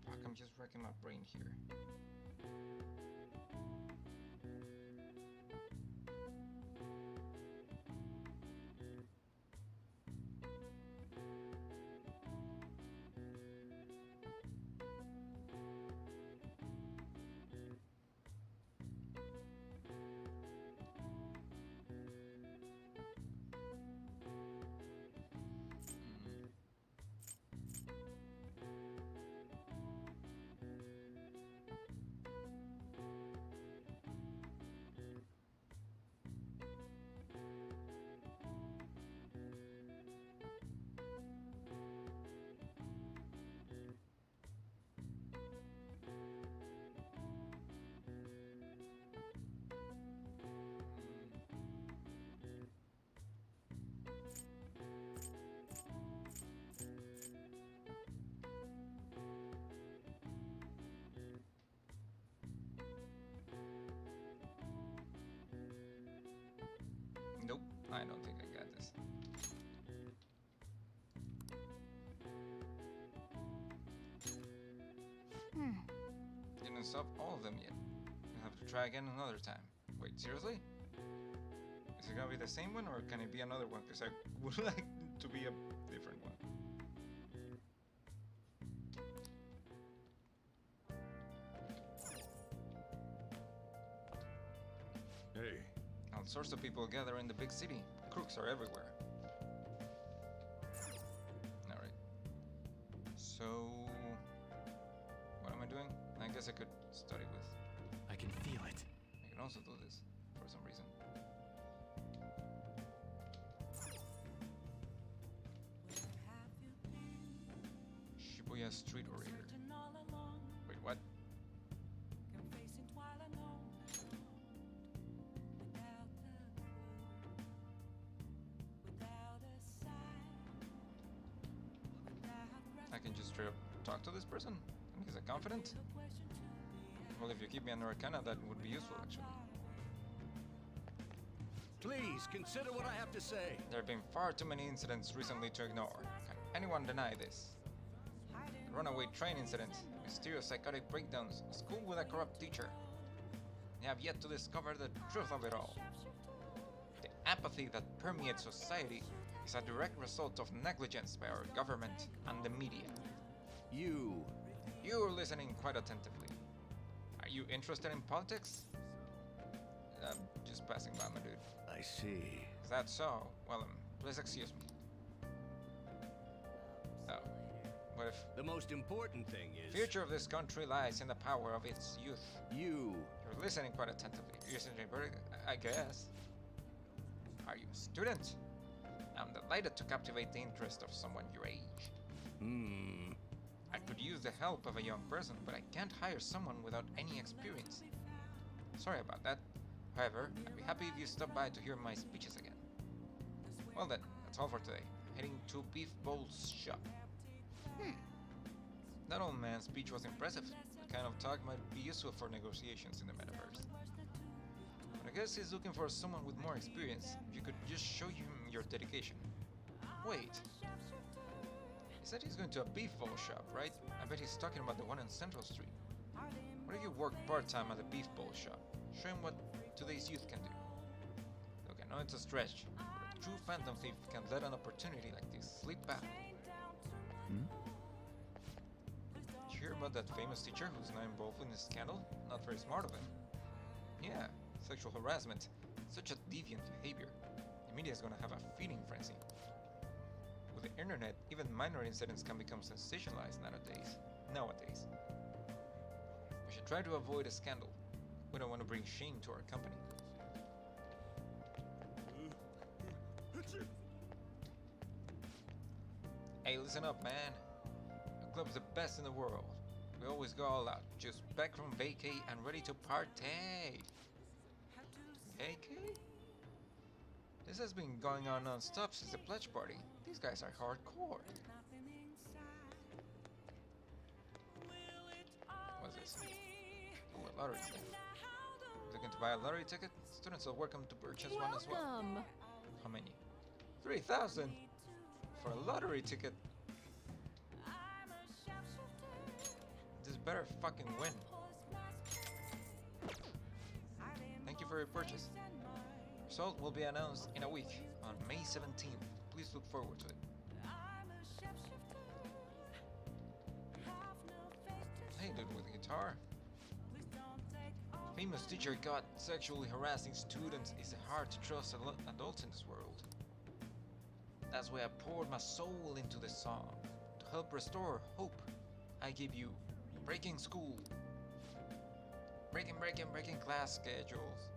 [SPEAKER 1] Fuck, I'm just wrecking my brain here. Nope, I don't think I got this. Didn't solve all of them yet. I'll have to try again another time. Wait, seriously? Is it gonna be the same one or can it be another one? Because I would like to be a different one.
[SPEAKER 4] Hey,
[SPEAKER 1] All sorts of people gather in the big city. Crooks are everywhere. Alright. So... what am I doing? I guess I could study with.
[SPEAKER 7] I can feel it.
[SPEAKER 1] I can also do this, for some reason. a street orator. Wait, what? I can just straight up talk to this person? And he's a confident? Well, if you keep me under Arcana, that would be useful, actually.
[SPEAKER 8] Please consider what I have to say.
[SPEAKER 1] There have been far too many incidents recently to ignore. Can anyone deny this? The runaway train incident, mysterious psychotic breakdowns, a school with a corrupt teacher. They have yet to discover the truth of it all. The apathy that permeates society is a direct result of negligence by our government and the media. You're listening quite attentively. Are you interested in politics? I'm just passing by, my dude.
[SPEAKER 8] I see.
[SPEAKER 1] Is that so? Well, please excuse me. Oh, what if
[SPEAKER 8] The most important thing is...
[SPEAKER 1] the future of this country lies in the power of its youth? You're listening quite attentively. You're listening, I guess. Are you a student? I'm delighted to captivate the interest of someone your age. I could use the help of a young person, but I can't hire someone without any experience. Sorry about that. However, I'd be happy if you stop by to hear my speeches again. Well then, that's all for today. Heading to Beef Bowl's shop. That old man's speech was impressive. The kind of talk might be useful for negotiations in the metaverse. But I guess he's looking for someone with more experience. If you could just show him your dedication. Wait. He said he's going to a beef bowl shop, right? I bet he's talking about the one on Central Street. What if you work part-time at the beef bowl shop? Show him what today's youth can do. Look, I know it's a stretch, but a true phantom thief can let an opportunity like this slip past. Did you hear about that famous teacher who's now involved in this scandal? Not very smart of him. Yeah, sexual harassment. Such a deviant behavior. The media is gonna have a feeding frenzy. With the internet, even minor incidents can become sensationalized nowadays. We should try to avoid a scandal. We don't want to bring shame to our company. Hey, listen up, man. Our club's the best in the world. We always go all out, just back from vacay and ready to partay. Vacay? This has been going on non-stop since the pledge party. These guys are hardcore. What's this? Oh, a lottery ticket. Looking to buy a lottery ticket? Students are welcome to purchase one as well. How many? 3,000 for a lottery ticket. This better fucking win. Thank you for your purchase. Result will be announced in a week on May 17th. Please look forward to it. Hey, dude with the guitar. Famous teacher caught sexually harassing students. Is it hard to trust adults in this world? That's why I poured my soul into this song. To help restore hope, I give you Breaking School. Breaking class schedules.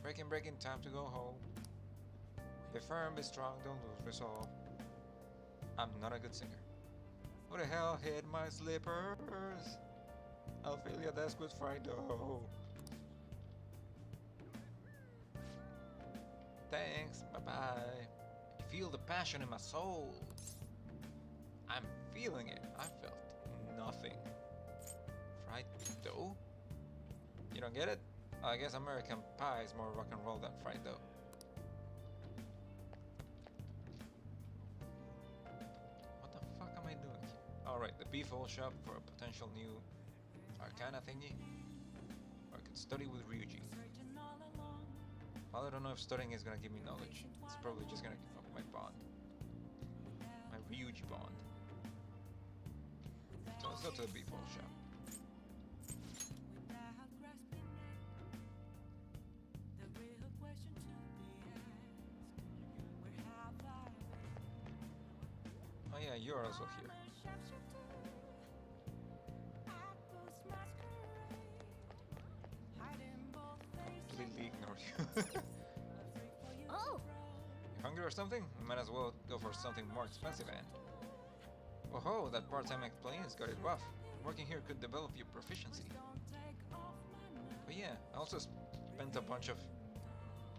[SPEAKER 1] Breaking, time to go home. Be firm, be strong, don't lose resolve. I'm not a good singer. Who the hell hit my slippers? Ophelia, that's good Friday. Thanks, bye-bye. I feel the passion in my soul. I'm feeling it. I felt nothing. Fried dough? You don't get it? I guess American Pie is more rock and roll than fried dough. What the fuck am I doing here? Alright, the beef oil shop for a potential new Arcana thingy. Or I could study with Ryuji. Well, I don't know if studying is gonna give me knowledge. It's probably just gonna give up my bond. My Ryuji bond. So let's go to the beef oil shop. Oh yeah, you're also here. Completely ignored you.
[SPEAKER 5] Oh,
[SPEAKER 1] You hungry or something? Might as well go for something more expensive, and Oh, that part-time employee's got it rough. Working here could develop your proficiency. But yeah, I also spent a bunch of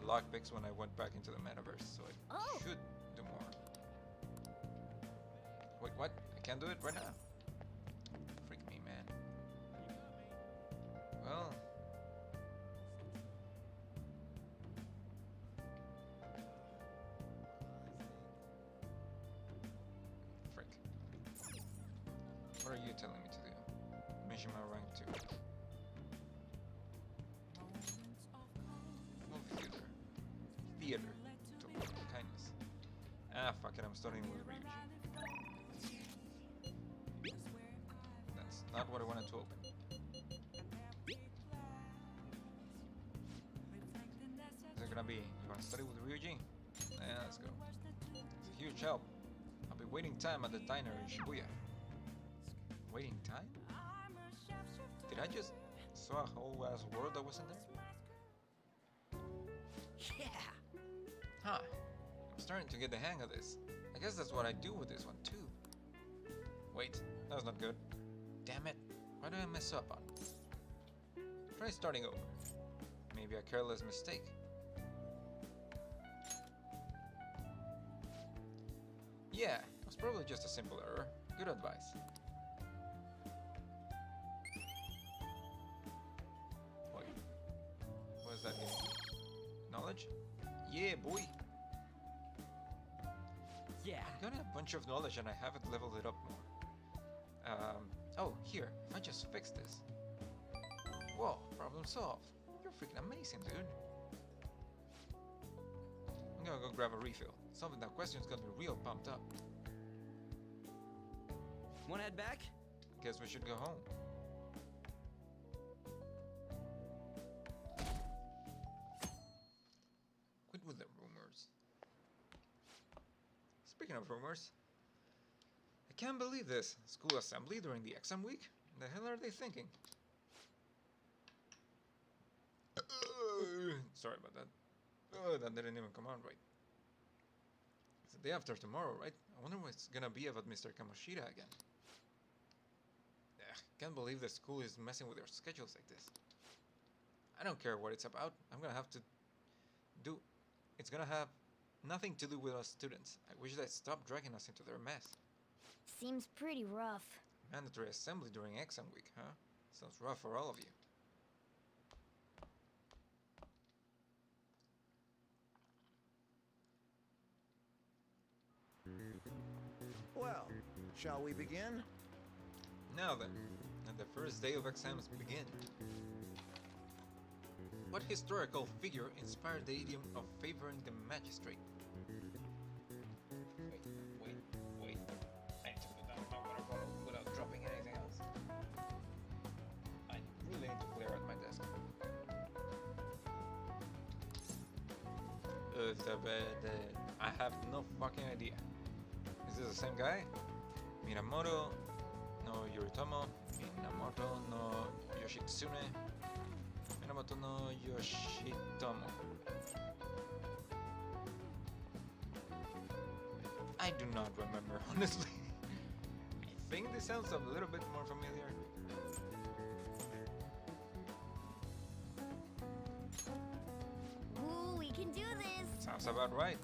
[SPEAKER 1] lockpicks when I went back into the metaverse, so I
[SPEAKER 5] Oh.
[SPEAKER 1] should do more. Wait, what? I can't do it right now? Freak me, man. Well... Frick. What are you telling me to do? Mishima rank 2. Movie theater. Theater. Total kindness. Ah, fuck it, I'm starting with Ryuji. That's not what I wanted to open. Is it gonna be, you wanna study with Ryuji? Yeah, let's go. It's a huge help. I'll be waiting time at the diner in Shibuya. Waiting time? Did I just saw a whole ass world that wasn't there?
[SPEAKER 8] Yeah.
[SPEAKER 1] Huh. I'm starting to get the hang of this. I guess that's what I do with this one too. Wait, that was not good. Damn it. Why did I mess up on? Try starting over. Maybe a careless mistake. Yeah, it was probably just a simple error. Good advice. Wait. What is that game? Knowledge? Yeah, boy.
[SPEAKER 8] Yeah.
[SPEAKER 1] I've got a bunch of knowledge and I haven't leveled it up more. Oh, here, if I just fix this. Whoa, problem solved. You're freaking amazing, dude. I'm gonna go grab a refill. Solving that question's got me real pumped up.
[SPEAKER 8] Wanna head back?
[SPEAKER 1] Guess we should go home. Quit with the rumors. Speaking of rumors, I can't believe this. School assembly during the exam week? The hell are they thinking? Sorry about that. Oh, that didn't even come out right. It's the day after tomorrow, right? I wonder what's gonna be about Mr. Kamoshida again. Ugh, can't believe the school is messing with their schedules like this. I don't care what it's about. I'm gonna have to do... It's gonna have nothing to do with us students. I wish they'd stop dragging us into their mess.
[SPEAKER 5] Seems pretty rough.
[SPEAKER 1] Mandatory assembly during exam week, huh? Sounds rough for all of you.
[SPEAKER 6] Well, shall we begin?
[SPEAKER 1] Now then, and the first day of exams begin. What historical figure inspired the idiom of favoring the magistrate? Wait. I need to put down my water bottle without dropping anything else. I really need to clear out my desk. I have no fucking idea. Is this the same guy? Minamoto no Yoritomo, Minamoto no Yoshitsune, Minamoto no Yoshitomo. I do not remember, honestly. I think this sounds a little bit more familiar.
[SPEAKER 5] Ooh, we can do this.
[SPEAKER 1] Sounds about right.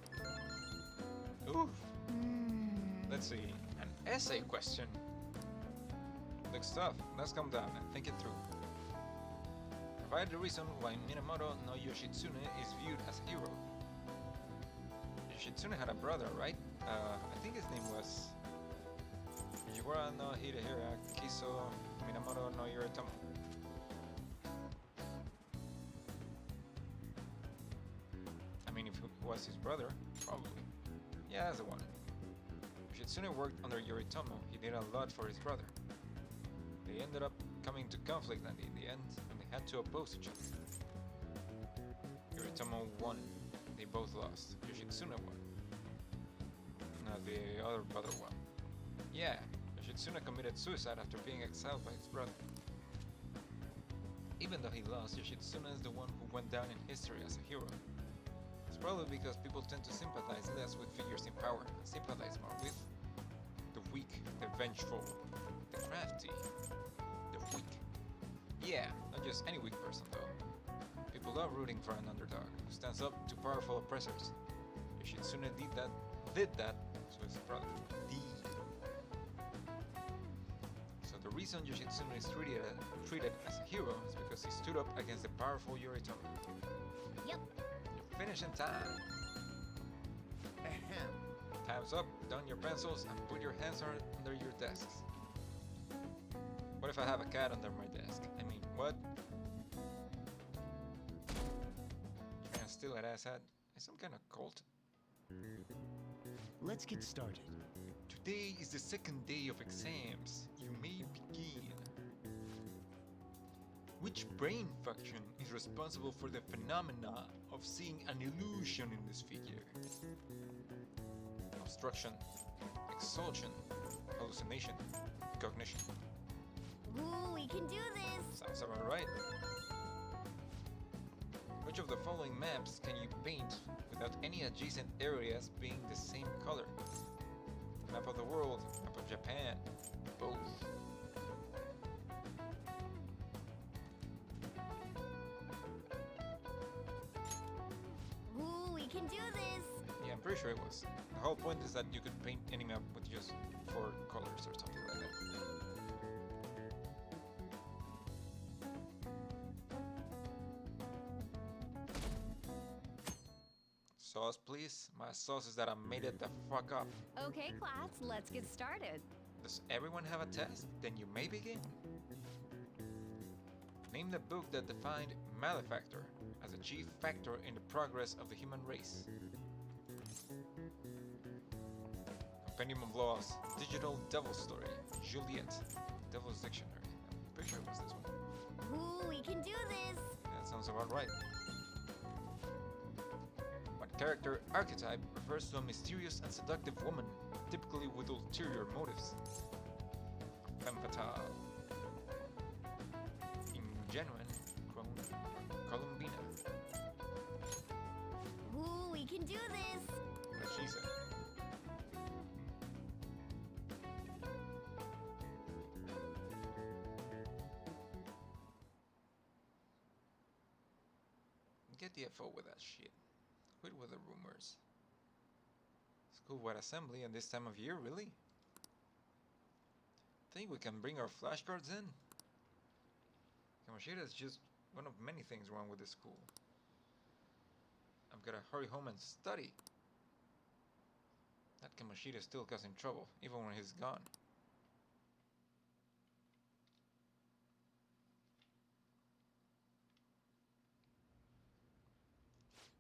[SPEAKER 1] Ooh. Let's see. An essay question. Looks tough. Let's calm down and think it through. Provide the reason why Minamoto no Yoshitsune is viewed as a hero. Yoshitsune had a brother, right? I think his name was Fujiwara no Hidehira Kiso Minamoto no Yoritomo. I mean, if it was his brother, probably. Yeah, that's the one. Yoshitsune worked under Yoritomo. He did a lot for his brother. They ended up coming to conflict and in the end, and they had to oppose each other. Yoritomo won. They both lost. Yoshitsune won. Now the other brother won. Yeah, Yoshitsune committed suicide after being exiled by his brother. Even though he lost, Yoshitsune is the one who went down in history as a hero. It's probably because people tend to sympathize less with figures in power and sympathize more with the weak, the vengeful, the crafty, the weak. Yeah, not just any weak person though. People love rooting for an underdog who stands up to powerful oppressors. Yoshitsune did that to his brother. So the reason Yoshitsune is treated as a hero is because he stood up against the powerful Yoritomo.
[SPEAKER 5] Yep.
[SPEAKER 1] You're finishing time.
[SPEAKER 6] Ahem.
[SPEAKER 1] Time's up, don your pencils, and put your hands under your desks. What if I have a cat under my desk? I mean, what? Trying to steal that asshat? Is some kind of cult?
[SPEAKER 9] Let's get started.
[SPEAKER 1] Today is the second day of exams. You may begin. Which brain function is responsible for the phenomena of seeing an illusion in this figure? Obstruction, expulsion, hallucination, cognition.
[SPEAKER 5] Ooh, we can do this!
[SPEAKER 1] Sounds about right. Which of the following maps can you paint without any adjacent areas being the same color? Map of the world, map of Japan, both.
[SPEAKER 5] Ooh, we can do this!
[SPEAKER 1] Yeah, I'm pretty sure it was. The whole point is that you could paint any map with just 4 colors or something like that. Sauce, please. My sauce is that I made it the fuck up.
[SPEAKER 10] Okay, class, let's get started.
[SPEAKER 1] Does everyone have a test? Then you may begin. Name the book that defined malefactor as a chief factor in the progress of the human race. Compendium of Laws, Digital Devil Story, Juliet, Devil's Dictionary. I'm pretty sure it was this one.
[SPEAKER 5] Ooh, we can do this!
[SPEAKER 1] That sounds about right. What character archetype refers to a mysterious and seductive woman, typically with ulterior motives? Femme fatale. Ingenuine, Columbina.
[SPEAKER 5] Ooh, we can do this!
[SPEAKER 1] What she said. Get the FO with that shit. Quit with the rumors. School-wide assembly at this time of year, really? Think we can bring our flashcards in? Kamoshida is just one of many things wrong with the school. I've gotta hurry home and study. That Kamoshida is still causing trouble, even when he's gone.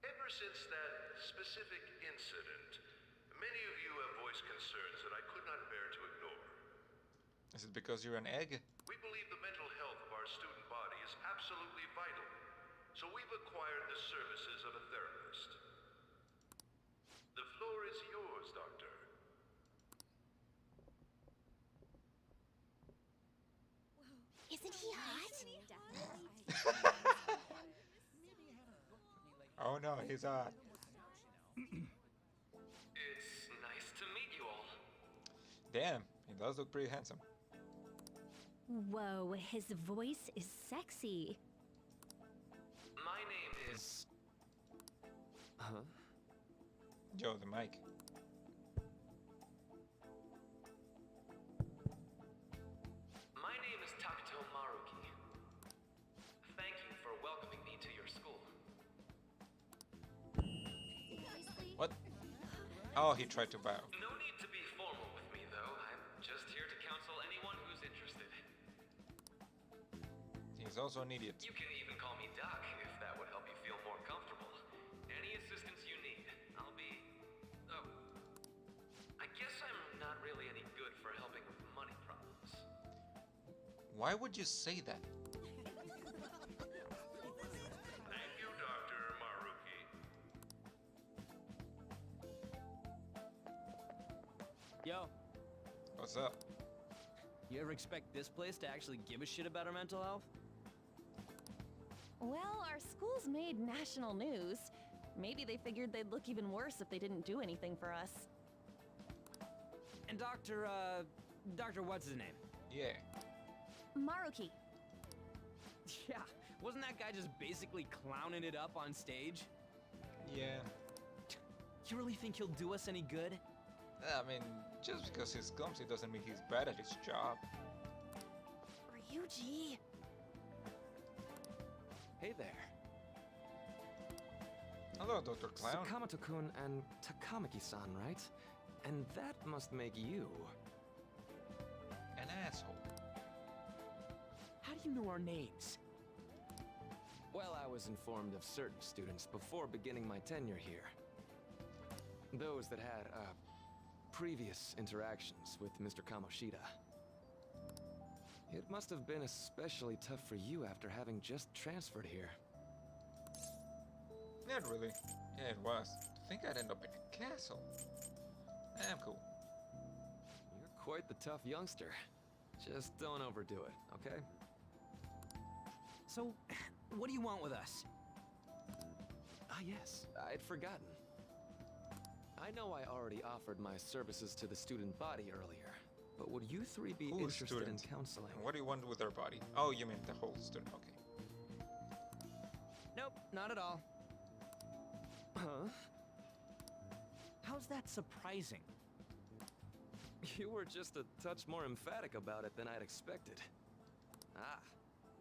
[SPEAKER 11] Ever since that specific incident, many of you have voiced concerns that I could not bear to ignore.
[SPEAKER 1] Is it because you're an egg?
[SPEAKER 11] We believe the mental health of our student body is absolutely vital, so we've acquired the services of a therapist. The floor is yours, Doctor.
[SPEAKER 5] Isn't he hot?
[SPEAKER 1] Oh no, he's hot.
[SPEAKER 11] It's nice to meet you all.
[SPEAKER 1] Damn, he does look pretty handsome.
[SPEAKER 10] Whoa, his voice is sexy.
[SPEAKER 11] My name is...
[SPEAKER 7] Huh?
[SPEAKER 1] Joe, the mic.
[SPEAKER 11] My name is Takuto Maruki. Thank you for welcoming me to your school.
[SPEAKER 1] What? Oh, he tried to bow.
[SPEAKER 11] No need to be formal with me, though. I'm just here to counsel anyone who's interested.
[SPEAKER 1] He's also an idiot.
[SPEAKER 11] You can even call me Doc, if that would help you feel more comfortable. Any assistance you need, I'll be... Oh. I guess I'm not really any good for helping with money problems.
[SPEAKER 1] Why would you say that?
[SPEAKER 11] Thank you, Dr. Maruki.
[SPEAKER 8] Yo,
[SPEAKER 1] What's up?
[SPEAKER 8] you ever expect this place to actually give a shit about our mental health?
[SPEAKER 10] Well, our school's made national news. Maybe they figured they'd look even worse if they didn't do anything for us.
[SPEAKER 8] And Dr. Dr. What's his name?
[SPEAKER 1] Yeah.
[SPEAKER 10] Maruki.
[SPEAKER 8] Yeah, wasn't that guy just basically clowning it up on stage?
[SPEAKER 1] Yeah.
[SPEAKER 8] You really think he'll do us any good?
[SPEAKER 1] I mean, just because he's clumsy doesn't mean he's bad at his job.
[SPEAKER 10] Ryuji.
[SPEAKER 7] Hey there.
[SPEAKER 1] Hello, Dr. Clown.
[SPEAKER 7] Sakamoto-kun and Takamaki-san, right? And that must make you...
[SPEAKER 1] An asshole.
[SPEAKER 8] How do you know our names?
[SPEAKER 7] Well, I was informed of certain students before beginning my tenure here. Those that had, previous interactions with Mr. Kamoshida. It must have been especially tough for you after having just transferred here.
[SPEAKER 1] Not really. Yeah, it was. I think I'd end up in a castle. I'm cool.
[SPEAKER 7] You're quite the tough youngster. Just don't overdo it, okay?
[SPEAKER 8] So, what do you want with us?
[SPEAKER 7] Ah, yes, I'd forgotten. I know I already offered my services to the student body earlier, but would you three be
[SPEAKER 1] Who's
[SPEAKER 7] interested
[SPEAKER 1] student?
[SPEAKER 7] in counseling?
[SPEAKER 1] And what do you want with their body? Oh, you mean the whole student. Okay.
[SPEAKER 8] Nope, not at all.
[SPEAKER 7] Huh?
[SPEAKER 8] How's that surprising?
[SPEAKER 7] You were just a touch more emphatic about it than I'd expected. Ah,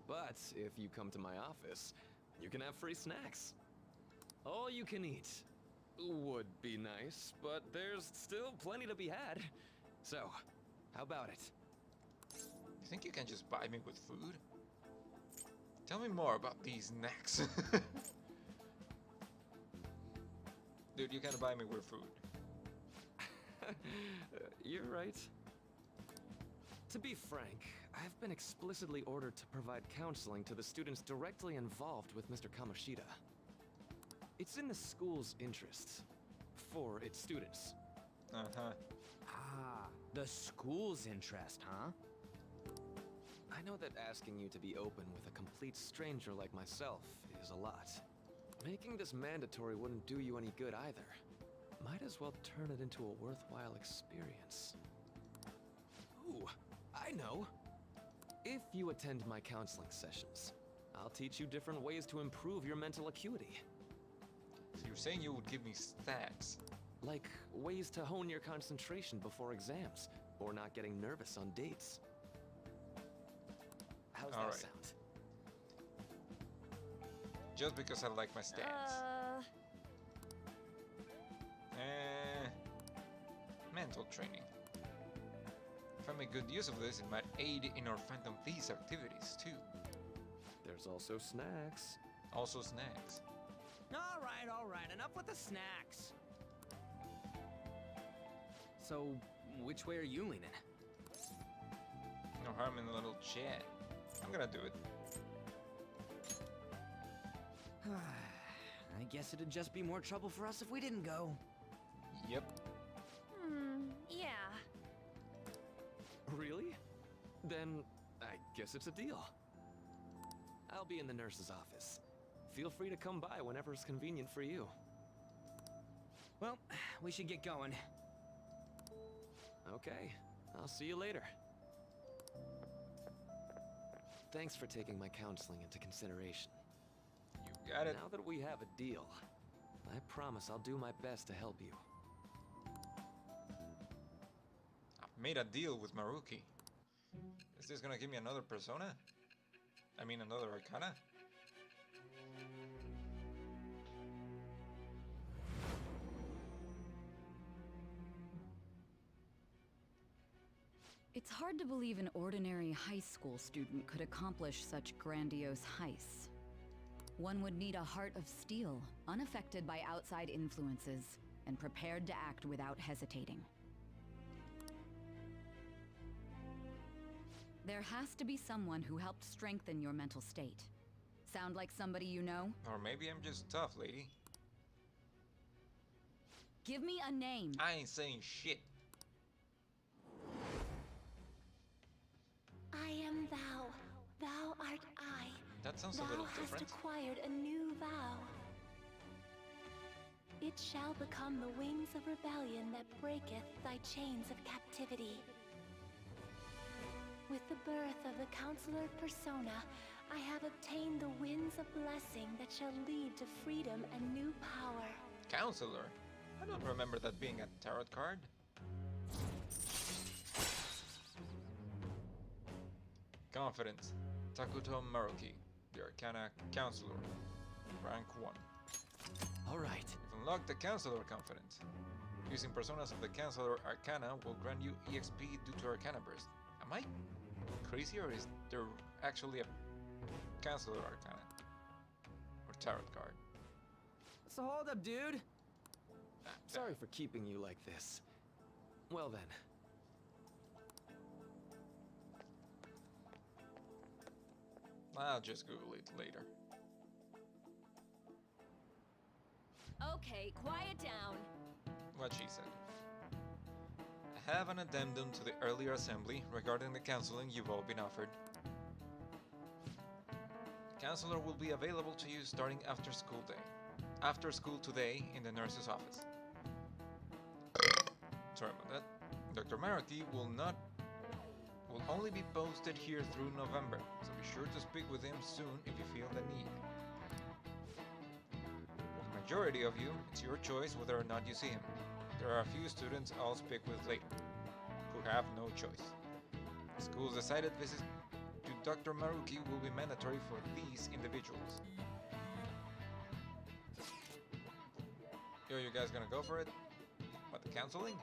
[SPEAKER 7] but if you come to my office, you can have free snacks. All you can eat. Would be nice, but there's still plenty to be had. So, how about it?
[SPEAKER 1] You think you can just buy me with food? Tell me more about these necks. Dude, you can't buy me with food.
[SPEAKER 7] You're right. To be frank, I've been explicitly ordered to provide counseling to the students directly involved with Mr. Kamoshida. It's in the school's interests. For its students.
[SPEAKER 1] Uh-huh.
[SPEAKER 8] Ah, the school's interest, huh?
[SPEAKER 7] I know that asking you to be open with a complete stranger like myself is a lot. Making this mandatory wouldn't do you any good either. Might as well turn it into a worthwhile experience. Ooh, I know! If you attend my counseling sessions, I'll teach you different ways to improve your mental acuity.
[SPEAKER 1] So you're saying you would give me stats?
[SPEAKER 7] Like ways to hone your concentration before exams, or not getting nervous on dates. How's
[SPEAKER 1] All
[SPEAKER 7] that
[SPEAKER 1] right.
[SPEAKER 7] sound?
[SPEAKER 1] Just because I like my stats. Mental training. If I make good use of this, it might aid in our Phantom Thieves activities too.
[SPEAKER 7] There's also snacks.
[SPEAKER 1] Also snacks.
[SPEAKER 8] All right, enough with the snacks. So, which way are you leaning?
[SPEAKER 1] No harm in a little chat. I'm gonna do it.
[SPEAKER 8] I guess it'd just be more trouble for us if we didn't go.
[SPEAKER 1] Yep.
[SPEAKER 5] Yeah.
[SPEAKER 7] Really? Then I guess it's a deal. I'll be in the nurse's office. Feel free to come by whenever it's convenient for you.
[SPEAKER 8] Well, we should get going.
[SPEAKER 7] Okay, I'll see you later. Thanks for taking my counseling into consideration.
[SPEAKER 1] You got it.
[SPEAKER 7] Now that we have a deal, I promise I'll do my best to help you.
[SPEAKER 1] I've made a deal with Maruki. Is this gonna give me another persona? I mean another arcana?
[SPEAKER 9] It's hard to believe an ordinary high school student could accomplish such grandiose heists. One would need a heart of steel, unaffected by outside influences, and prepared to act without hesitating. There has to be someone who helped strengthen your mental state. Sound like somebody you know?
[SPEAKER 1] Or maybe I'm just tough, lady.
[SPEAKER 9] Give me a name.
[SPEAKER 1] I ain't saying shit.
[SPEAKER 3] I am thou. Thou art I.
[SPEAKER 1] That sounds a
[SPEAKER 3] Thou
[SPEAKER 1] little
[SPEAKER 3] hast
[SPEAKER 1] different.
[SPEAKER 3] acquired a new vow. It shall become the wings of rebellion that breaketh thy chains of captivity. With the birth of the Counselor Persona, I have obtained the winds of blessing that shall lead to freedom and new power.
[SPEAKER 1] Counselor? I don't remember that being a tarot card. Confidence. Takuto Maruki, the Arcana Counselor. Rank 1.
[SPEAKER 7] Alright.
[SPEAKER 1] You've unlocked the Counselor Confidence. Using personas of the Counselor Arcana will grant you EXP due to Arcana Burst. Am I crazy, or is there actually a Counselor Arcana? Or tarot card?
[SPEAKER 7] So hold up, dude.
[SPEAKER 1] Ah,
[SPEAKER 7] Sorry for keeping you like this. Well then.
[SPEAKER 1] I'll just Google it later.
[SPEAKER 10] Okay, quiet down.
[SPEAKER 1] What she said. I have an addendum to the earlier assembly regarding the counseling you've all been offered. The counselor will be available to you starting after school day. After school today in the nurse's office. Sorry about that. Dr. Maruki will only be posted here through November, so be sure to speak with him soon if you feel the need. For the majority of you, it's your choice whether or not you see him. There are a few students I'll speak with later, who have no choice. The school's decided visits to Dr. Maruki will be mandatory for these individuals. Yo, you guys gonna go for it? What, the counseling?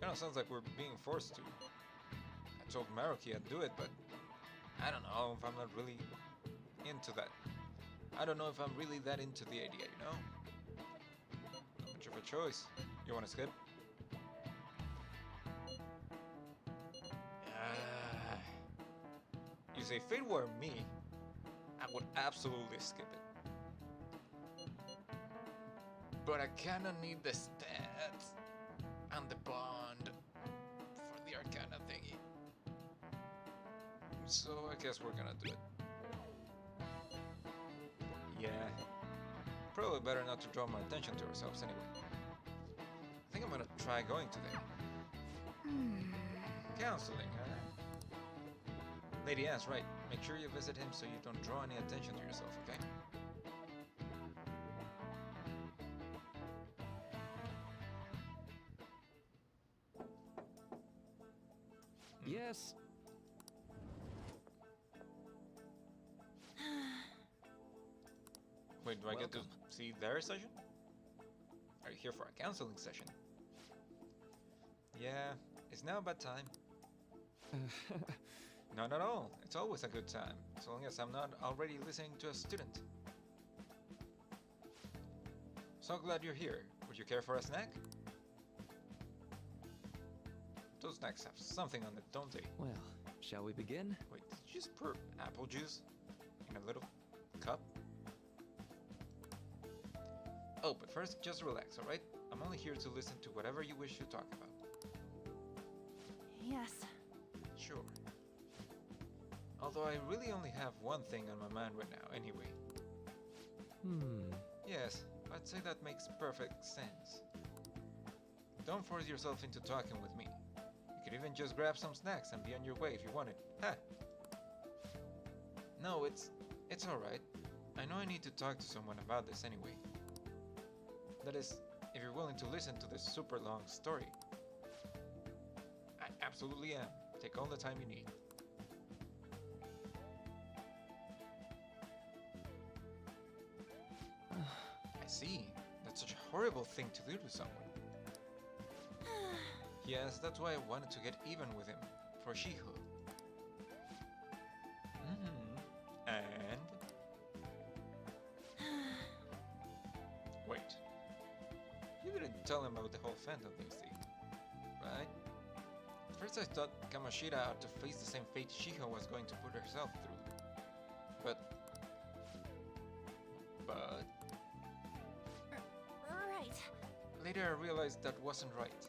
[SPEAKER 1] Kinda sounds like we're being forced to. I told Maruki I'd do it, but I don't know if I'm not really into that. I don't know if I'm really that into the idea, you know? Not much of a choice. You wanna skip? You say, if it were me, I would absolutely skip it. But I kinda need the stats and the bond for the Arcana thingy. So I guess we're gonna do it. Yeah. Probably better not to draw more attention to ourselves anyway. I think I'm gonna try going today. Counseling, huh? Lady Anne's right. Make sure you visit him so you don't draw any attention to yourself, okay?
[SPEAKER 7] Yes.
[SPEAKER 1] Wait, do I get to
[SPEAKER 7] Welcome.
[SPEAKER 1] see their session? Are you here for a counseling session? Yeah, it's now about time. Not at all. It's always a good time, as long as I'm not already listening to a student. So glad you're here. Would you care for a snack? Those snacks have something on it, don't they?
[SPEAKER 7] Well, shall we begin?
[SPEAKER 1] Wait, did you just pour apple juice in a little cup? Oh, but first, just relax, alright? I'm only here to listen to whatever you wish to talk about.
[SPEAKER 10] Yes.
[SPEAKER 1] Sure. Although I really only have one thing on my mind right now, anyway. Yes, I'd say that makes perfect sense. Don't force yourself into talking with me. You could even just grab some snacks and be on your way if you wanted. Ha! No, it's alright. I know I need to talk to someone about this anyway. That is, if you're willing to listen to this super long story. I absolutely am. Take all the time you need. I see. That's such a horrible thing to do to someone. Yes, that's why I wanted to get even with him, for Shiho. And? Wait. You didn't tell him about the whole phantom thing, right? At first I thought Kamoshida had to face the same fate Shiho was going to put herself through. But...
[SPEAKER 10] Right.
[SPEAKER 1] Later I realized that wasn't right.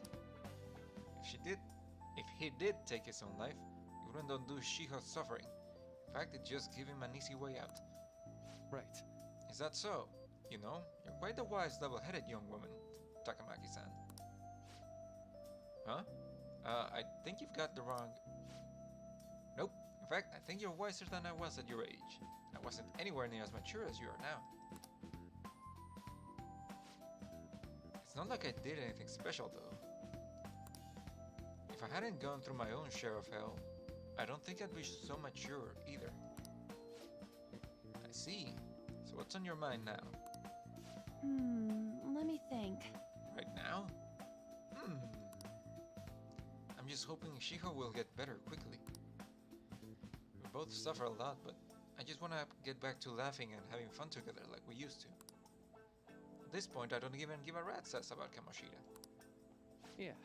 [SPEAKER 1] If he did take his own life, it wouldn't undo Shiho's suffering. In fact, it just gave him an easy way out.
[SPEAKER 7] Right.
[SPEAKER 1] Is that so? You know, you're quite a wise, level-headed young woman, Takamaki-san. Huh? I think you've got the wrong... Nope. In fact, I think you're wiser than I was at your age. I wasn't anywhere near as mature as you are now. It's not like I did anything special, though. If I hadn't gone through my own share of hell, I don't think I'd be so mature either. I see. So what's on your mind now?
[SPEAKER 10] Let me think.
[SPEAKER 1] Right now? I'm just hoping Shiho will get better quickly. We both suffer a lot, but I just want to get back to laughing and having fun together like we used to. At this point, I don't even give a rat's ass about Kamoshida.
[SPEAKER 7] Yeah.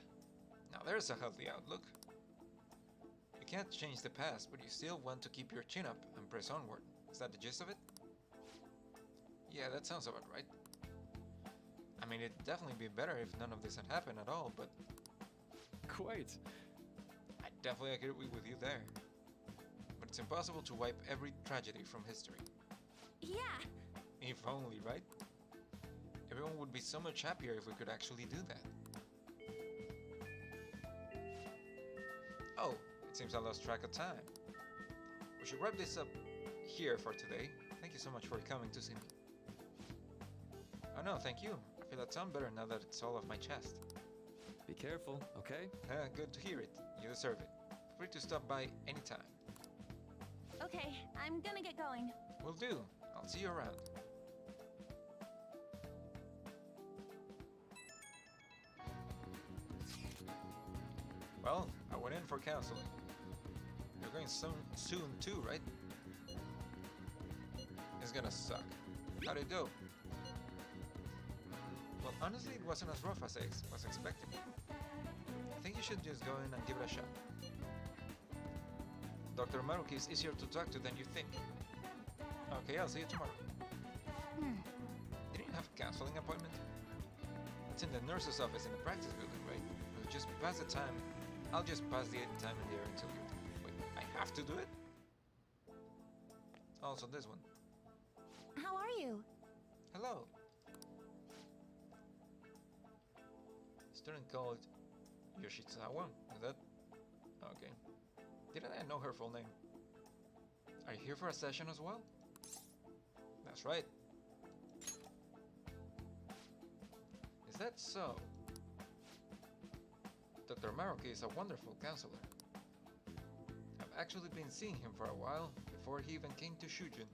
[SPEAKER 1] Now there's a healthy outlook. You can't change the past, but you still want to keep your chin up and press onward. Is that the gist of it? Yeah, that sounds about right. I mean, it'd definitely be better if none of this had happened at all, but
[SPEAKER 7] Quite.
[SPEAKER 1] I definitely agree with you there. But it's impossible to wipe every tragedy from history.
[SPEAKER 5] Yeah.
[SPEAKER 1] If only, right? Everyone would be so much happier if we could actually do that. Oh, it seems I lost track of time. We should wrap this up here for today. Thank you so much for coming to see me. Oh no, thank you. I feel a ton better now that it's all off my chest.
[SPEAKER 7] Be careful, okay?
[SPEAKER 1] Good to hear it. You deserve it. Feel free to stop by anytime.
[SPEAKER 10] Okay, I'm gonna get going.
[SPEAKER 1] Will do. I'll see you around. Well, I went in for counseling. You're going soon too, right? It's gonna suck. How'd it go? Well, honestly, it wasn't as rough as I was expecting. I think you should just go in and give it a shot. Dr. Maruki is easier to talk to than you think. Okay, I'll see you tomorrow. Didn't you have a counseling appointment? It's in the nurse's office in the practice building, right? We'll just pass the time. I'll just pass the time in there until you... Wait, I have to do it? Also this one.
[SPEAKER 10] How are you?
[SPEAKER 1] Hello. Student called Yoshizawa, is that? Okay. Didn't I know her full name? Are you here for a session as well? That's right. Is that so? Dr. Maruki is a wonderful counselor. I've actually been seeing him for a while, before he even came to Shujin.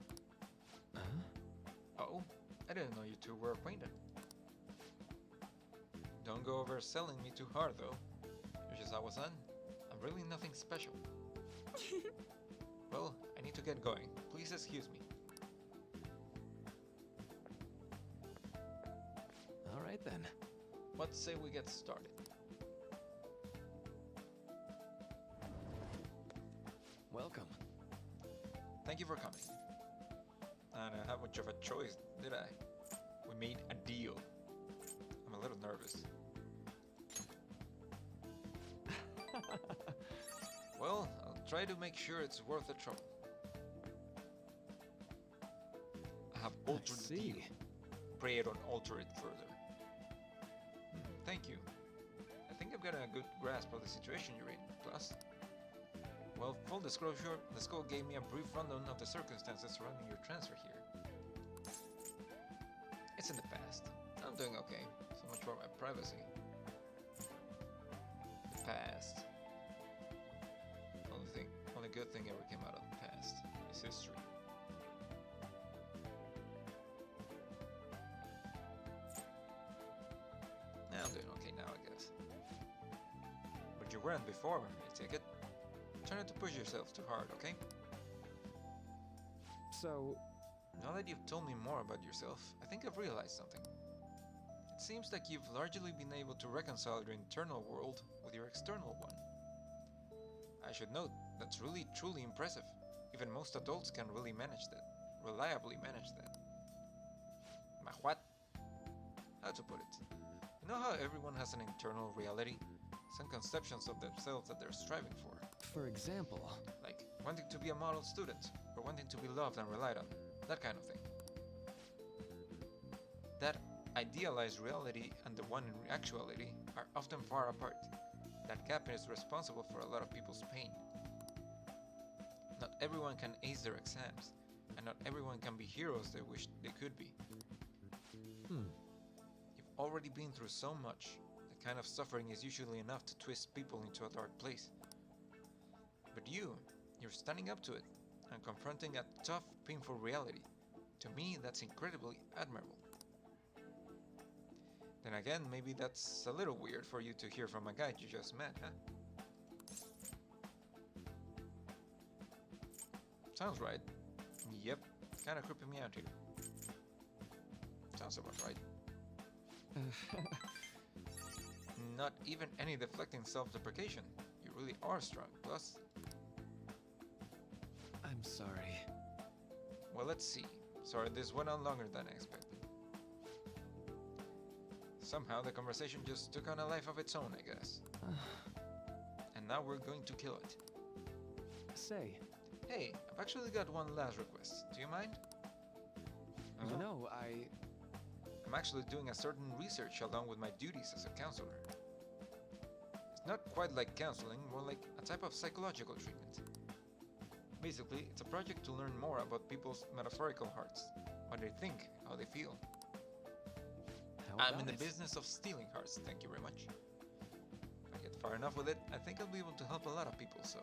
[SPEAKER 1] Oh, I didn't know you two were acquainted. Don't go overselling me too hard, though. Yoshizawa-san, I'm really nothing special. Well, I need to get going. Please excuse me.
[SPEAKER 7] All right then.
[SPEAKER 1] What say we get started?
[SPEAKER 7] Welcome.
[SPEAKER 1] Thank you for coming. I don't have much of a choice, did I? We made a deal. I'm a little nervous. Well, I'll try to make sure it's worth the trouble. I have altered the deal. Pray I don't alter it further. Thank you. I think I've got a good grasp of the situation you're in. Plus, well, full disclosure, the school gave me a brief rundown of the circumstances surrounding your transfer here. It's in the past. I'm doing okay. So much for my privacy. The past. Only good thing ever came out of the past is history. I'm doing okay now, I guess. But you weren't before, I take it. Try not to push yourself too hard, okay?
[SPEAKER 7] So...
[SPEAKER 1] Now that you've told me more about yourself, I think I've realized something. It seems like you've largely been able to reconcile your internal world with your external one. I should note, that's really truly impressive. Even most adults can really manage that. Reliably manage that. What? How to put it? You know how everyone has an internal reality? Some conceptions of themselves that they're striving for.
[SPEAKER 7] For example?
[SPEAKER 1] Like wanting to be a model student, or wanting to be loved and relied on. That kind of thing. That idealized reality and the one in actuality are often far apart. That gap is responsible for a lot of people's pain. Not everyone can ace their exams, and not everyone can be heroes they wish they could be. You've already been through so much. The kind of suffering is usually enough to twist people into a dark place. But you're standing up to it and confronting a tough, painful reality. To me, that's incredibly admirable. Then again, maybe that's a little weird for you to hear from a guy you just met, huh? Sounds right. Yep, kinda creeping me out here. Sounds about right. Not even any deflecting self-deprecation. You really are strong. Plus,
[SPEAKER 7] I'm sorry.
[SPEAKER 1] well, let's see. Sorry, this went on longer than I expected. Somehow the conversation just took on a life of its own, I guess. And now we're going to kill it.
[SPEAKER 7] Say,
[SPEAKER 1] Hey, I've actually got one last request. Do you mind?
[SPEAKER 7] you know,
[SPEAKER 1] I'm actually doing a certain research along with my duties as a counselor. It's not quite like counseling, more like a type of psychological treatment. Basically, it's a project to learn more about people's metaphorical hearts, what they think, how they feel. I'm in the business of stealing hearts, thank you very much. If I get far enough with it, I think I'll be able to help a lot of people, so...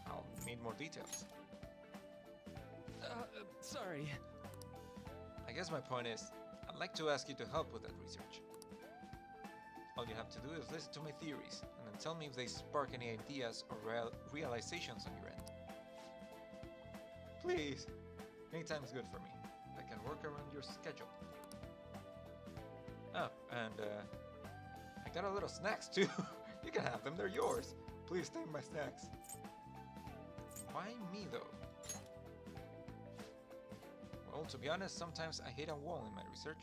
[SPEAKER 1] I'll need more details.
[SPEAKER 7] sorry.
[SPEAKER 1] I guess my point is, I'd like to ask you to help with that research. All you have to do is listen to my theories, and then tell me if they spark any ideas or realizations on your end. Please! Anytime's good for me. I can work around your schedule. Oh, and I got a little snacks too. You can have them, they're yours. Please take my snacks. Why me though? Well, to be honest, sometimes I hit a wall in my research.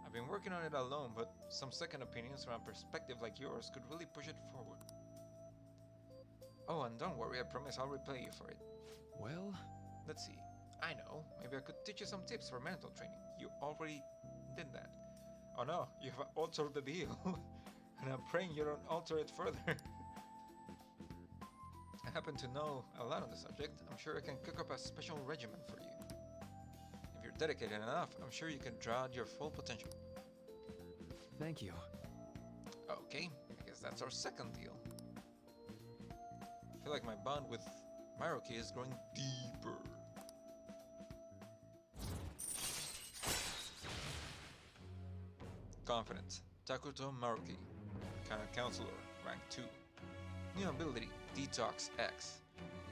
[SPEAKER 1] I've been working on it alone, but some second opinions from a perspective like yours could really push it forward. Oh, and don't worry, I promise I'll repay you for it.
[SPEAKER 7] Well,
[SPEAKER 1] let's see. I know, maybe I could teach you some tips for mental training. You already did that. Oh no, you have altered the deal. And I'm praying you don't alter it further. I happen to know a lot on the subject. I'm sure I can cook up a special regimen for you. If you're dedicated enough, I'm sure you can draw out your full potential.
[SPEAKER 7] thank you.
[SPEAKER 1] Okay, I guess that's our second deal. I feel like my bond with Maruki is growing deeper. Confident. Takuto Maruki. Canon Counselor, rank 2. New ability, Detox X.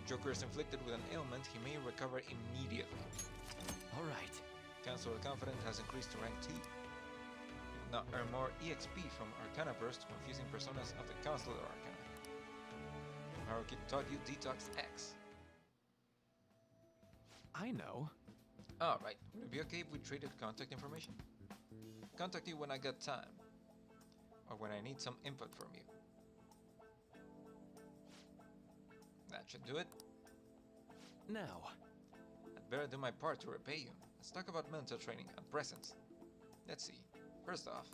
[SPEAKER 1] Joker is inflicted with an ailment, he may recover immediately.
[SPEAKER 7] Alright.
[SPEAKER 1] Counselor Confident has increased to rank 2. You will now earn more EXP from Arcana Burst, confusing personas of the Counselor Arcana. Maruki taught you Detox X.
[SPEAKER 7] I know.
[SPEAKER 1] Alright, would it be okay if we traded contact information? Contact you when I got time. Or when I need some input from you. That should do it.
[SPEAKER 7] Now.
[SPEAKER 1] I'd better do my part to repay you. Let's talk about mental training and presence. Let's see. First off,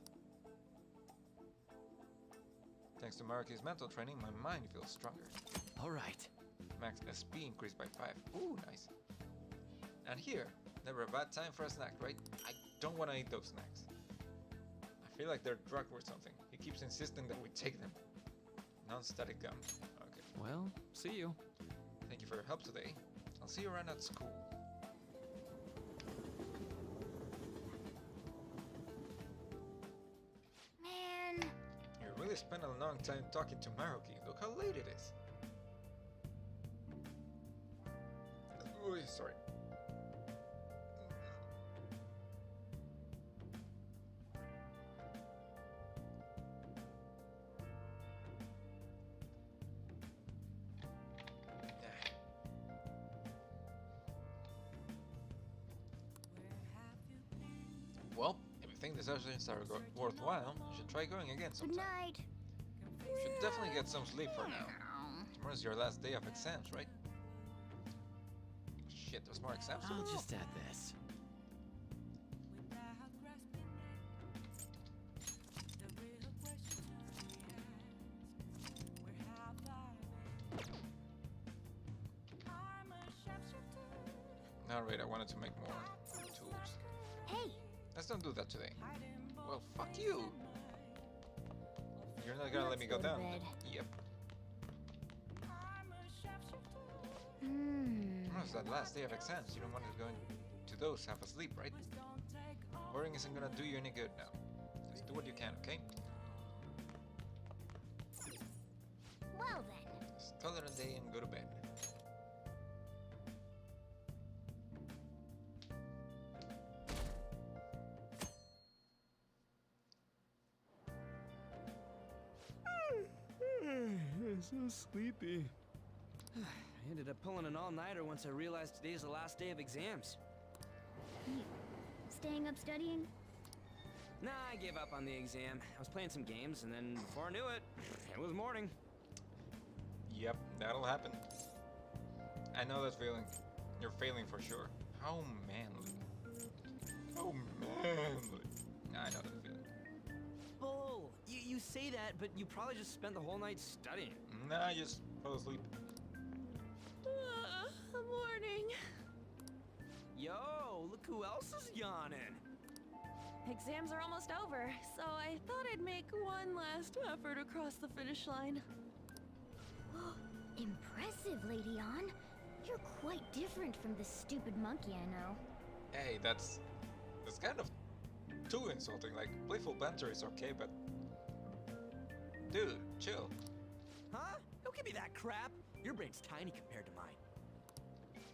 [SPEAKER 1] thanks to Maruki's mental training, my mind feels stronger.
[SPEAKER 7] Alright.
[SPEAKER 1] Max SP increased by 5. Ooh, nice. And here, never a bad time for a snack, right? I don't want to eat those snacks. I feel like they're drugged or something. He keeps insisting that we take them. Non-static gum. Okay.
[SPEAKER 7] Well, see you.
[SPEAKER 1] Thank you for your help today. I'll see you around at school.
[SPEAKER 5] Man.
[SPEAKER 1] You really spent a long time talking to Maruki. Look how late it is. Ooh, sorry. Well, if you think the sessions are worthwhile, you should try going again
[SPEAKER 5] Good
[SPEAKER 1] sometime.
[SPEAKER 5] night.
[SPEAKER 1] You should definitely get some sleep for now. Tomorrow's your last day of exams, right? Shit, there's more exams to
[SPEAKER 7] I'll
[SPEAKER 1] do?
[SPEAKER 7] just add this.
[SPEAKER 1] right, I wanted to make more tools.
[SPEAKER 5] Hey,
[SPEAKER 1] Let's don't do that today. Well, fuck you! You're not gonna let me go
[SPEAKER 5] Let's go to
[SPEAKER 1] down.
[SPEAKER 5] bed.
[SPEAKER 1] Yep.
[SPEAKER 5] Hmm.
[SPEAKER 1] It's that last day of exams. You don't want to go into those half asleep, right? Worrying isn't gonna do you any good now. Just do what you can, okay?
[SPEAKER 5] Well then.
[SPEAKER 1] Just call it a day and go to bed.
[SPEAKER 7] I'm so sleepy. I ended up pulling an all-nighter once I realized today's the last day of exams.
[SPEAKER 5] Staying up studying?
[SPEAKER 7] Nah, I gave up on the exam. I was playing some games, and then before I knew it, it was morning.
[SPEAKER 1] Yep, that'll happen. I know that feeling. You're failing for sure. How manly. How manly. I know that feeling.
[SPEAKER 7] Bull! You say that, but you probably just spent the whole night studying.
[SPEAKER 1] Nah, I just fell asleep.
[SPEAKER 10] Morning.
[SPEAKER 7] Yo, look who else is yawning.
[SPEAKER 10] Exams are almost over, so I thought I'd make one last effort across the finish line.
[SPEAKER 5] Impressive, Lady On. You're quite different from the stupid monkey I know.
[SPEAKER 1] Hey, that's kind of too insulting. Like, playful banter is okay, but dude, chill.
[SPEAKER 7] Huh? Don't give me that crap. Your brain's tiny compared to mine.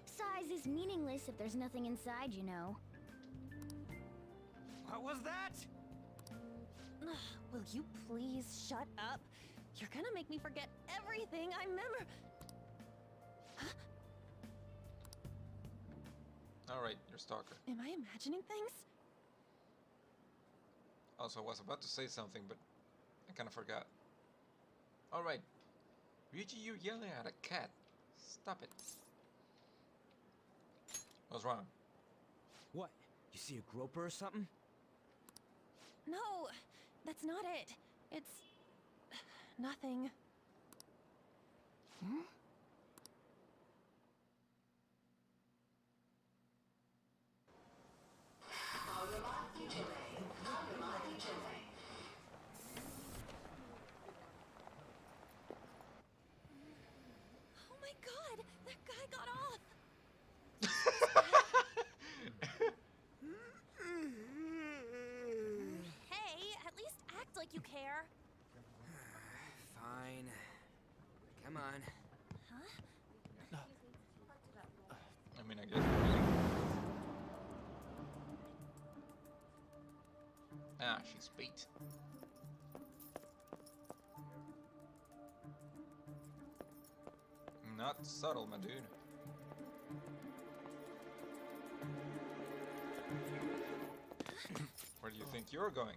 [SPEAKER 5] Size is meaningless if there's nothing inside, you know.
[SPEAKER 7] What was that?
[SPEAKER 10] Will you please shut up? You're gonna make me forget everything I remember.
[SPEAKER 1] Alright, you're stalker.
[SPEAKER 10] Am I imagining things?
[SPEAKER 1] Also, I was about to say something, but I kind of forgot. Alright. Ryuji, you're yelling at a cat. Stop it. What's wrong?
[SPEAKER 7] What? You see a groper or something?
[SPEAKER 10] No, that's not it. It's nothing.
[SPEAKER 5] Hmm?
[SPEAKER 10] Oh my god, that guy got off. Hey, at least act like you care.
[SPEAKER 7] Fine. Come on.
[SPEAKER 10] Huh?
[SPEAKER 1] I mean, I guess we're really... Ah, she's bait. Not subtle, my dude. Where do you think you're going?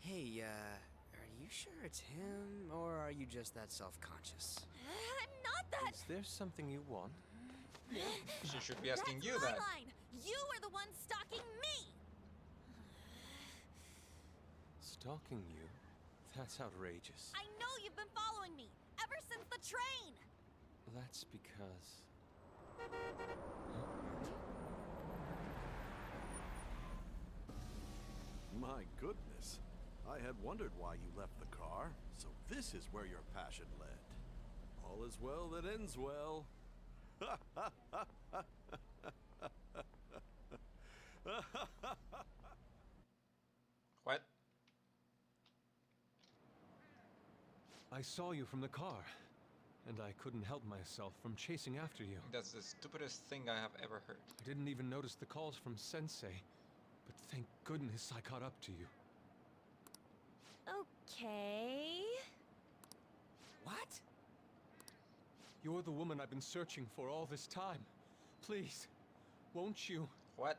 [SPEAKER 7] Hey, are you sure it's him, or are you just that self-conscious?
[SPEAKER 10] Not that.
[SPEAKER 12] Is there something you want?
[SPEAKER 1] She should be asking
[SPEAKER 10] That's
[SPEAKER 1] you
[SPEAKER 10] my
[SPEAKER 1] that.
[SPEAKER 10] line. You are the one stalking me.
[SPEAKER 12] Stalking you? That's outrageous.
[SPEAKER 10] I know you've been following me ever since the train.
[SPEAKER 12] That's because...
[SPEAKER 13] My goodness. I had wondered why you left the car, so this is where your passion led. All is well that ends well.
[SPEAKER 1] What?
[SPEAKER 12] I saw you from the car, and I couldn't help myself from chasing after you.
[SPEAKER 1] That's the stupidest thing I have ever heard.
[SPEAKER 12] I didn't even notice the calls from Sensei, but thank goodness I caught up to you.
[SPEAKER 10] Okay.
[SPEAKER 7] What?
[SPEAKER 12] You're the woman I've been searching for all this time. Please, won't you?
[SPEAKER 1] What?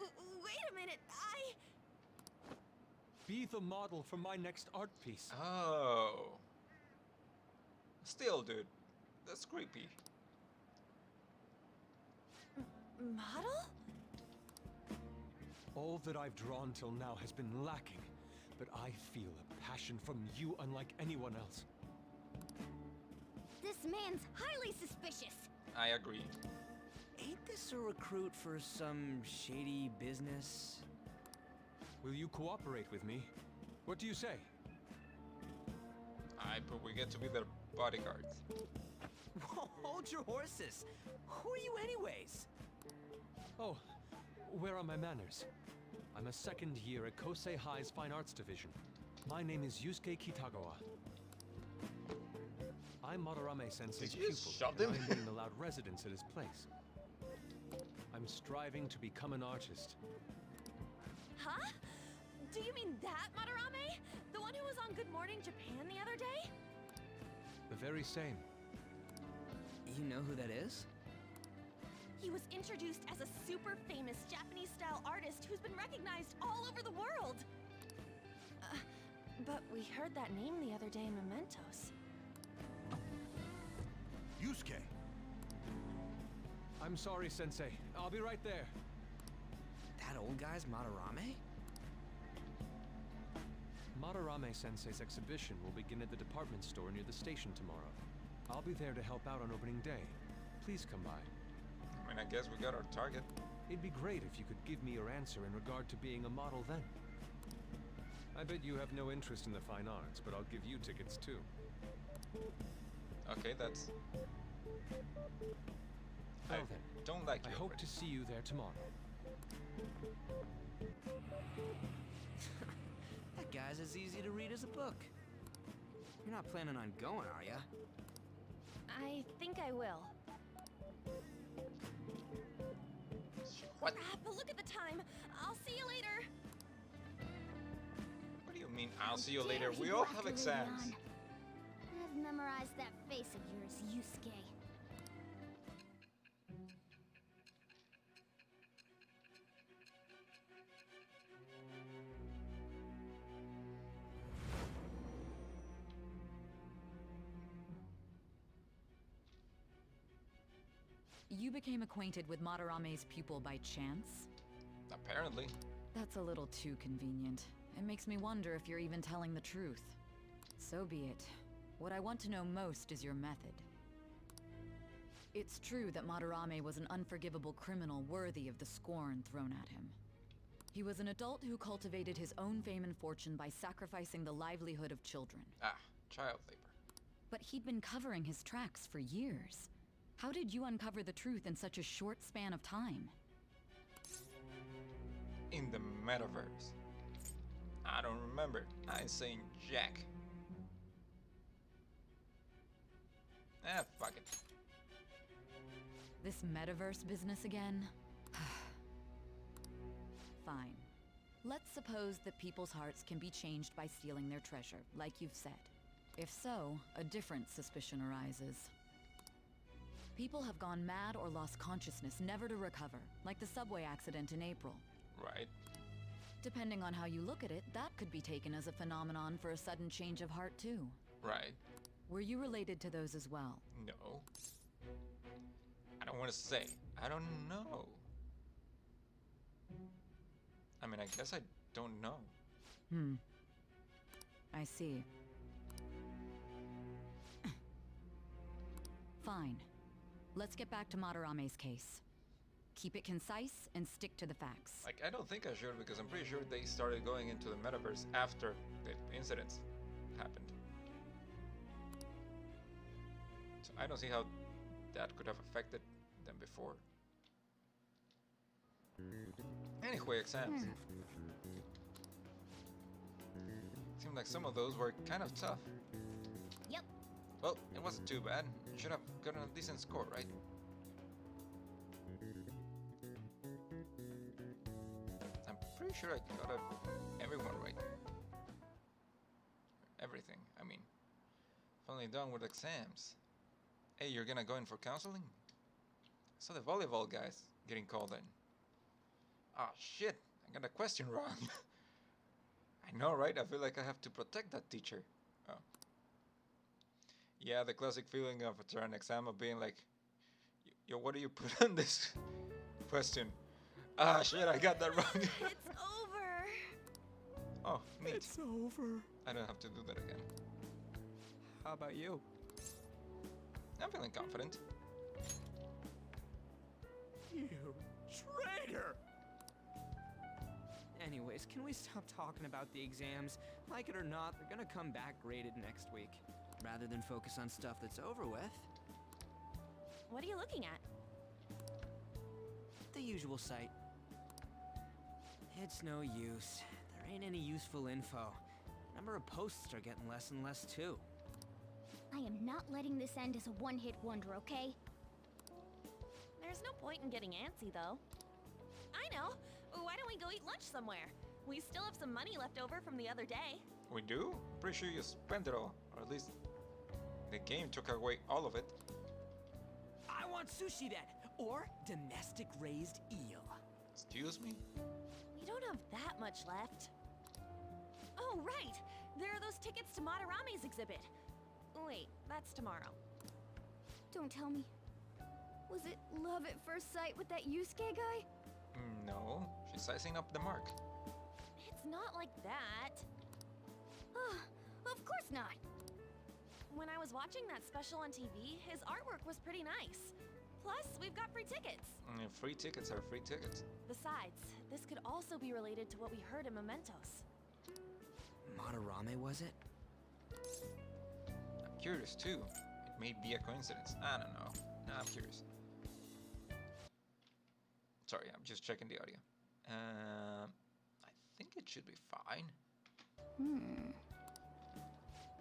[SPEAKER 10] Wait a minute.
[SPEAKER 12] Be the model for my next art piece.
[SPEAKER 1] Oh. Still, dude. That's creepy.
[SPEAKER 10] Model?
[SPEAKER 12] All that I've drawn till now has been lacking, but I feel a passion from you unlike anyone else.
[SPEAKER 5] This man's highly suspicious.
[SPEAKER 1] I agree.
[SPEAKER 8] Ain't this a recruit for some shady business?
[SPEAKER 12] Will you cooperate with me? What do you say?
[SPEAKER 1] But we get to be their bodyguards.
[SPEAKER 8] Hold your horses. Who are you anyways?
[SPEAKER 12] Oh, where are my manners? I'm a second year at Kosei High's Fine Arts Division. My name is Yusuke Kitagawa. I'm Madarame-sensei's
[SPEAKER 1] Did you
[SPEAKER 12] pupil,
[SPEAKER 1] just shove
[SPEAKER 12] and
[SPEAKER 1] him?
[SPEAKER 12] I'm being allowed residence at his place. I'm striving to become an artist.
[SPEAKER 10] Huh? Do you mean that Madarame? The one who was on Good Morning Japan the other day?
[SPEAKER 12] The very same.
[SPEAKER 8] You know who that is?
[SPEAKER 10] He was introduced as a super famous Japanese-style artist who's been recognized all over the world. But we heard that name the other day in Mementos.
[SPEAKER 13] Yusuke!
[SPEAKER 12] I'm sorry, Sensei. I'll be right there.
[SPEAKER 8] That old guy's Madarame?
[SPEAKER 12] Madarame-sensei's exhibition will begin at the department store near the station tomorrow. I'll be there to help out on opening day. Please come by.
[SPEAKER 1] I mean, I guess we got our target.
[SPEAKER 12] It'd be great if you could give me your answer in regard to being a model then. I bet you have no interest in the fine arts, but I'll give you tickets too.
[SPEAKER 1] Okay, that's...
[SPEAKER 12] Well
[SPEAKER 1] I
[SPEAKER 12] then,
[SPEAKER 1] don't like
[SPEAKER 12] I
[SPEAKER 1] you
[SPEAKER 12] hope
[SPEAKER 1] already.
[SPEAKER 12] to see you there tomorrow.
[SPEAKER 8] That guy's as easy to read as a book. You're not planning on going, are ya?
[SPEAKER 10] I think I will.
[SPEAKER 1] What?
[SPEAKER 10] But look at the time. I'll see you later.
[SPEAKER 1] What do you mean, I'll see you
[SPEAKER 5] Dare
[SPEAKER 1] later?
[SPEAKER 5] you
[SPEAKER 1] We
[SPEAKER 5] go
[SPEAKER 1] all
[SPEAKER 5] after
[SPEAKER 1] have exams.
[SPEAKER 5] Leon. I've memorized that face of yours, Yusuke.
[SPEAKER 9] You became acquainted with Madarame's pupil by chance?
[SPEAKER 1] Apparently.
[SPEAKER 9] That's a little too convenient. It makes me wonder if you're even telling the truth. So be it. What I want to know most is your method. It's true that Madarame was an unforgivable criminal worthy of the scorn thrown at him. He was an adult who cultivated his own fame and fortune by sacrificing the livelihood of children.
[SPEAKER 1] Ah, child labor.
[SPEAKER 9] But he'd been covering his tracks for years. How did you uncover the truth in such a short span of time?
[SPEAKER 1] In the metaverse. I don't remember. I ain't saying jack. Ah, fuck it.
[SPEAKER 9] This metaverse business again? Fine. Let's suppose that people's hearts can be changed by stealing their treasure, like you've said. If so, a different suspicion arises. People have gone mad or lost consciousness, never to recover, like the subway accident in April.
[SPEAKER 1] Right.
[SPEAKER 9] Depending on how you look at it, that could be taken as a phenomenon for a sudden change of heart too.
[SPEAKER 1] Right.
[SPEAKER 9] Were you related to those as well?
[SPEAKER 1] No. I don't want to say. I don't know. I mean, I guess I don't know.
[SPEAKER 9] I see. Fine. Let's get back to Madarame's case. Keep it concise and stick to the facts.
[SPEAKER 1] Like, I don't think I should because I'm pretty sure they started going into the metaverse after the incidents happened. So I don't see how that could have affected them before. Anyway, exams. Seemed like some of those were kind of tough.
[SPEAKER 5] Yep.
[SPEAKER 1] Well, it wasn't too bad. You should have gotten a decent score, right? I'm pretty sure I got everyone right. Everything, I mean. Finally done with exams. Hey, you're gonna go in for counseling? I saw the volleyball guys getting called in. Ah, shit, I got a question wrong. I know, right? I feel like I have to protect that teacher. Oh. Yeah, the classic feeling of after an exam of being like, yo, what do you put on this question? Ah, shit, I got that wrong.
[SPEAKER 10] It's over.
[SPEAKER 1] Oh, neat.
[SPEAKER 12] It's over.
[SPEAKER 1] I don't have to do that again.
[SPEAKER 8] How about you?
[SPEAKER 1] I'm feeling confident.
[SPEAKER 12] You traitor!
[SPEAKER 8] Anyways, can we stop talking about the exams? Like it or not, they're gonna come back graded next week. Rather than focus on stuff that's over with.
[SPEAKER 10] What are you looking at?
[SPEAKER 8] The usual site. It's no use. There ain't any useful info. Number of posts are getting less and less too.
[SPEAKER 5] I am not letting this end as a one-hit wonder, okay?
[SPEAKER 10] There's no point in getting antsy, though. I know. Why don't we go eat lunch somewhere? We still have some money left over from the other day.
[SPEAKER 1] We do? Pretty sure you spent it all. Or at least the game took away all of it.
[SPEAKER 8] I want sushi then, or domestic raised eel.
[SPEAKER 1] Excuse me?
[SPEAKER 10] We don't have that much left. Oh, right! There are those tickets to Madarame's exhibit. Wait, that's tomorrow.
[SPEAKER 5] Don't tell me. Was it love at first sight with that Yusuke guy?
[SPEAKER 1] No, she's sizing up the mark.
[SPEAKER 10] It's not like that.
[SPEAKER 5] Of course not.
[SPEAKER 10] When I was watching that special on TV, his artwork was pretty nice. Plus, we've got free tickets.
[SPEAKER 1] Free tickets are free tickets.
[SPEAKER 10] Besides, this could also be related to what we heard in Mementos.
[SPEAKER 8] Madarame, was it?
[SPEAKER 1] I'm curious too. It may be a coincidence. I don't know. Nah, I'm curious. Sorry, I'm just checking the audio. I think it should be fine.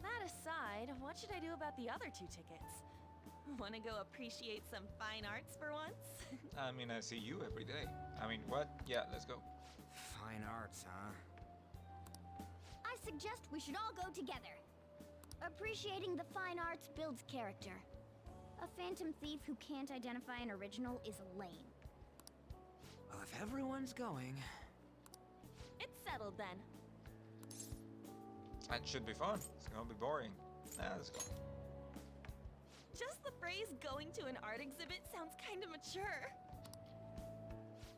[SPEAKER 10] That aside, what should I do about the other 2 tickets? Want to go appreciate some fine arts for once?
[SPEAKER 1] I mean, I see you every day. I mean, what? Yeah, let's go.
[SPEAKER 8] Fine arts, huh?
[SPEAKER 5] I suggest we should all go together. Appreciating the fine arts builds character. A phantom thief who can't identify an original is lame.
[SPEAKER 8] Well, if everyone's going...
[SPEAKER 10] It's settled then.
[SPEAKER 1] That should be fun. It's gonna be boring. Nah, let's go.
[SPEAKER 10] Just the phrase going to an art exhibit sounds kind of mature.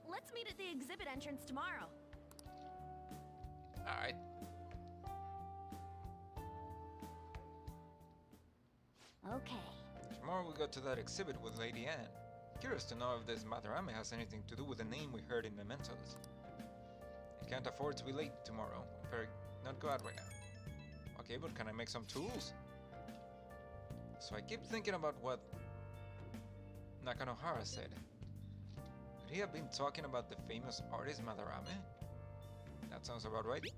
[SPEAKER 10] Let's meet at the exhibit entrance tomorrow.
[SPEAKER 1] Alright.
[SPEAKER 5] Okay.
[SPEAKER 1] Tomorrow we go to that exhibit with Lady Anne. Curious to know if this Madarame has anything to do with the name we heard in Mementos. I can't afford to be late tomorrow. I better not go out right now. Okay, but can I make some tools? So I keep thinking about what Nakanohara said. Could he have been talking about the famous artist Madarame? That sounds about right.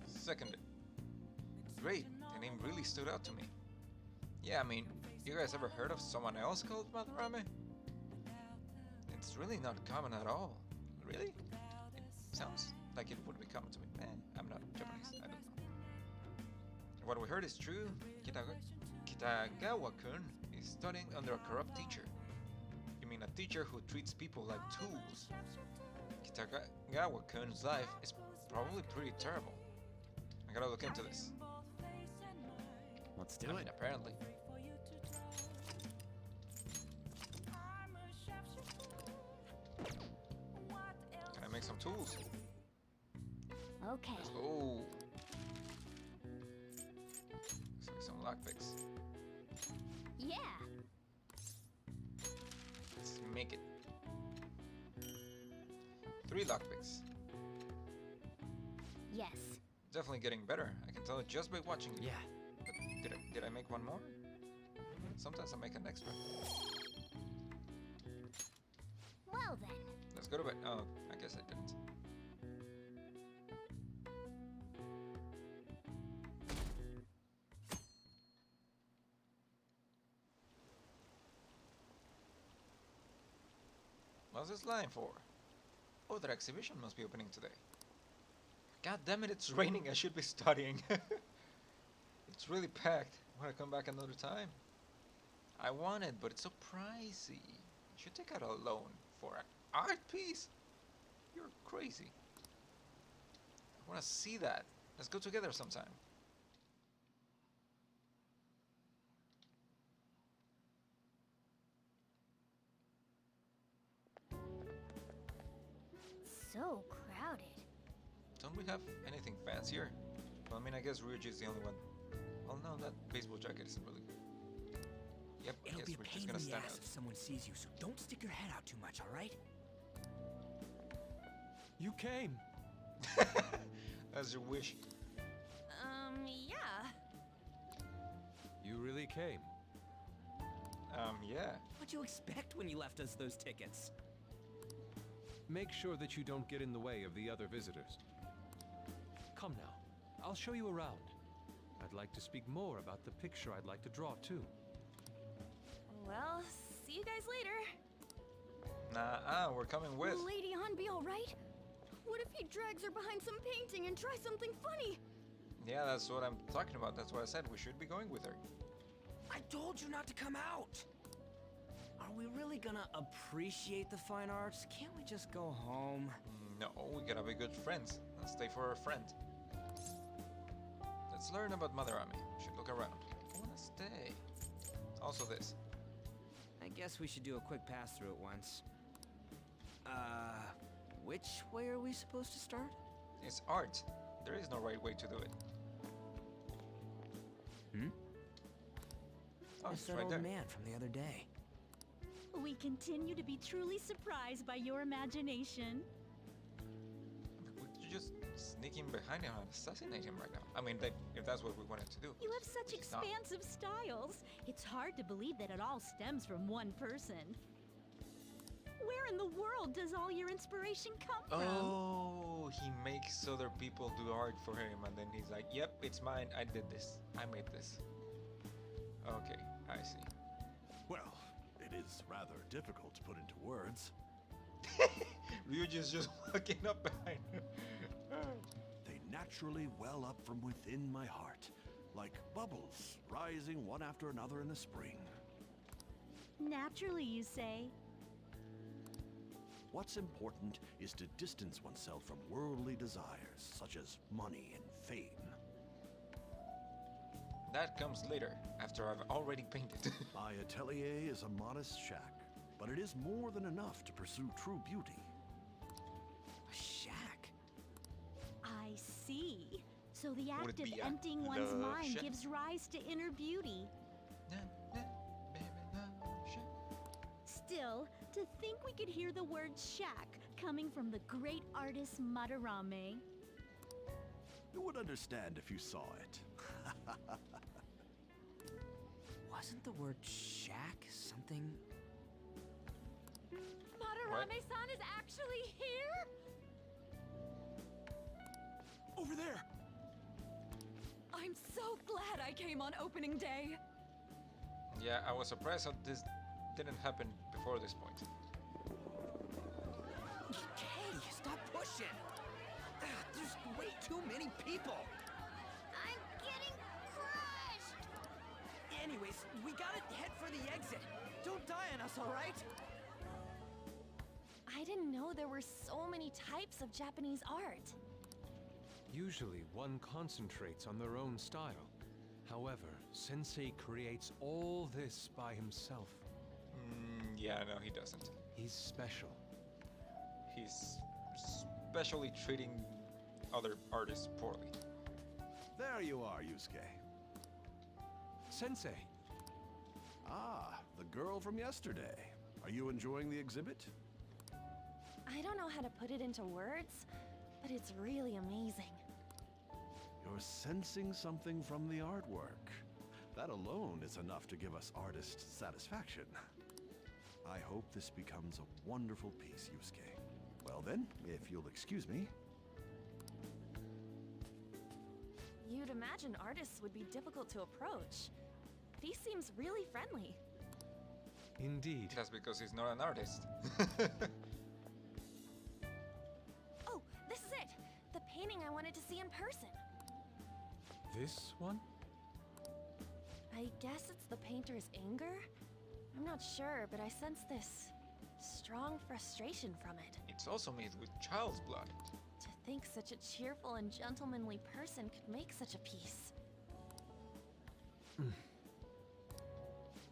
[SPEAKER 1] Seconded. Great, the name really stood out to me. Yeah, I mean, you guys ever heard of someone else called Madarame? It's really not common at all. Really? It sounds like it would be common to me. I'm not Japanese, I don't know. What we heard is true. Kitagawa-kun is studying under a corrupt teacher. You mean a teacher who treats people like tools? Kitagawa-kun's life is probably pretty terrible. I gotta look into this.
[SPEAKER 8] Let's do
[SPEAKER 1] I mean, apparently. Can I make some tools?
[SPEAKER 5] Okay.
[SPEAKER 1] Let's go. Looks like some lockpicks.
[SPEAKER 5] Yeah.
[SPEAKER 1] Let's make it. 3 lockpicks.
[SPEAKER 5] Yes.
[SPEAKER 1] Definitely getting better. I can tell it just by watching you.
[SPEAKER 8] Yeah.
[SPEAKER 1] But did I make one more? Sometimes I make an extra.
[SPEAKER 5] Well then.
[SPEAKER 1] Let's go to bed. Oh, I guess I didn't. What's this line for? Oh, that exhibition must be opening today. God damn it, it's raining. I should be studying. It's really packed. Want to come back another time? I want it, but it's so pricey. You should take out a loan for an art piece? You're crazy. I want to see that. Let's go together sometime.
[SPEAKER 5] so crowded.
[SPEAKER 1] Don't we have anything fancier? Well, I mean, I guess Ryuji is the only one. Well, no, that baseball jacket isn't really good. Yep, I
[SPEAKER 8] It'll
[SPEAKER 1] guess
[SPEAKER 8] be a
[SPEAKER 1] we're just
[SPEAKER 8] pain
[SPEAKER 1] gonna
[SPEAKER 8] in the
[SPEAKER 1] stand
[SPEAKER 8] ass
[SPEAKER 1] out.
[SPEAKER 8] if someone sees you, so don't stick your head out too much, alright?
[SPEAKER 12] You came!
[SPEAKER 1] That's your wish.
[SPEAKER 10] Yeah.
[SPEAKER 12] You really came.
[SPEAKER 1] Yeah.
[SPEAKER 8] What'd you expect when you left us those tickets?
[SPEAKER 12] Make sure that you don't get in the way of the other visitors. Come now, I'll show you around. I'd like to speak more about the picture I'd like to draw too.
[SPEAKER 10] Well, see you guys later.
[SPEAKER 1] Nah, we're coming with.
[SPEAKER 5] Will Lady Han be alright? What if he drags her behind some painting and tries something funny?
[SPEAKER 1] Yeah, that's what I'm talking about. That's why I said we should be going with her.
[SPEAKER 8] I told you not to come out! Are we really gonna appreciate the fine arts? Can't we just go home?
[SPEAKER 1] No, we gotta be good friends. Let's stay for our friend. Let's learn about Mother Ami. Should look around. I wanna stay. Also this.
[SPEAKER 8] I guess we should do a quick pass through it once. Which way are we supposed to start?
[SPEAKER 1] It's art. There is no right way to do it. Oh,
[SPEAKER 8] It's
[SPEAKER 1] it's
[SPEAKER 8] that
[SPEAKER 1] right
[SPEAKER 8] old
[SPEAKER 1] there.
[SPEAKER 8] man from the other day.
[SPEAKER 3] We continue to be truly surprised by your imagination.
[SPEAKER 1] We could just sneak in behind him and assassinate him right now. I mean, like, if that's what we wanted to do.
[SPEAKER 3] You have such
[SPEAKER 1] Which is not.
[SPEAKER 3] expansive styles. It's hard to believe that it all stems from one person. Where in the world does all your inspiration come from?
[SPEAKER 1] Oh, he makes other people do art for him, and then he's like, "Yep, it's mine. I did this. I made this." Okay, I see.
[SPEAKER 13] Well, it is rather difficult to put into words.
[SPEAKER 1] Ryuji's just walking up behind him.
[SPEAKER 13] They naturally well up from within my heart, like bubbles rising one after another in the spring.
[SPEAKER 3] Naturally, you say.
[SPEAKER 13] What's important is to distance oneself from worldly desires, such as money and fame.
[SPEAKER 1] That comes later, after I've already painted.
[SPEAKER 13] My atelier is a modest shack, but it is more than enough to pursue true beauty.
[SPEAKER 8] A shack?
[SPEAKER 3] I see. So the
[SPEAKER 1] Would
[SPEAKER 3] act
[SPEAKER 1] it
[SPEAKER 3] of
[SPEAKER 1] be a
[SPEAKER 3] emptying one's
[SPEAKER 1] love
[SPEAKER 3] mind
[SPEAKER 1] shack?
[SPEAKER 3] gives rise to inner beauty. Still, to think we could hear the word shack coming from the great artist Madarame.
[SPEAKER 13] You would understand if you saw it.
[SPEAKER 8] Wasn't the word shack something?
[SPEAKER 3] Madarame-san is actually here?
[SPEAKER 8] Over there!
[SPEAKER 9] I'm so glad I came on opening day.
[SPEAKER 1] Yeah, I was surprised how this didn't happen before this point.
[SPEAKER 8] Hey, stop pushing! There's way too many people!
[SPEAKER 5] I'm getting crushed!
[SPEAKER 8] Anyways, we gotta head for the exit. Don't die on us, alright?
[SPEAKER 10] I didn't know there were so many types of Japanese art.
[SPEAKER 12] Usually, one concentrates on their own style. However, Sensei creates all this by himself.
[SPEAKER 1] Yeah, no, he doesn't.
[SPEAKER 12] He's special.
[SPEAKER 1] He's specially treating other artists poorly.
[SPEAKER 13] There you are, Yusuke.
[SPEAKER 12] Sensei!
[SPEAKER 13] Ah, the girl from yesterday. Are you enjoying the exhibit?
[SPEAKER 10] I don't know how to put it into words, but it's really amazing.
[SPEAKER 13] You're sensing something from the artwork. That alone is enough to give us artist satisfaction. I hope this becomes a wonderful piece, Yusuke. Well then, if you'll excuse me.
[SPEAKER 10] You'd imagine artists would be difficult to approach. But he seems really friendly.
[SPEAKER 12] Indeed.
[SPEAKER 1] That's because he's not an artist.
[SPEAKER 10] Oh, this is it! The painting I wanted to see in person.
[SPEAKER 12] This one?
[SPEAKER 10] I guess it's the painter's anger? I'm not sure, but I sense this strong frustration from it.
[SPEAKER 1] It's also made with child's blood.
[SPEAKER 10] To think such a cheerful and gentlemanly person could make such a piece.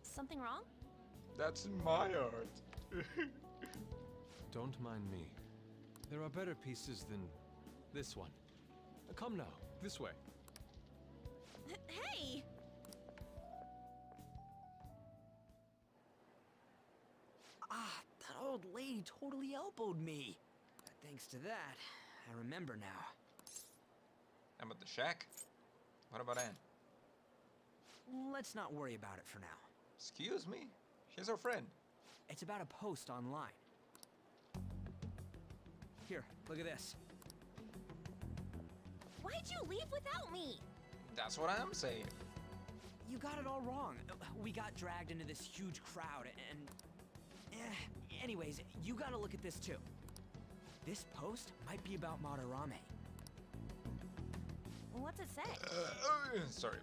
[SPEAKER 10] Something wrong?
[SPEAKER 1] That's my art.
[SPEAKER 12] Don't mind me. There are better pieces than this one. Come now, this way.
[SPEAKER 10] Hey!
[SPEAKER 8] Ah, that old lady totally elbowed me. Thanks to that, I remember now.
[SPEAKER 1] How about the shack? What about Anne?
[SPEAKER 8] Let's not worry about it for now.
[SPEAKER 1] Excuse me? She's our friend.
[SPEAKER 8] It's about a post online. Here, look at this.
[SPEAKER 10] Why'd you leave without me?
[SPEAKER 1] That's what I'm saying.
[SPEAKER 8] You got it all wrong. We got dragged into this huge crowd and... anyways, you gotta look at this too. This post might be about Madarame.
[SPEAKER 10] What's it say?
[SPEAKER 1] Sorry.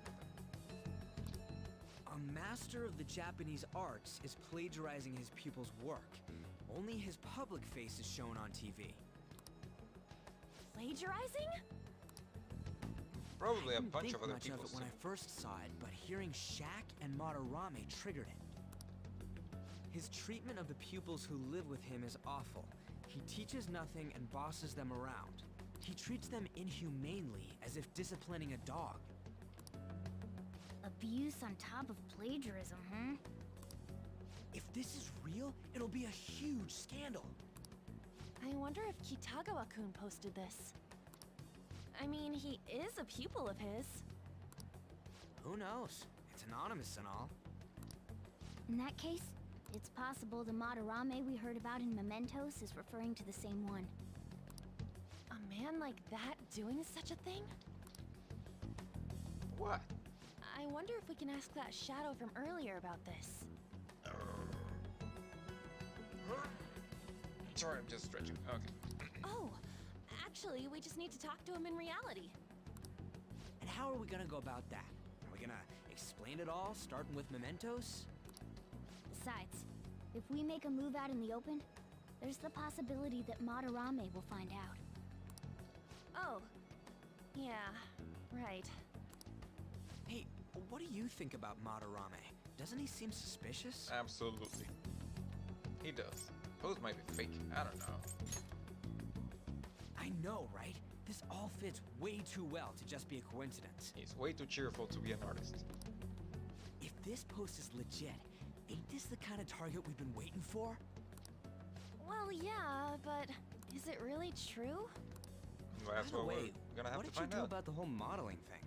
[SPEAKER 8] A master of the Japanese arts is plagiarizing his pupil's work. Only his public face is shown on TV.
[SPEAKER 10] Plagiarizing?
[SPEAKER 1] Probably a
[SPEAKER 8] I didn't
[SPEAKER 1] bunch
[SPEAKER 8] think
[SPEAKER 1] of other
[SPEAKER 8] much
[SPEAKER 1] people.
[SPEAKER 8] of it when I first saw it, but hearing Shaq and Madarame triggered it. His treatment of the pupils who live with him is awful. He teaches nothing and bosses them around. He treats them inhumanely, as if disciplining a dog.
[SPEAKER 5] Abuse on top of plagiarism, huh?
[SPEAKER 8] If this is real, it'll be a huge scandal.
[SPEAKER 10] I wonder if Kitagawa-kun posted this. I mean, he is a pupil of his.
[SPEAKER 8] Who knows? It's anonymous and all.
[SPEAKER 5] In that case, it's possible the Madarame we heard about in Mementos is referring to the same one.
[SPEAKER 10] A man like that doing such a thing?
[SPEAKER 1] What?
[SPEAKER 10] I wonder if we can ask that shadow from earlier about this.
[SPEAKER 1] Sorry, I'm just stretching. Okay.
[SPEAKER 10] Oh, actually, we just need to talk to him in reality.
[SPEAKER 8] And how are we gonna go about that? Are we gonna explain it all, starting with Mementos?
[SPEAKER 5] Besides, if we make a move out in the open, there's the possibility that Madarame will find out.
[SPEAKER 10] Oh, yeah, right.
[SPEAKER 8] Hey, what do you think about Madarame? Doesn't he seem suspicious?
[SPEAKER 1] Absolutely. He does. Post might be fake. I don't know.
[SPEAKER 8] I know, right? This all fits way too well to just be a coincidence.
[SPEAKER 1] He's way too cheerful to be an artist.
[SPEAKER 8] If this post is legit, ain't this the kind of target we've been waiting for?
[SPEAKER 10] Well, yeah, but is it really true?
[SPEAKER 1] Well, that's
[SPEAKER 8] By the
[SPEAKER 1] what
[SPEAKER 8] way,
[SPEAKER 1] we're gonna have
[SPEAKER 8] what
[SPEAKER 1] to
[SPEAKER 8] did you
[SPEAKER 1] find
[SPEAKER 8] do
[SPEAKER 1] out.
[SPEAKER 8] about the whole modeling thing?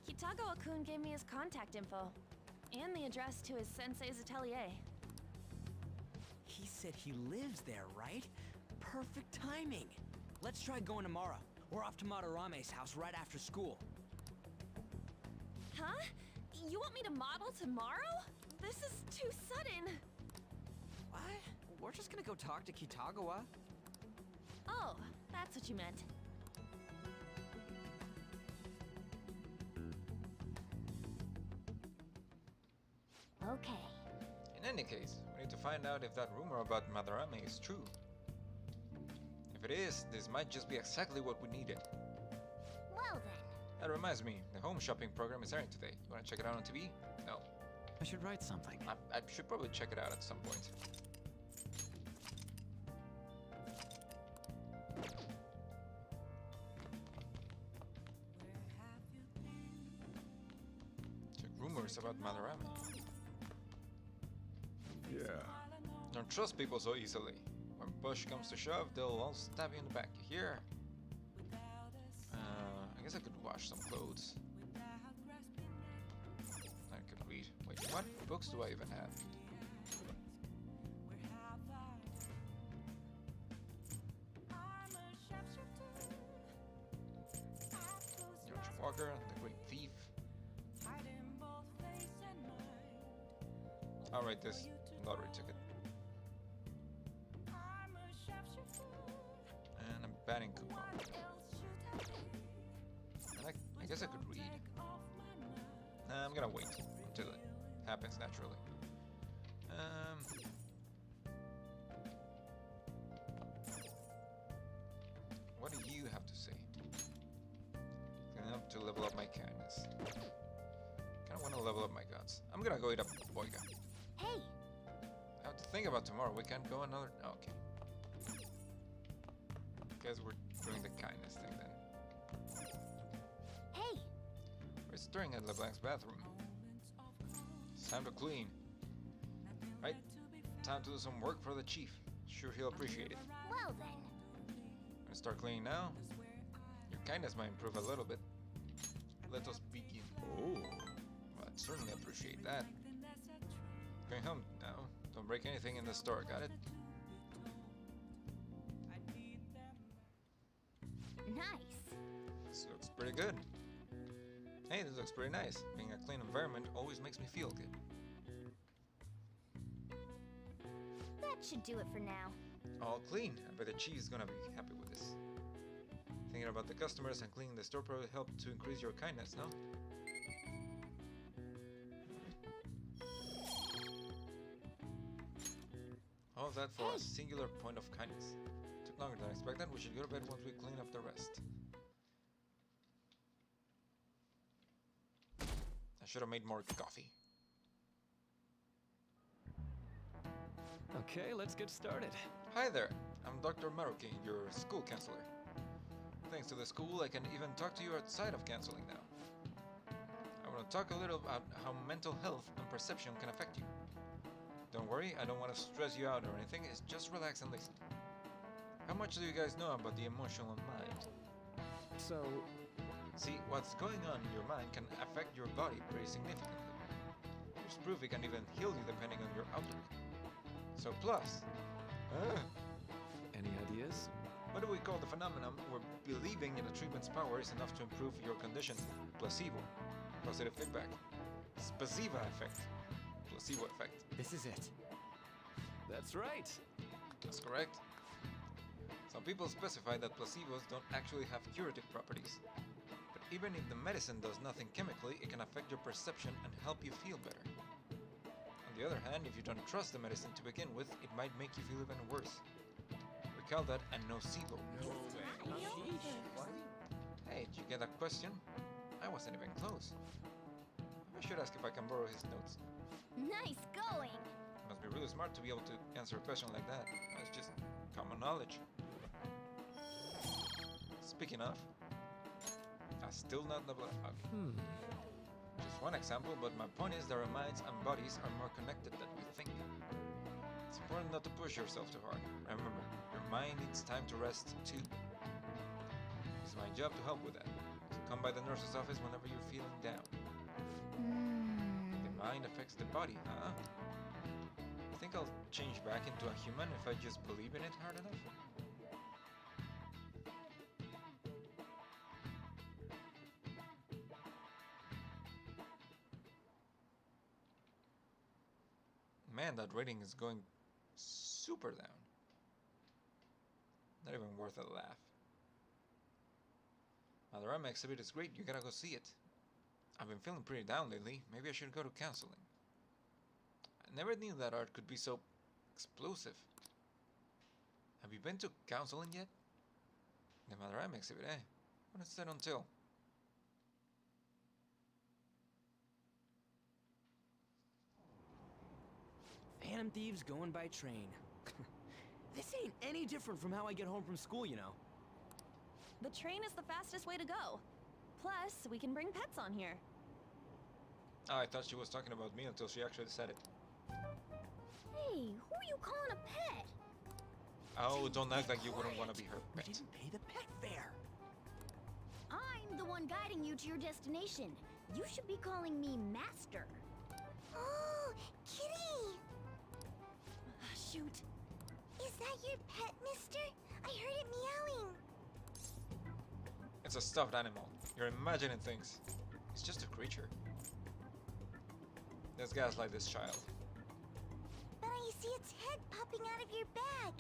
[SPEAKER 10] Kitagawa-kun gave me his contact info, and the address to his sensei's atelier.
[SPEAKER 8] He said he lives there, right? Perfect timing. Let's try going tomorrow. We're off to Madarame's house right after school.
[SPEAKER 10] Huh? You want me to model tomorrow? This is too sudden.
[SPEAKER 8] What? We're just gonna go talk to Kitagawa.
[SPEAKER 10] Oh, that's what you meant.
[SPEAKER 5] Okay.
[SPEAKER 1] In any case, we need to find out if that rumor about Madarame is true. If it is, this might just be exactly what we needed.
[SPEAKER 5] Well then.
[SPEAKER 1] That reminds me, the home shopping program is airing today. You wanna check it out on TV? No.
[SPEAKER 14] I should write something.
[SPEAKER 1] I should probably check it out at some point. Check rumors about Madarame.
[SPEAKER 4] Yeah.
[SPEAKER 1] Don't trust people so easily. When push comes to shove, they'll all stab you in the back. Here. I guess I could wash some clothes. I could read. Wait, what books do I even have? George Walker, The Great Thief. I'll write this lottery ticket. And a batting coupon. And I guess I could read. Nah, I'm gonna wait until it happens naturally. What do you have to say? Enough to level up my kindness. Kinda wanna level up my guts. I'm gonna go eat a boyga.
[SPEAKER 5] Hey!
[SPEAKER 1] I have to think about tomorrow. We can't go another. Okay. Guess we're doing the kindness thing then.
[SPEAKER 5] Hey,
[SPEAKER 1] We're staring at LeBlanc's bathroom. It's time to clean. Right? Time to do some work for the chief. Sure he'll appreciate it.
[SPEAKER 5] well then.
[SPEAKER 1] Gonna start cleaning now. Your kindness might improve a little bit. Let us begin.
[SPEAKER 12] Oh.
[SPEAKER 1] Well, I'd certainly appreciate that. Going home now. Don't break anything in the store, got it?
[SPEAKER 5] Nice.
[SPEAKER 1] This looks pretty good. Hey, this looks pretty nice. Being a clean environment always makes me feel good.
[SPEAKER 5] That should do it for now.
[SPEAKER 1] All clean. I bet the chief is gonna be happy with this. Thinking about the customers and cleaning the store probably helped to increase your kindness, no? All of that for a singular point of kindness. Took longer than expected. We should go to bed once we clean up the rest. I should have made more coffee.
[SPEAKER 7] Okay, let's get started.
[SPEAKER 1] Hi there. I'm Dr. Maruki, your school counselor. Thanks to the school, I can even talk to you outside of counseling now. I want to talk a little about how mental health and perception can affect you. Don't worry, I don't want to stress you out or anything, it's just relax and listen. How much do you guys know about the emotional mind?
[SPEAKER 7] So,
[SPEAKER 1] See, what's going on in your mind can affect your body pretty significantly. There's proof it can even heal you depending on your outlook. So plus,
[SPEAKER 7] any ideas?
[SPEAKER 1] what do we call the phenomenon where believing in a treatment's power is enough to improve your condition? Placebo. Positive feedback. Spasiva effect. Placebo effect.
[SPEAKER 8] This is it.
[SPEAKER 7] That's right.
[SPEAKER 1] That's correct. Some people specify that placebos don't actually have curative properties. But even if the medicine does nothing chemically, it can affect your perception and help you feel better. On the other hand, if you don't trust the medicine to begin with, it might make you feel even worse. We call that a nocebo. Hey, did you get that question? I wasn't even close. I should ask if I can borrow his notes.
[SPEAKER 5] Nice going.
[SPEAKER 1] Must be really smart to be able to answer a question like that. That's just common knowledge. Speaking of, I still not the Just one example, but my point is that our minds and bodies are more connected than we think. It's important not to push yourself too hard. Remember, your mind needs time to rest too. It's my job to help with that. So come by the nurse's office whenever you're feeling down. The mind affects the body, huh? I think I'll change back into a human if I just believe in it hard enough. Man, that rating is going super down. Not even worth a laugh. The Rama exhibit is great, you gotta go see it. I've been feeling pretty down lately, maybe I should go to counseling. I never knew that art could be so explosive. Have you been to counseling yet? The Madarama exhibit, eh? What is that until?
[SPEAKER 8] Phantom thieves going by train. This ain't any different from how I get home from school, you know.
[SPEAKER 10] The train is the fastest way to go. Plus, we can bring pets on here.
[SPEAKER 1] Oh, I thought she was talking about me until she actually said it.
[SPEAKER 5] Hey, who are you calling a pet?
[SPEAKER 1] Oh, don't act like you wouldn't want to be her
[SPEAKER 8] We
[SPEAKER 1] pet.
[SPEAKER 8] didn't pay the pet fare.
[SPEAKER 5] I'm the one guiding you to your destination. You should be calling me Master. Oh, kitty!
[SPEAKER 10] Shoot.
[SPEAKER 5] Is that your pet, mister? I heard it meowing.
[SPEAKER 1] It's a stuffed animal. You're imagining things. It's just a creature. Let's gaslight this child.
[SPEAKER 5] But I see its head popping out of your bag.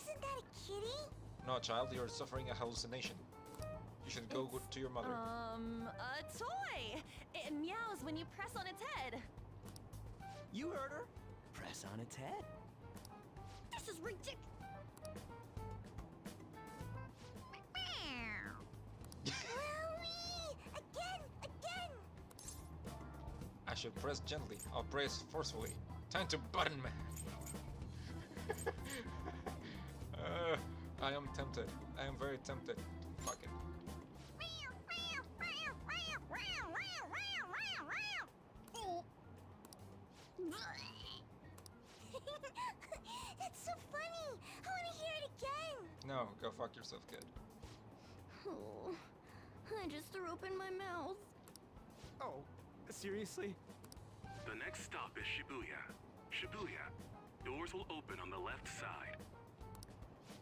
[SPEAKER 5] Isn't that a kitty?
[SPEAKER 1] No, child, you're suffering a hallucination. You should go to your mother.
[SPEAKER 10] A toy! It meows when you press on its head.
[SPEAKER 8] You heard her. Press on its head.
[SPEAKER 5] This is ridiculous. Again!
[SPEAKER 1] I should press gently. I'll press forcefully. Time to button man. I am tempted. I am very tempted. Fuck it.
[SPEAKER 5] It's so funny. I want to hear it again.
[SPEAKER 1] No, go fuck yourself, kid.
[SPEAKER 5] Oh, I just threw open my mouth.
[SPEAKER 8] Oh, seriously?
[SPEAKER 14] The next stop is Shibuya. Shibuya. Doors will open on the left side.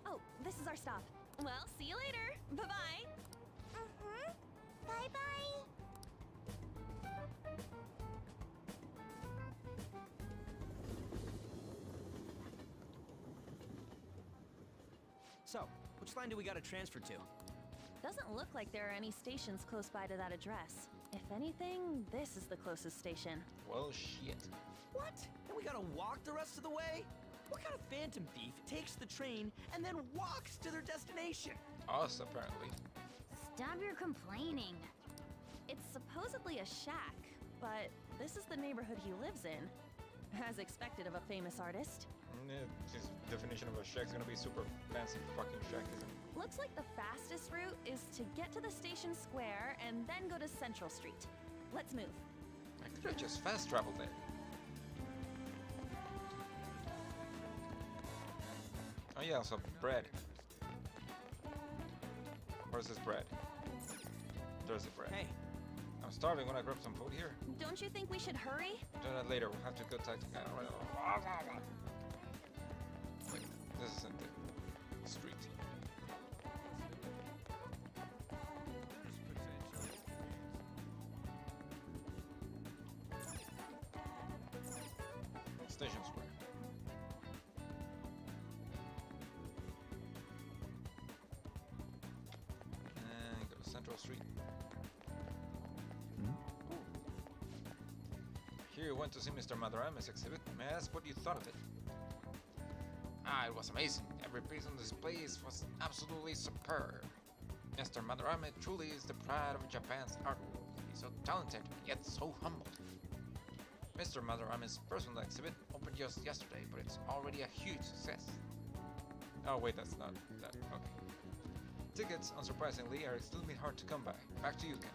[SPEAKER 10] Oh, this is our stop. Well, see you later. Bye-bye.
[SPEAKER 5] Mm-hmm. Bye-bye.
[SPEAKER 8] So, which line do we gotta transfer to?
[SPEAKER 10] Doesn't look like there are any stations close by to that address. If anything, this is the closest station.
[SPEAKER 1] Well, shit.
[SPEAKER 8] What? And we gotta walk the rest of the way? What kind of phantom thief takes the train and then walks to their destination?
[SPEAKER 1] Us, apparently.
[SPEAKER 5] Stop your complaining.
[SPEAKER 10] It's supposedly a shack, but this is the neighborhood he lives in. As expected of a famous artist.
[SPEAKER 1] His definition of a shack's gonna be super fancy fucking shack, isn't it?
[SPEAKER 10] Looks like the fastest route is to get to the station square and then go to Central Street. Let's move.
[SPEAKER 1] I could have just fast traveled there. Oh yeah, also bread. Where's this bread? There's the bread.
[SPEAKER 8] Hey.
[SPEAKER 1] I'm starving. When I grab some food here?
[SPEAKER 10] Don't you think we should hurry?
[SPEAKER 1] Do that later. We'll have to go talk to Wait, this isn't the street. Station Square. And go to Central Street. Here you went to see Mr. Madarama's exhibit. May I ask what you thought of it? Ah, it was amazing. Every piece on display was absolutely superb. Mr. Madarame truly is the pride of Japan's art world. He's so talented, yet so humble. Mr. Madarame's personal exhibit opened just yesterday, but it's already a huge success. Oh wait, that's not that. Okay. Tickets, unsurprisingly, are still been hard to come by. Back to you, Ken.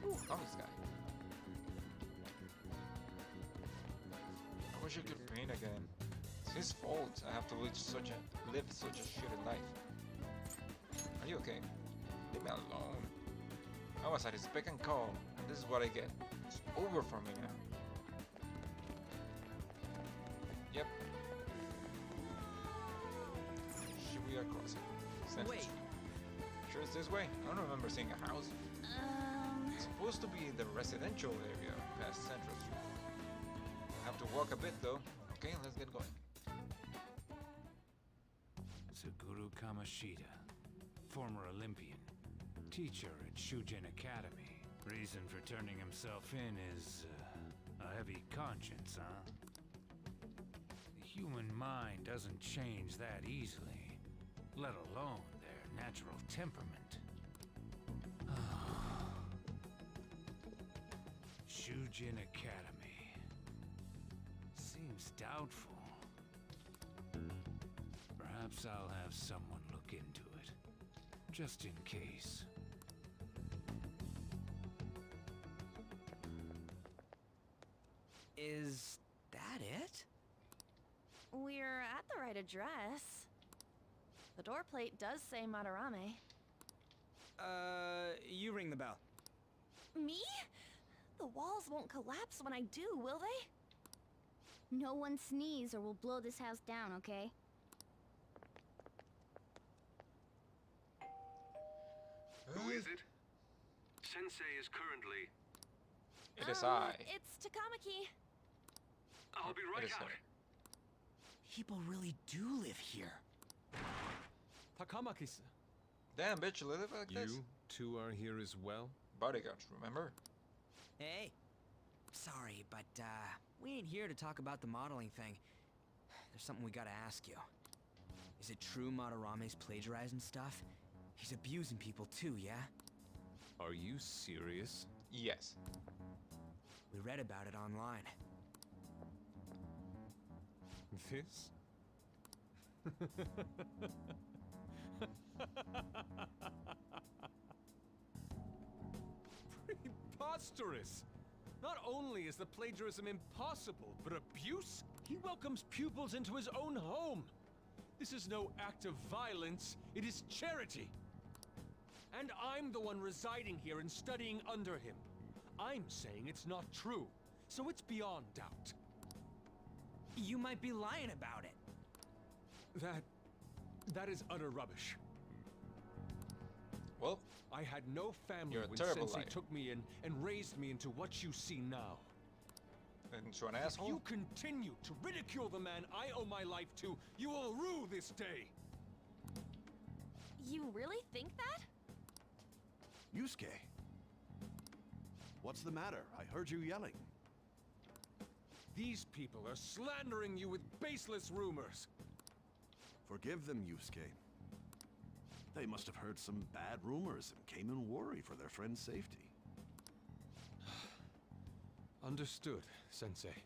[SPEAKER 1] Ooh, comics guy. I wish I could paint again. It's his fault I have to live such a shitty life. Are you okay? Leave me alone. I was at his beck and call, and this is what I get. It's over for me now. Yep. Shibuya Crossing. Central
[SPEAKER 8] Wait.
[SPEAKER 1] Street. Sure it's this way? I don't remember seeing a house. It's supposed to be the residential area past Central Street. Have to walk a bit though. Okay, let's get going.
[SPEAKER 15] Suguru Kamashita, former Olympian, teacher at Shujin Academy. Reason for turning himself in is a heavy conscience, huh? The human mind doesn't change that easily, let alone their natural temperament. Shujin Academy. Seems doubtful. Perhaps I'll have someone look into it, just in case.
[SPEAKER 8] Is that it?
[SPEAKER 10] We're at the right address. The door plate does say Madarame.
[SPEAKER 8] You ring the bell.
[SPEAKER 10] Me? The walls won't collapse when I do, will they?
[SPEAKER 5] No one sneeze or we'll blow this house down, okay?
[SPEAKER 14] Who is it? Sensei is currently...
[SPEAKER 1] It is I.
[SPEAKER 10] It's Takamaki.
[SPEAKER 14] I'll be right out.
[SPEAKER 8] People really do live here.
[SPEAKER 12] Takamaki-san.
[SPEAKER 1] Damn, bitch, you live like this?
[SPEAKER 12] You two are here as well?
[SPEAKER 1] Bodyguards, remember?
[SPEAKER 8] Hey. Sorry, but, we ain't here to talk about the modeling thing. There's something we gotta ask you. Is it true Madarame's plagiarizing stuff? He's abusing people too, yeah?
[SPEAKER 12] Are you serious?
[SPEAKER 1] Yes.
[SPEAKER 8] We read about it online.
[SPEAKER 12] This? Preposterous! Not only is the plagiarism impossible, but abuse? He welcomes pupils into his own home! This is no act of violence, it is charity! And I'm the one residing here and studying under him. I'm saying it's not true, so it's beyond doubt.
[SPEAKER 8] You might be lying about it.
[SPEAKER 12] That is utter rubbish.
[SPEAKER 1] Well,
[SPEAKER 12] I had no family
[SPEAKER 1] you're a
[SPEAKER 12] when
[SPEAKER 1] terrible
[SPEAKER 12] Sensei
[SPEAKER 1] liar.
[SPEAKER 12] took me in and raised me into what you see now.
[SPEAKER 1] Into an
[SPEAKER 12] If
[SPEAKER 1] asshole?
[SPEAKER 12] you continue to ridicule the man I owe my life to, you will rue this day.
[SPEAKER 10] You really think that?
[SPEAKER 13] Yusuke. What's the matter? I heard you yelling.
[SPEAKER 12] These people are slandering you with baseless rumors.
[SPEAKER 13] Forgive them, Yusuke. They must have heard some bad rumors and came in worry for their friend's safety.
[SPEAKER 12] Understood, Sensei.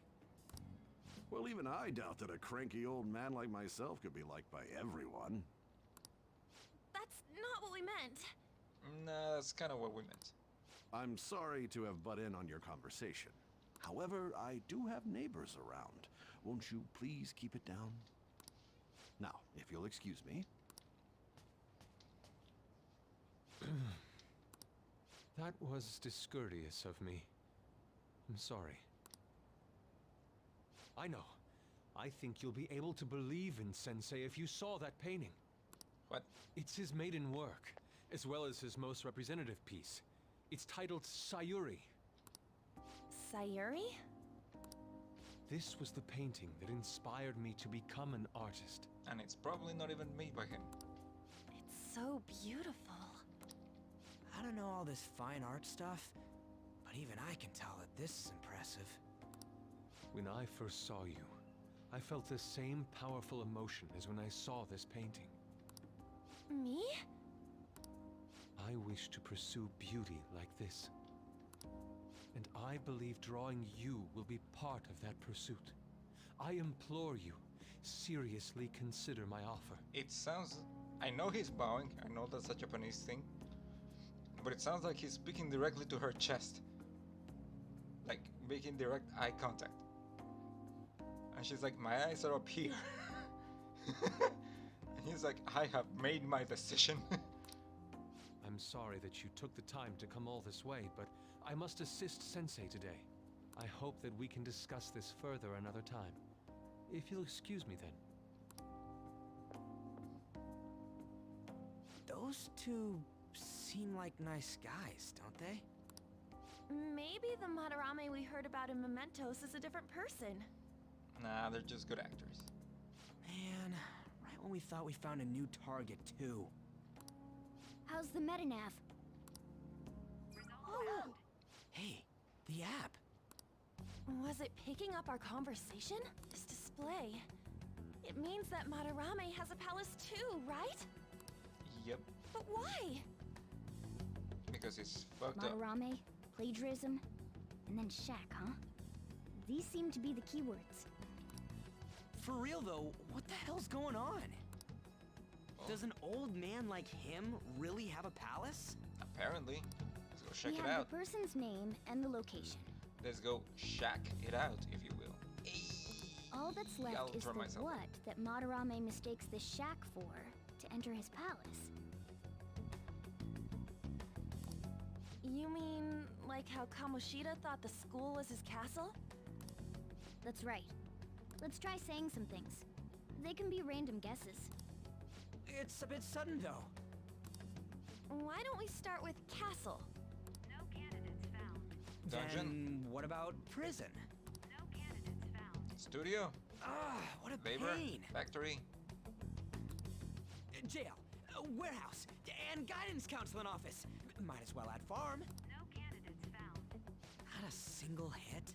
[SPEAKER 13] Well, even I doubt that a cranky old man like myself could be liked by everyone.
[SPEAKER 10] That's not what we meant.
[SPEAKER 1] Nah, that's kind of what we meant.
[SPEAKER 13] I'm sorry to have butt in on your conversation. However, I do have neighbors around. Won't you please keep it down? Now, if you'll excuse me.
[SPEAKER 12] That was discourteous of me. I'm sorry. I know. I think you'll be able to believe in Sensei if you saw that painting.
[SPEAKER 1] What?
[SPEAKER 12] It's his maiden work, as well as his most representative piece. It's titled Sayuri.
[SPEAKER 10] Sayuri?
[SPEAKER 12] This was the painting that inspired me to become an artist.
[SPEAKER 1] And it's probably not even made by him.
[SPEAKER 10] It's so beautiful.
[SPEAKER 8] I don't know all this fine art stuff, but even I can tell that this is impressive.
[SPEAKER 12] When I first saw you, I felt the same powerful emotion as when I saw this painting.
[SPEAKER 10] Me?
[SPEAKER 12] I wish to pursue beauty like this. And I believe drawing you will be part of that pursuit. I implore you, seriously consider my offer.
[SPEAKER 1] It sounds... I know he's bowing, I know that's a Japanese thing, but it sounds like he's speaking directly to her chest. Like, making direct eye contact. And she's like, my eyes are up here. And he's like, I have made my decision.
[SPEAKER 12] I'm sorry that you took the time to come all this way, but I must assist Sensei today. I hope that we can discuss this further another time. If you'll excuse me then.
[SPEAKER 8] Those two seem like nice guys, don't they?
[SPEAKER 10] Maybe the Madarame we heard about in Mementos is a different person.
[SPEAKER 1] Nah, they're just good actors.
[SPEAKER 8] Man, right when we thought we found a new target, too.
[SPEAKER 5] How's the metanav?
[SPEAKER 10] Oh,
[SPEAKER 8] Hey, the app.
[SPEAKER 10] was it picking up our conversation? This display. It means that Madarame has a palace too, right?
[SPEAKER 1] Yep,
[SPEAKER 10] But why?
[SPEAKER 1] because he's fucked up.
[SPEAKER 5] Madarame, plagiarism, and then shack, huh? These seem to be the keywords.
[SPEAKER 8] For real, though, what the hell's going on?
[SPEAKER 1] Oh.
[SPEAKER 8] Does an old man like him really have a palace?
[SPEAKER 1] Apparently. Let's go check
[SPEAKER 5] We
[SPEAKER 1] it
[SPEAKER 5] have
[SPEAKER 1] out.
[SPEAKER 5] the person's name and the location.
[SPEAKER 1] Let's go shack it out, if you will.
[SPEAKER 5] All that's
[SPEAKER 1] I'll
[SPEAKER 5] left is
[SPEAKER 1] throw
[SPEAKER 5] the
[SPEAKER 1] myself.
[SPEAKER 5] what that Madarame mistakes the shack for to enter his palace.
[SPEAKER 10] You mean like how Kamoshida thought the school was his castle?
[SPEAKER 5] That's right. Let's try saying some things. They can be random guesses.
[SPEAKER 8] It's a bit sudden, though.
[SPEAKER 10] Why don't we start with castle?
[SPEAKER 3] No candidates found.
[SPEAKER 1] Dungeon?
[SPEAKER 8] Then what about prison?
[SPEAKER 3] No candidates found.
[SPEAKER 1] Studio?
[SPEAKER 8] Ah, what a
[SPEAKER 1] Labor?
[SPEAKER 8] pain.
[SPEAKER 1] Factory?
[SPEAKER 8] Jail, warehouse, and guidance counseling office. Might as well add farm.
[SPEAKER 3] No candidates found.
[SPEAKER 8] Not a single hit.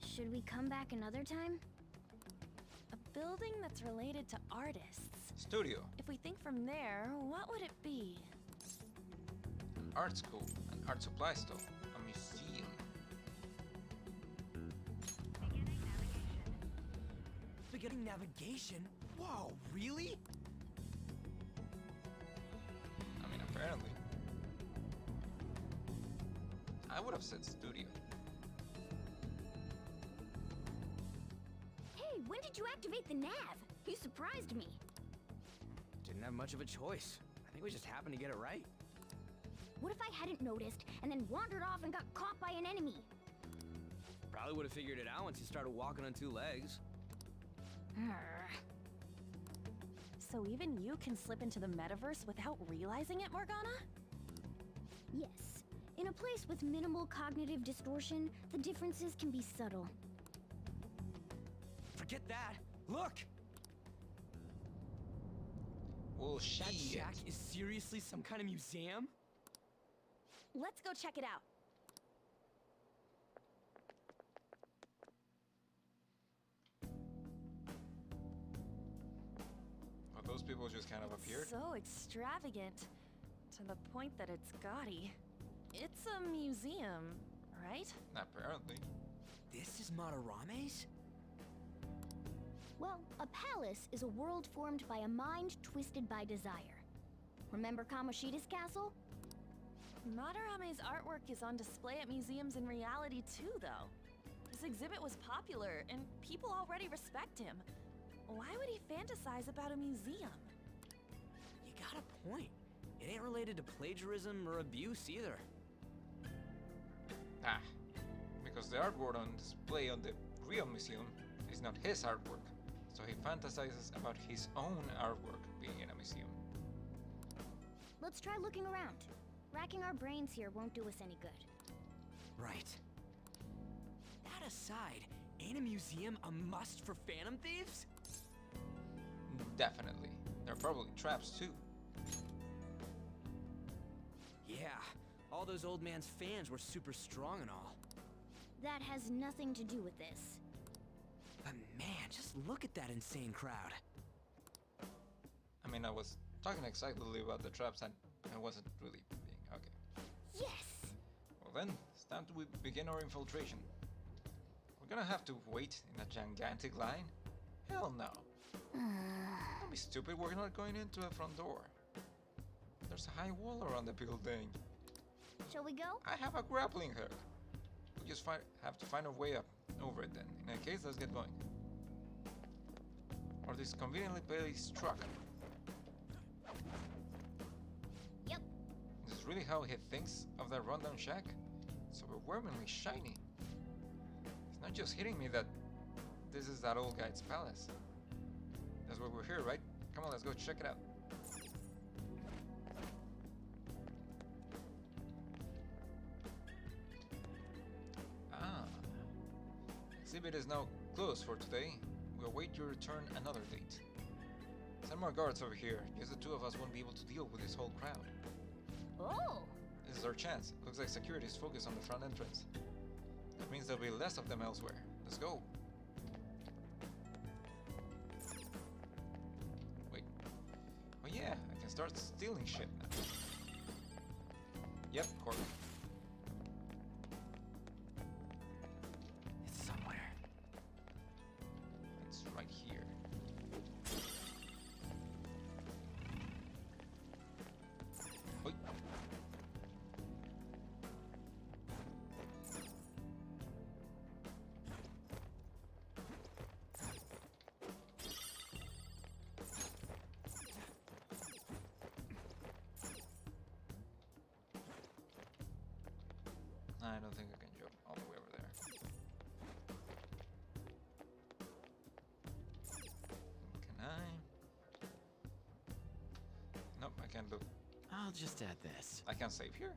[SPEAKER 5] Should we come back another time?
[SPEAKER 10] A building that's related to artists.
[SPEAKER 1] Studio.
[SPEAKER 10] If we think from there, what would it be?
[SPEAKER 1] An art school. An art supply store. A museum.
[SPEAKER 3] Beginning navigation.
[SPEAKER 8] Using navigation? Whoa, really?
[SPEAKER 1] I mean, apparently. I would have said studio.
[SPEAKER 5] Hey, when did you activate the nav? You surprised me.
[SPEAKER 8] Didn't have much of a choice. I think we just happened to get it right.
[SPEAKER 5] What if I hadn't noticed and then wandered off and got caught by an enemy?
[SPEAKER 8] Probably would have figured it out once you started walking on two legs.
[SPEAKER 10] So even you can slip into the metaverse without realizing it, Morgana?
[SPEAKER 5] Yes. In a place with minimal cognitive distortion, the differences can be subtle.
[SPEAKER 8] Forget that. Look!
[SPEAKER 1] Well,
[SPEAKER 8] That
[SPEAKER 1] shit.
[SPEAKER 8] shack is seriously some kind of museum?
[SPEAKER 10] Let's go check it out.
[SPEAKER 1] Well, those people just kind of appeared.
[SPEAKER 10] So extravagant. To the point that it's gaudy. It's a museum, right?
[SPEAKER 1] Apparently.
[SPEAKER 8] This is Madarame's?
[SPEAKER 5] Well, a palace is a world formed by a mind twisted by desire. Remember Kamoshida's castle?
[SPEAKER 10] Madarame's artwork is on display at museums in reality too, though. His exhibit was popular, and people already respect him. Why would he fantasize about a museum?
[SPEAKER 8] You got a point. It ain't related to plagiarism or abuse either.
[SPEAKER 1] Ah, because the artwork on display on the real museum is not his artwork, so he fantasizes about his own artwork being in a museum.
[SPEAKER 5] Let's try looking around. Racking our brains here won't do us any good.
[SPEAKER 8] Right. That aside, ain't a museum a must for Phantom Thieves?
[SPEAKER 1] Definitely. There are probably traps too.
[SPEAKER 8] Yeah, all those old man's fans were super strong and all.
[SPEAKER 5] That has nothing to do with this.
[SPEAKER 8] But man, just look at that insane crowd.
[SPEAKER 1] I mean, I was talking excitedly about the traps and I wasn't really being okay.
[SPEAKER 5] Yes!
[SPEAKER 1] Well then, it's time to begin our infiltration. We're gonna have to wait in a gigantic line? Hell no. Don't be stupid, we're not going into a front door. There's a high wall around the building.
[SPEAKER 5] Shall we go?
[SPEAKER 1] I have a grappling hook. We just have to find a way up over it then. In that case, let's get going. Or this conveniently placed truck.
[SPEAKER 5] Yep.
[SPEAKER 1] This is really how he thinks of that rundown shack? So overwhelmingly shiny. It's not just hitting me that this is that old guy's palace. That's why we're here, right? Come on, let's go check it out. Ah. Exhibit is now closed for today. We'll await your return another date. Send more guards over here. Just the two of us won't be able to deal with this whole crowd.
[SPEAKER 5] Oh!
[SPEAKER 1] This is our chance. Looks like security is focused on the front entrance. That means there'll be less of them elsewhere. Let's go. Wait. Oh yeah, I can start stealing shit now. Yep, Corbin.
[SPEAKER 8] It's somewhere.
[SPEAKER 1] It's right here. Oi. I don't think I can jump all the way over there. Can I? Nope, I can't look.
[SPEAKER 16] I'll just add this.
[SPEAKER 1] I can save here?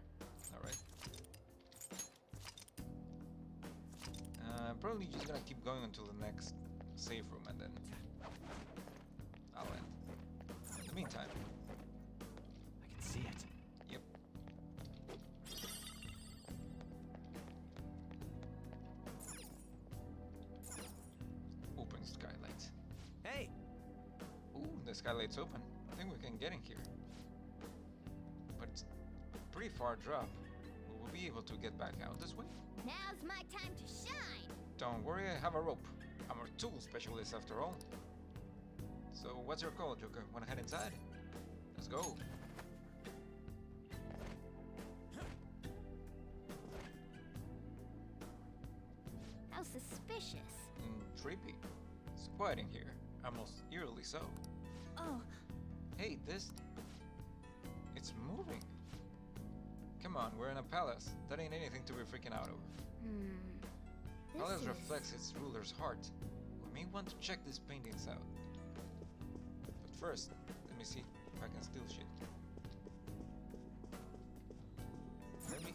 [SPEAKER 1] Alright. Probably just gonna keep going until the next save room and then I'll end. In the meantime,
[SPEAKER 8] I can see it.
[SPEAKER 1] yep. Open skylight.
[SPEAKER 8] Hey!
[SPEAKER 1] Ooh, the skylight's open. I think we can get in here. But it's a pretty far drop. Will we be able to get back out this way?
[SPEAKER 5] Now's my time to shine!
[SPEAKER 1] Don't worry, I have a rope. I'm a tool specialist after all. So what's your call, Joker? Wanna head inside? Let's go.
[SPEAKER 5] How suspicious.
[SPEAKER 1] Creepy. It's quiet in here. Almost eerily so.
[SPEAKER 10] Oh,
[SPEAKER 1] Hey, this... It's moving. Come on, we're in a palace. That ain't anything to be freaking out over. Palace reflects its ruler's heart. We may want to check these paintings out. But first, let me see if I can steal shit. Let me...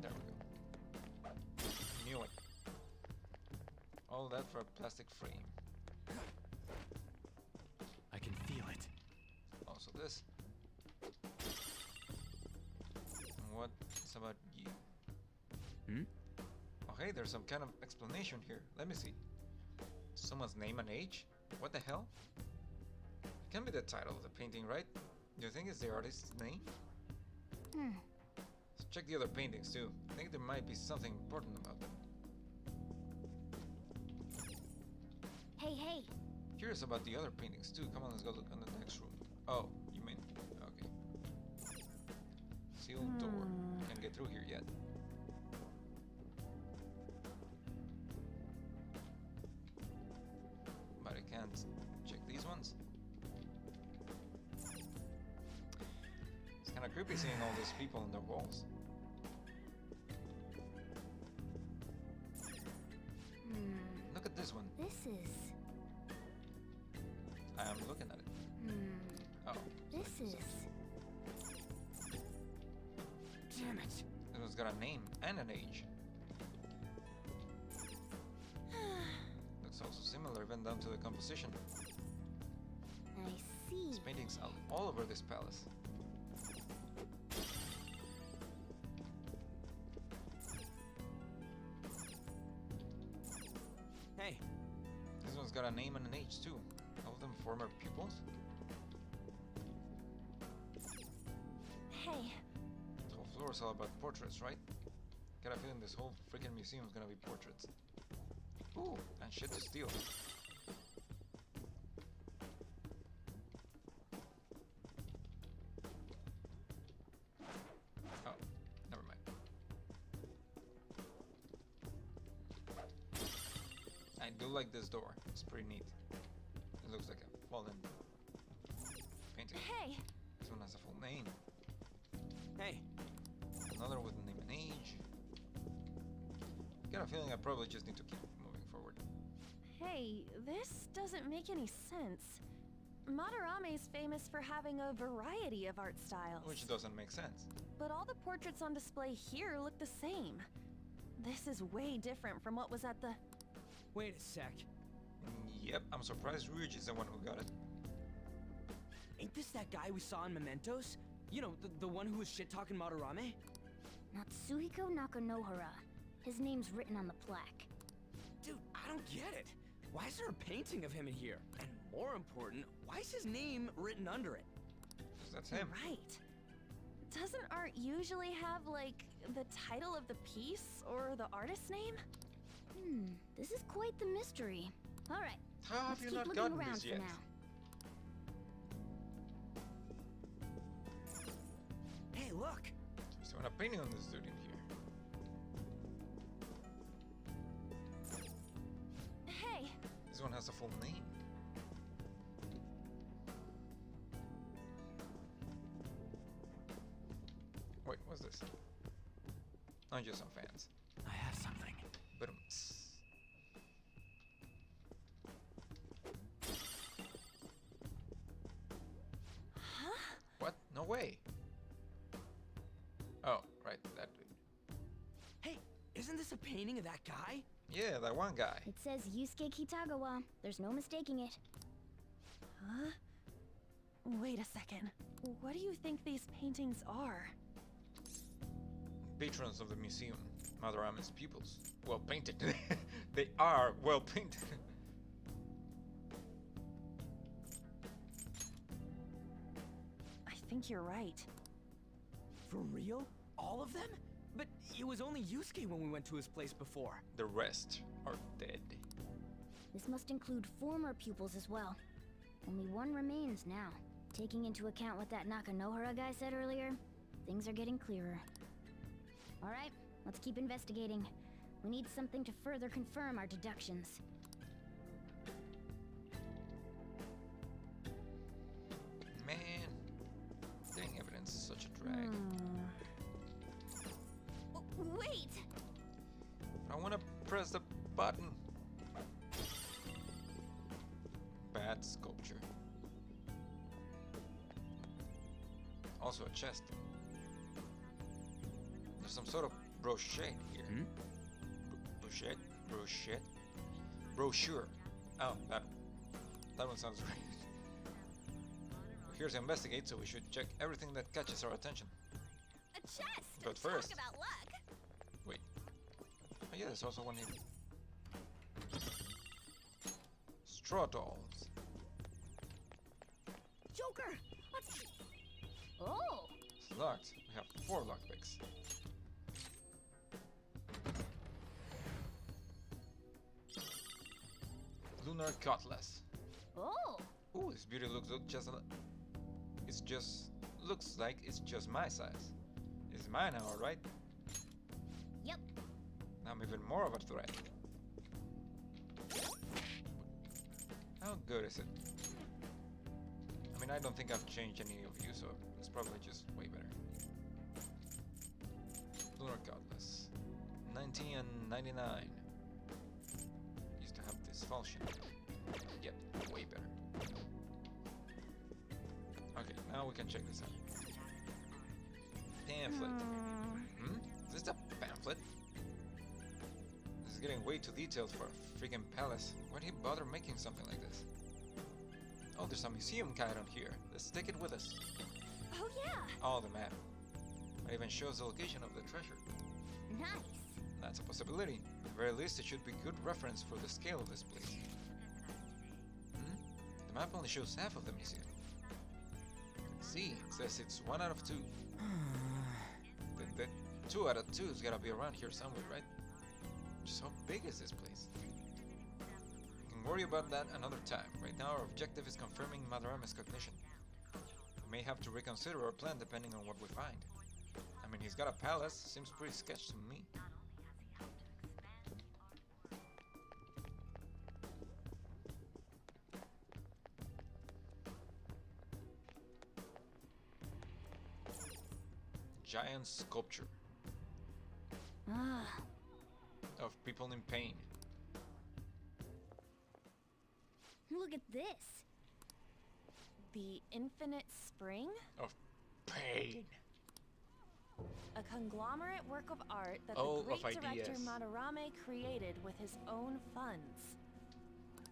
[SPEAKER 1] There we go. Knew it. All that for a plastic frame.
[SPEAKER 8] I can feel it.
[SPEAKER 1] Also this. And what's about you? Oh hey, there's some kind of explanation here. Let me see. Someone's name and age? What the hell? It can be the title of the painting, right? Do you think it's the artist's name? So check the other paintings too. I think there might be something important about them.
[SPEAKER 5] Hey.
[SPEAKER 1] Curious about the other paintings too. Come on, let's go look in the next room. Oh, you mean... Okay. Sealed door. Can't get through here yet. But I can't check these ones. It's kind of creepy seeing all these people on the walls. Look at this one.
[SPEAKER 5] This is...
[SPEAKER 1] I am looking at it. Oh.
[SPEAKER 5] This is...
[SPEAKER 8] Damn it.
[SPEAKER 1] This one's got a name and an age. Looks also similar even down to the composition.
[SPEAKER 5] I see.
[SPEAKER 1] These paintings are all over this palace.
[SPEAKER 8] Hey.
[SPEAKER 1] This one's got a name and an age too. All of them former pupils.
[SPEAKER 10] hey.
[SPEAKER 1] The whole floor is all about portraits, right? Got a feeling this whole freaking museum is gonna be portraits. Ooh, and shit to steal. Oh, never mind. I do like this door. It's pretty neat. It looks like a fallen painting.
[SPEAKER 10] Hey.
[SPEAKER 1] This one has a full name.
[SPEAKER 8] Hey.
[SPEAKER 1] Another with name and age. Got a feeling I probably just need to keep moving forward.
[SPEAKER 10] Hey, this doesn't make any sense. Madarame is famous for having a variety of art styles.
[SPEAKER 1] Which doesn't make sense.
[SPEAKER 10] But all the portraits on display here look the same. This is way different from what was at the...
[SPEAKER 8] Wait a sec.
[SPEAKER 1] Yep, I'm surprised Ryuji is the one who got it.
[SPEAKER 8] Ain't this that guy we saw in Mementos? You know, the one who was shit-talking Madarame?
[SPEAKER 5] Natsuhiko Nakanohara. His name's written on the plaque.
[SPEAKER 8] Dude, I don't get it. Why is there a painting of him in here? And more important, why is his name written under it?
[SPEAKER 1] 'Cause that's him.
[SPEAKER 10] Right. Doesn't art usually have, like, the title of the piece or the artist's name?
[SPEAKER 5] This is quite the mystery. All right.
[SPEAKER 1] How have
[SPEAKER 5] let's
[SPEAKER 1] you
[SPEAKER 5] keep
[SPEAKER 1] not
[SPEAKER 5] looking
[SPEAKER 1] gotten
[SPEAKER 5] around
[SPEAKER 1] this
[SPEAKER 5] for
[SPEAKER 1] yet?
[SPEAKER 5] now.
[SPEAKER 8] Hey, look!
[SPEAKER 1] So a painting on this dude in here.
[SPEAKER 10] Hey!
[SPEAKER 1] This one has a full name. Wait, what's this? Not just some fans.
[SPEAKER 8] I have something.
[SPEAKER 1] But
[SPEAKER 10] Huh?
[SPEAKER 1] what? No way. Oh, right, that dude.
[SPEAKER 8] Hey, isn't this a painting of that guy?
[SPEAKER 1] Yeah, that one guy.
[SPEAKER 5] It says Yusuke Kitagawa. There's no mistaking it.
[SPEAKER 10] Huh? Wait a second. What do you think these paintings are?
[SPEAKER 1] Patrons of the museum, Madarame's pupils. Well painted. They are well painted.
[SPEAKER 10] I think you're right.
[SPEAKER 8] For real? All of them? But it was only Yusuke when we went to his place before.
[SPEAKER 1] The rest are dead.
[SPEAKER 5] This must include former pupils as well.
[SPEAKER 17] Only one remains now. Taking into account what that Nakanohara guy said earlier, things are getting clearer. Alright, let's keep investigating. We need something to further confirm our deductions.
[SPEAKER 1] Man, getting evidence is such a drag.
[SPEAKER 17] Wait!
[SPEAKER 1] I want to press the button. Bad sculpture. Also a chest. There's some sort of brochure here. Brochure. Oh, that one sounds great. We're here to investigate, so we should check everything that catches our attention.
[SPEAKER 10] A chest!
[SPEAKER 1] But first,
[SPEAKER 10] Talk about luck!
[SPEAKER 1] wait. Oh yeah, there's also one here. Straw dolls.
[SPEAKER 17] Joker! Let's... Oh!
[SPEAKER 1] It's locked. We have 4 lockpicks. Lunar Cutlass.
[SPEAKER 17] Oh!
[SPEAKER 1] Ooh, this beauty looks looks like it's just my size. It's mine now, right?
[SPEAKER 17] Yep.
[SPEAKER 1] Now I'm even more of a threat. How good is it? I mean, I don't think I've changed any of you, so it's probably just way better. Lunar Cutlass. 19 and 99. Used to have this function. Yep, way better. Okay, now we can check this out. Pamphlet. Is this a pamphlet? This is getting way too detailed for a freaking palace. Why'd he bother making something like this? Oh, there's a museum guide on here. Let's take it with us.
[SPEAKER 10] Oh yeah!
[SPEAKER 1] Oh, the map. It even shows the location of the treasure.
[SPEAKER 17] Nice.
[SPEAKER 1] That's a possibility. At the very least, it should be good reference for the scale of this place. The map only shows half of the museum. See, it says it's 1 out of 2. The 2 out of 2's gotta be around here somewhere, right? Just how big is this place? We can worry about that another time. Right now, our objective is confirming Madarame's cognition. We may have to reconsider our plan depending on what we find. I mean, he's got a palace. Seems pretty sketch to me. Giant sculpture of people in pain.
[SPEAKER 17] Look at this.
[SPEAKER 10] The Infinite Spring?
[SPEAKER 1] Of pain.
[SPEAKER 10] A conglomerate work of art that
[SPEAKER 1] Oh,
[SPEAKER 10] the
[SPEAKER 1] of
[SPEAKER 10] great director
[SPEAKER 1] ideas.
[SPEAKER 10] Madarame created with his own funds.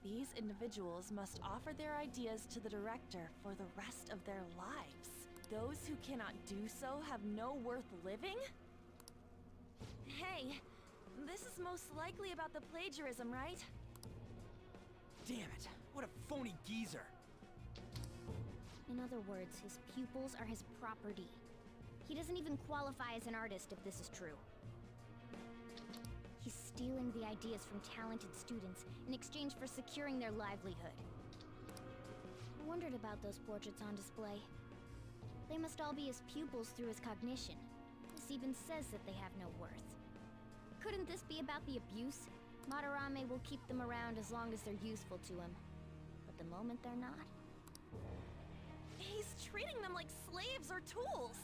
[SPEAKER 10] These individuals must offer their ideas to the director for the rest of their lives. Those who cannot do so have no worth living? Hey, this is most likely about the plagiarism, right?
[SPEAKER 8] Damn it, what a phony geezer.
[SPEAKER 17] In other words, his pupils are his property. He doesn't even qualify as an artist if this is true. He's stealing the ideas from talented students in exchange for securing their livelihood. I wondered about those portraits on display. They must all be his pupils through his cognition. This even says that they have no worth. Couldn't this be about the abuse? Madarame will keep them around as long as they're useful to him. But the moment they're not...
[SPEAKER 10] He's treating them like slaves or tools!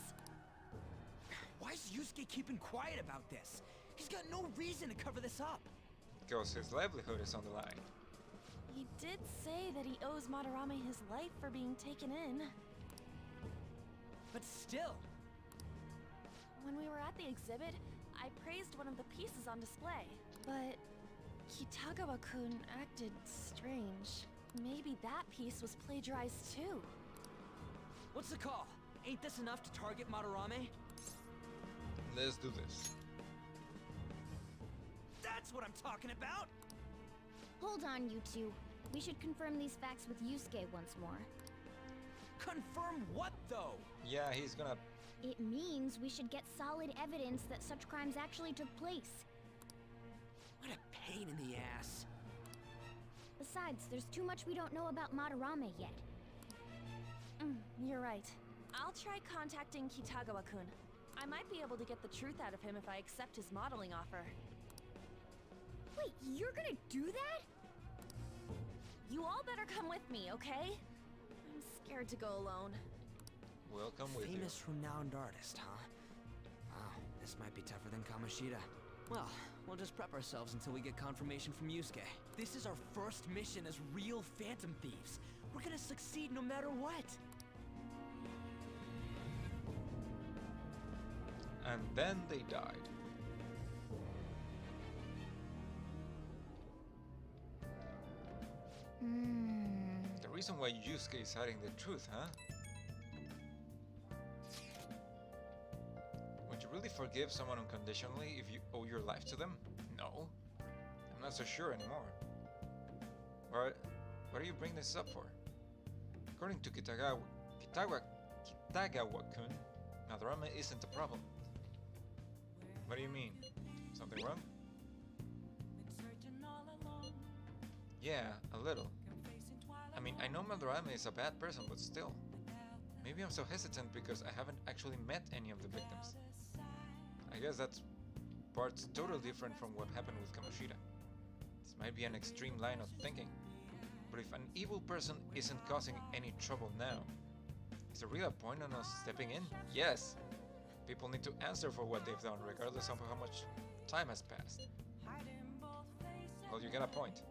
[SPEAKER 8] Why is Yusuke keeping quiet about this? He's got no reason to cover this up.
[SPEAKER 1] Because his livelihood is on the line.
[SPEAKER 10] He did say that he owes Madarame his life for being taken in.
[SPEAKER 8] But still...
[SPEAKER 10] When we were at the exhibit, I praised one of the pieces on display. But Kitagawa-kun acted strange. Maybe that piece was plagiarized too.
[SPEAKER 8] What's the call? Ain't this enough to target Madarame?
[SPEAKER 1] Let's do this.
[SPEAKER 8] That's what I'm talking about!
[SPEAKER 17] Hold on, you two. We should confirm these facts with Yusuke once more.
[SPEAKER 8] Confirm what, though?
[SPEAKER 1] Yeah, he's gonna...
[SPEAKER 17] It means we should get solid evidence that such crimes actually took place.
[SPEAKER 8] What a pain in the ass.
[SPEAKER 17] Besides, there's too much we don't know about Madarame yet.
[SPEAKER 10] You're right. I'll try contacting Kitagawa-kun. I might be able to get the truth out of him if I accept his modeling offer.
[SPEAKER 17] Wait, you're gonna do that?
[SPEAKER 10] You all better come with me, okay? I'm scared to go alone.
[SPEAKER 1] Welcome with you.
[SPEAKER 8] Famous renowned artist, huh? Wow, this might be tougher than Kamoshida. Well, we'll just prep ourselves until we get confirmation from Yusuke. This is our first mission as real Phantom Thieves. We're gonna succeed no matter what.
[SPEAKER 1] And then they died. The reason why Yusuke is hiding the truth, huh? Would you really forgive someone unconditionally if you owe your life to them? No. I'm not so sure anymore. What do you bring this up for? According to Kitagawa-kun, Madarame isn't a problem. What do you mean? Something wrong? Yeah, a little. I mean, I know Madarame is a bad person, but still. Maybe I'm so hesitant because I haven't actually met any of the victims. I guess that's part's totally different from what happened with Kamoshida. This might be an extreme line of thinking, but if an evil person isn't causing any trouble now, is there really a point on us stepping in? Yes! People need to answer for what they've done, regardless of how much time has passed. Well, you get a point.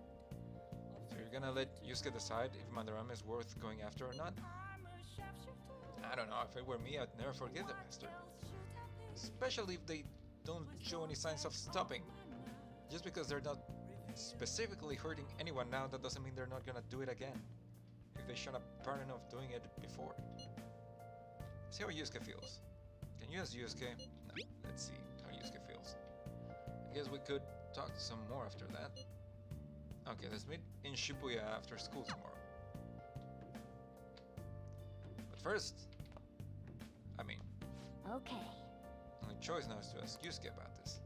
[SPEAKER 1] So you're gonna let Yusuke decide if Madarame is worth going after or not? I don't know, if it were me, I'd never forgive the bastard. Especially if they don't show any signs of stopping. Just because they're not specifically hurting anyone now, that doesn't mean they're not gonna do it again. If they showed a pattern of doing it before. See how Yusuke feels. Can you ask Yusuke? No, let's see how Yusuke feels. I guess we could talk some more after that. Okay, let's meet in Shibuya after school tomorrow. But first,
[SPEAKER 17] Okay.
[SPEAKER 1] only choice now is to ask Yusuke about this.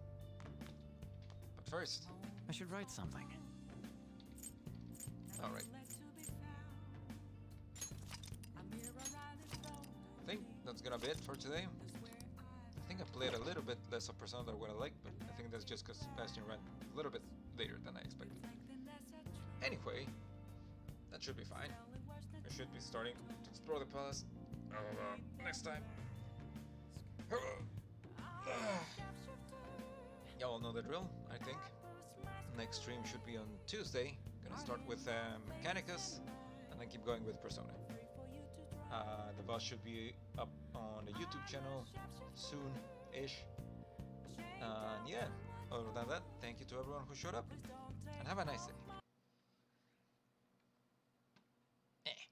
[SPEAKER 1] But first,
[SPEAKER 16] I should write something.
[SPEAKER 1] alright. I think that's gonna be it for today. I think I played a little bit less of Persona than what I like, but I think that's just because Bastion ran a little bit later than I expected. Anyway, that should be fine. I should be starting to explore the palace next time. Y'all know the drill, I think. Next stream should be on Tuesday. Gonna start with Mechanicus and then keep going with Persona. The boss should be up on the YouTube channel soon-ish. And yeah, other than that, thank you to everyone who showed up and have a nice day.